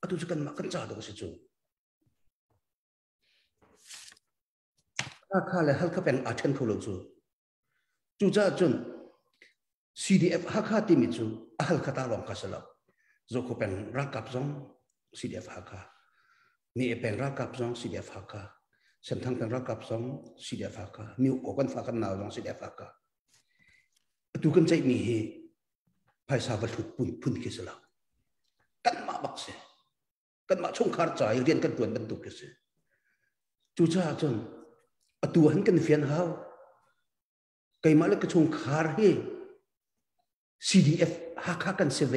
อะตุจะกันมากันจ่าตัวสิจูข้าเลยฮัลก็เป็นอาเทนเขาเราจูจ่าจน CDF ข้าที่มีจูฮัลก็ตาลองกัสละจูเขาเป็นรักกับซอง CDF ข้ามีเป็นรักกับซอง CDF ข้าฉันทั้งเป็นรักกับซอง CDF ข้ามีอุปกรณ์ฝากกันหนาวซอง CDF ข้าตุกันใจมีภายสาวัตถุพุ่นกิสละกันมาบักเสกันมาชงคาร์จ่ายเรียนกันตัวบรรทุกกิสจูจ้าจนตัวหันกันเฟียนหาวไก่มาเล็กชงคาร์เฮ CDF ฮักกันเสเว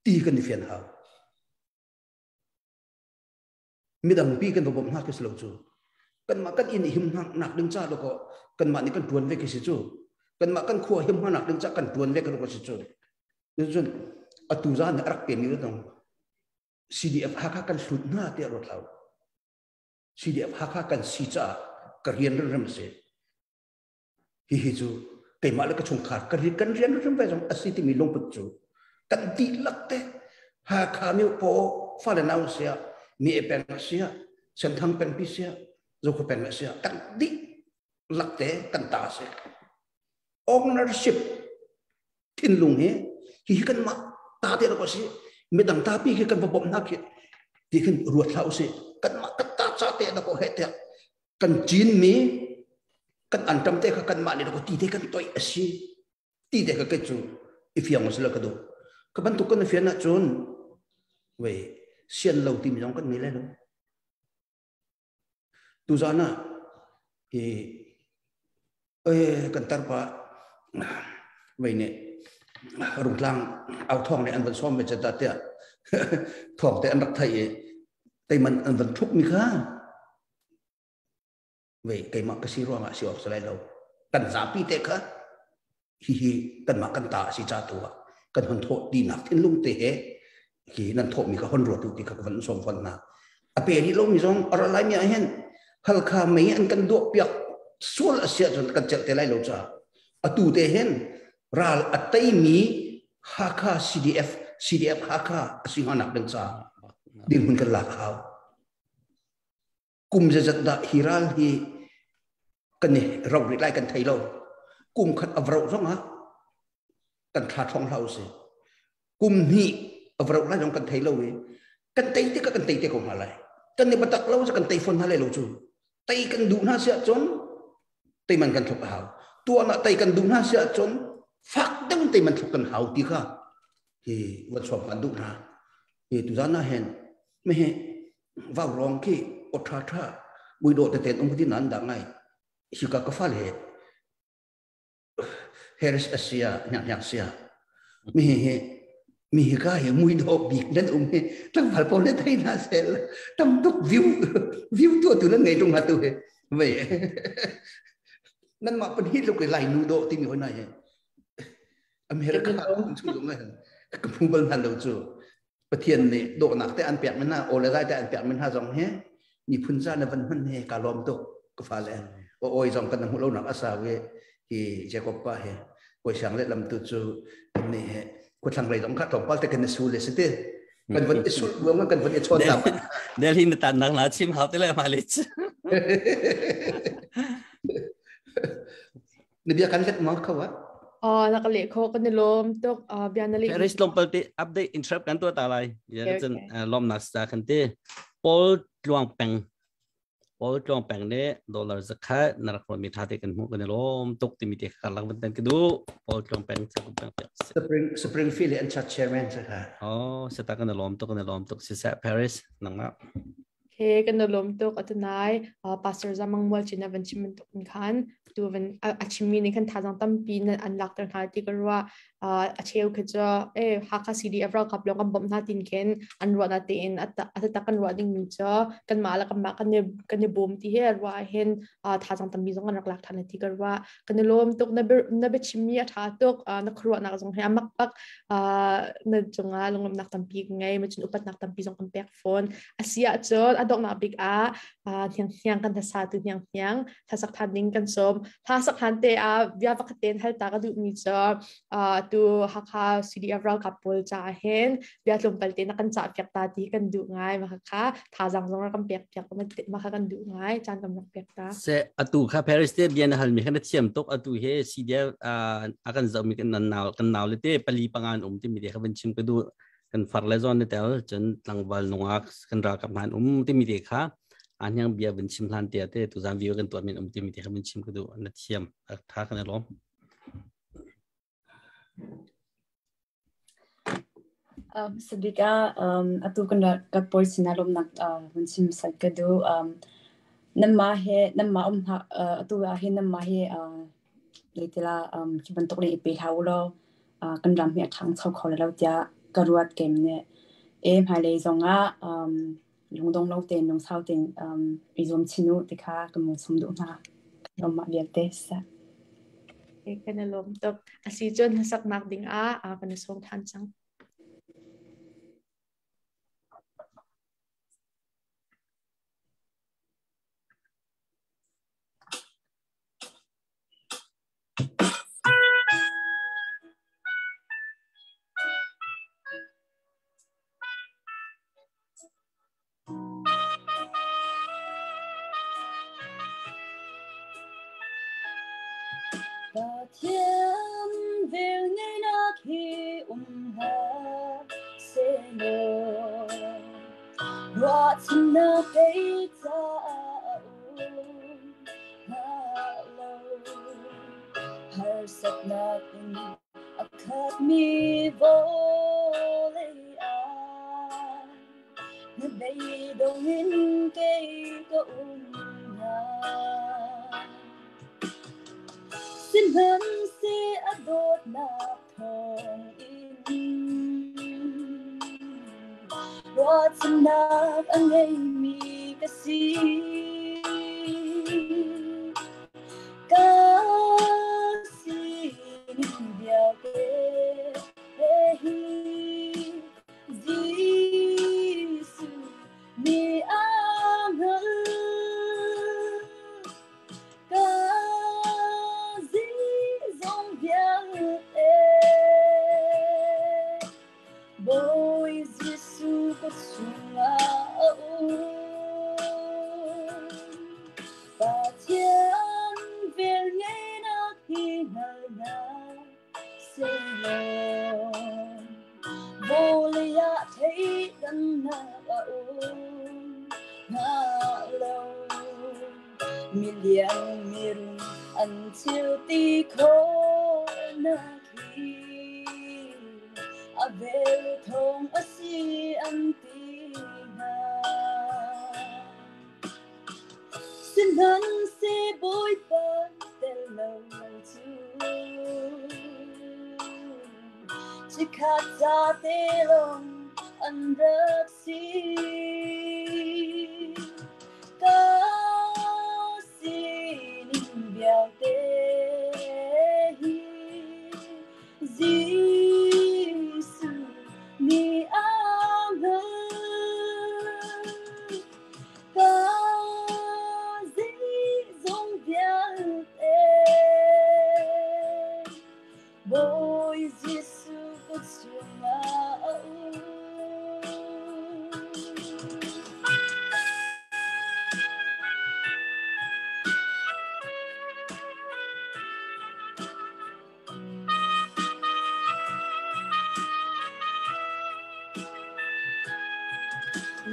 ตีกันเฟียนหาวมีดังปีกันบ่มหักกิสละจูกันมากันอินหิมหนักดึงจ้าแล้วก็กันมานี่กันตัวเวกิสจูกันมากันขัวหิมหนักดึงจ้ากันตัวเวกันก็สิจูจนตุจานรักเป็นอยู่ตรง CDF ฮักกันสุดหน้าเตี้ยรถเรา CDF ฮักกันซีจ้ากระเรียนเรื่องเสียฮิจูแต่มาแล้วก็ชงขาดกระเรียนเรื่องไปจงอาศัยที่มีลงปุจจุกันดีลักเตะฮักขามิวโปฟาเลนเอาเสียมีเป็นเสียเส้นทางเป็นพิเศษเราก็เป็นเสียกันดีลักเตะกันตาเสีย ownership ทิ้งลุงฮิกันมาตาเดียวก็สิไม่ดังตาพี่กันบ่มนักที่กันรวดเท้าสิกันมากันตาชาเตะแล้วก็เหตุกันจีนมีกันอันจำเตะกันมาเนี่ยแล้วก็ตีเตะกันต่อยสิตีเตะกันจูอีฟิยังมันสละกันดูก็บรรทุกกันฟิยังน่ะจนเว้ยเสียนเราตีมีน้องกันมีแล้วนะตุจานะกันตาปะเว้ยเนี่ยรุ่งกลางเอาทองในอันบรรซ้อมไปจะตัดเนี่ยทองแต่อันรักไทยแต่มันอันบรรทุกมีค่าเว้ยไก่มักกระสีรัวมาสีออกสลายเรากันสาปีเตะค่ะฮิกันมักกันตาสีจ่าตัวกันหันโทษดีนักที่ลุงเตะฮินั่นโทษมีกับคนรวดดูที่กับวันส่งวันน่ะอเปรีลุงมีสองอะไรมีอะไรเห็นฮัลคาไม่อันกันดวกเปียกส่วนเสียจนกันเจอแต่ไรเราจ้าอตูเตะเห็นรัลอัตไตมีฮักา CDF ฮักาสิงหานักดังจ้าดินหุ่นกันหลักเขากุมจะจัดดาฮิรัลฮีกันเนี่ยเราเรียกไล่กันไทยเรากุมขัดอวเราซ่องฮะกันขาดทองเราสิกุมนี่อวเราไล่ของกันไทยเราเว้ยกันไทยที่กันไทยที่ของอะไรกันในบัตรเราจะกันไทยฟอนอะไรเราจูไทยกันดูน่าเสียจนไทยมันกันทุกหาวตัวน่ะไทยกันดูน่าเสียจนฟักตั้งแต่มันถูกกันหาวที่ค่ะวัดสอบกันดูนะตุจานะเห็นไม่เห็นว่าร้องที่อดท่าบุยโดดแต่องค์ที่นั้นดังไงชิคาก็ฟ้าเลยเฮริสเซียอย่างเสียมีก็เห็นมุยโดบีกนั่นตั้งผ่านปนได้น่าเสียตั้งทุกวิวตัวนั้นไงตรงนั้นตัวเว้ยนั่นมาเป็นฮิตลูกไล่นูโดที่มีคนไหนอเมริกาคุณชูตรงนั้น cái phun bẩn hẳn lâu chúประเทศนี้โดนักแต่อันเปียกมันน่ะโอเลไกแต่อันเปียกมันหาจงเฮมีพุ่นจานวันมันเฮกาลอมตุก็ฟ้าเลยโอ้ยจงกันน้ำหูเราหนักอาสาเวฮีเจคอบป้าเฮโอ้ยช่างเล็ดลำตุจูนี่เฮกูทางไรจงขัดตรงพัลเตกันสูเลสิเตกันวันอิสุรวมกันวันอิชวนดำเดี๋ยวที่นตันนักหนาชิมเขาได้เลยมาลิชนี่เบียกันเล็ดมากเขาวะnakalekhok kan lom tok bianali Paris lom palte update interrupt kan tu ta lai ya chen lom nasta kan te pol luang peng ne dollar zakha narak mi thate kan mu kan lom tok ti mi te khalang ban tan kedu pol luang peng Springfield and chat chairman zakha seta kan lom tok sisa Paris nanga he kan lom tok atunai pastor zamang mol china van chimen tok kan tu van achimi ni kan thajang tampi na unlock tar thati karwa acheu khaja haka cd avra kaplong kam bom na tin ken anwa na tin at kan wading mi cha kan mala kam kan ne bom ti her wa hen thajang tambi jong an lak thana ti karwa kan lom tok na be chimi atha tok na khruwa na jong he amak pak na jonga longom nak tampi ngai ma chin upat nak tampi jong kam pek phone asia chon adok na big hyang kan ta sa tu hyang thasak thaning kan som thasak hante bia pakaten hal ta ka du mi cha tu hakha cd avral kapol cha hen bia tlom palte na kan cha pyak ta ti kan du ngai ma kha thajang jong kam pek ma kha kan du ngai chan kam nak pek ta se atu kha Paris te bian hal mi kan chiam tok atu he cd akan zau mi kan naw le te pali pangan ti mi de khaban chim ka du kan farle zon ne tel chen tlangwal nongak kan ra kap han ti mi de kha an yang bia ben chim hlan te tu zam view kan to min ti mi de khaban chim ka du na chiam tha kan lom Sedika atu kan ka pol sinalom nak ben chim sai ka du namma ha atu he namma he leitela chibantok le ipe haulo kan ram he thang chau khol lo tia karuat kem ne hai le zonga lungdong lo ten nong sau ten izom chinu tikha kamung sumdu na lomma biate sa kan lom tok asi chon hasak nak ding kan som than chang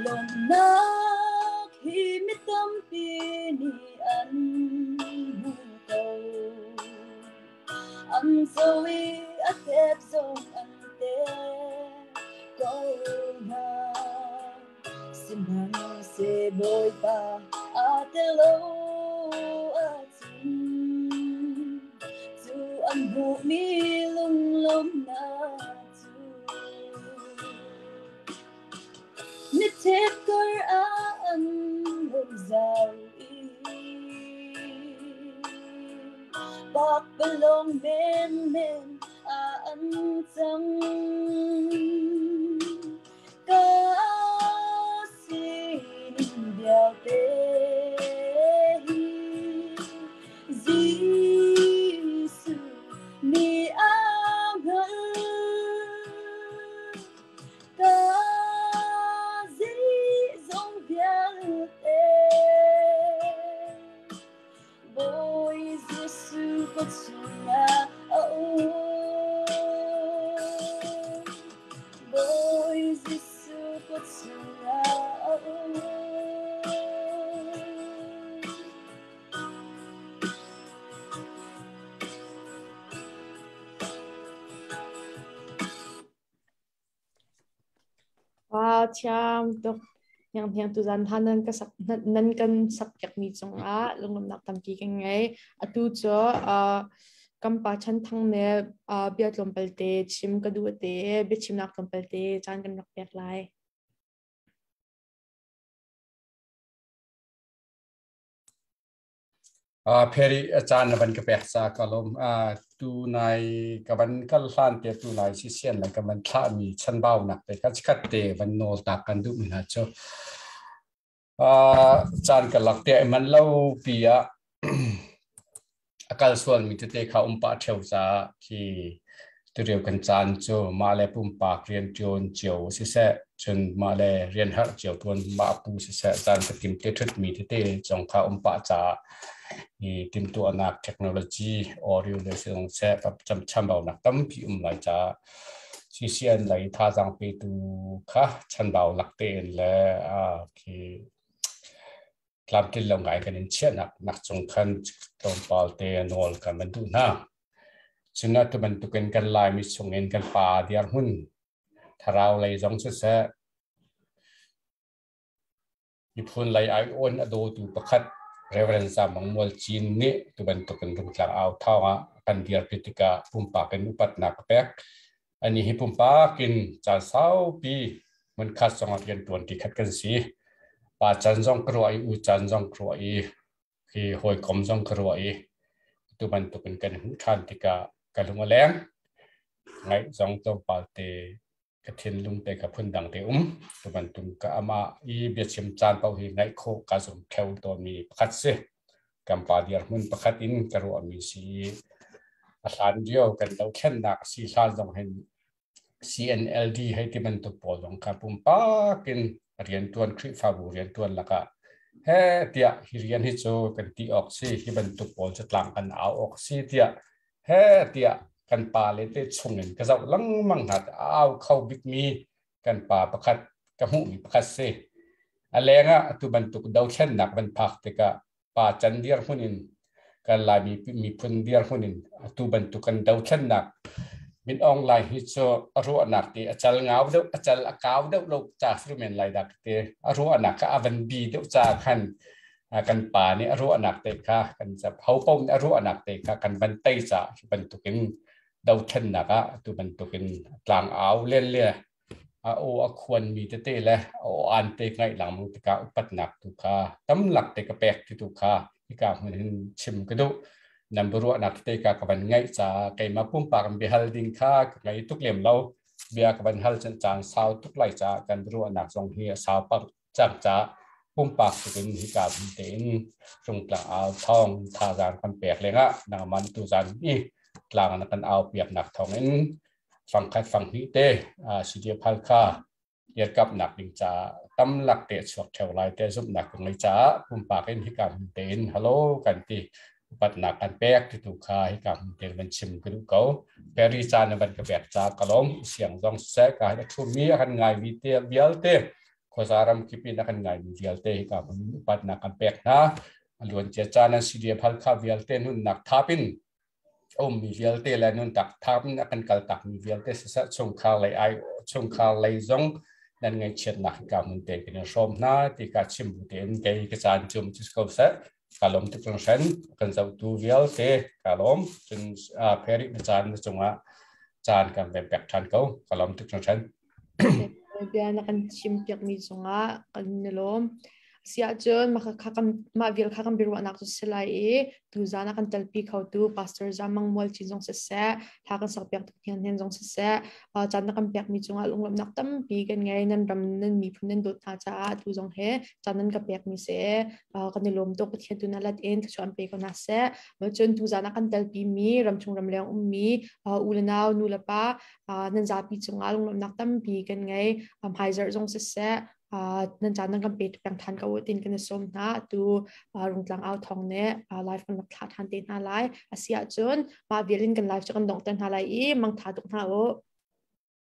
lòng nát khi mi tâm pi ni ăn buồn cầu ăn rồi ắt đẹp dòng ăn tê câu na xin hằng sẽ bồi ta tê lâu tin dù ăn hộ mi lung lom na nít thép cor ăn hồng dài bạc belong men men ăn trăng ca xin đeo tê Giêsu mi am hân ca dĩ dòng biang tê Boy Giêsu có chung à Boy Giêsu có chung à Wow, cham dok yang tu zan hanan ka sak nan kan sak yak mi chong a lunglam nak tam ki keng ngai atu cho kam pa chan thang ne biat lom pelte chim ka du te be chim nak lom pelte chan kan rak pek lai Peri acan ban ke peksa kalom tu nai kaban kalhan te tu nai sisian lai kaban tha mi chan bau nak te ka chikat te ban nol tak kan du mina cho chan ka lak te man lo pia akal sual mi te kha umpa theu za ki tu reu kan chan cho ma le pumpa krian tion chio si se chun ma le rian har chio ton ma pu si se chan ka kim te thut mi te chong kha umpa cha i tim tu anak technology audio le song se pap cham cham bau nak tam pi lai cha ccn lai tha jang pe tu kha chan bau lak te le ki klam til long ngai kan in chen nak chung khan tom pal te nol kan man du na chuna tu man tu kan lai mi chung en kan pa diar hun tharau lai jong se se i phun lai ai on ado tu pakhat reference mangmol chin ni tu ban to kan rum tlang au thawa kan diar kritika pumpa kan upat nak pek ani hi pumpa kin cha sau pi man khat song akian tuan ti khat kan si pa chan jong kroi u chan jong kroi ki hoi kom jong kroi tu ban to kan hu than tika kalung leng ngai jong to palte ka thin lung te ka phun dang te tu ban tum ka ama I be chim chan pau hi ngai kho ka zum theu to mi pakhat se kam pa diar mun pakhat in ka ro mi si asan dio kan dau khen nak si sa jong hen CNLD hai ti ban to pol jong ka pum pa kin rian tuan khri fa bu rian tuan laka he tia hi rian hi cho kan ti ok si hi ban to pol chatlang kan au ok si tia he tia kan pa le te chungin ka zau lang mang hat au khau big mi kan pa pakhat ka mu mi pakhat se alenga tu ban tu dau chen nak ban phak te ka pa chan diar hunin kan la mi phun diar hunin tu ban tu kan dau chen nak min online hi cho ru anak ti achal ngau deu achal akaw deu lo cha frumen lai dak te ru anak ka avan bi deu cha khan kan pa ni ru anak te kha kan cha phau pom ru anak te kha kan ban tai cha ban tu kin dau chen naka tu ban tu kin tlang aw len le o akhwan mi te te le o an te ngai lang mu te ka upat nak tu kha tam lak te ka pek ti tu kha ki ka hun chim ka du number anak te ka ban ngai cha kai ma pum pa kan be hal ding kha ngai tuk lem lo bia ka ban hal chan chan sau tuk lai cha kan ru anak song hi sau pa chang cha pum pa tu kin hi ka te in rung tlang aw thong tha jan kan pek lenga na man tu jan ni tlang na kan aw piak nak thong inฟังคัดฟังนี้เต้สิเดียพัลค่าเกี่ยวกับนักดิงจ้าตั้มหลักเตะสวดแถวลายเตะซุปหนักตรงนี้จ้าพุ่มปากเอ็นที่การเต้นฮัลโหลกันตีปัดหนักกันแป๊กที่ถูกคาให้การเต้นเป็นชิมกันดูเขาเปรีจานในบรรยากาศจ้ากระล้มเสียงร้องแสกการทุ่มมีกันไงวิเตเบียลเต้ Kosaram kipi na kan ngai vialte ka pat na kan pek na alun che chana CDF halkha vialte nun nak thapin mi vialte la nun tak thapin akan kal tak mi vialte sa chungkha lai ai chungkha lai zong dan ngai chet nak ka mun te kin som na ti ka chim ten ke ke chan chum chisko sa kalom ti function kan zau tu vialte kalom chun peri chan chunga chan kan be pek than ko kalom ti function biar nak cimpyak mi sunga kan nelom sia jon ma vil khakam biru anak tu selai tu zana kan telpi khau tu pastor zamang mol chi jong se tha kan sakpyak tu hian hen jong se chan na kan pyak mi chunga lunglom nak tam pi kan ngai nan ram nan mi phunen dot tha cha tu jong he chan nan ka pyak mi se kan nelom to pathian tu na lat en chuan pe ko na se ma chon tu zana kan telpi mi ram chung ram leng mi ulanau nulapa nan za pi chunga lunglom nak tam pi kan ngai haizer jong se nan chan nan kan pe pang than ka tin kan som na tu rung tlang out thong ne live kan thla than te na lai asia chun ma violin kan live kan dong tan halai mang tha tuk na o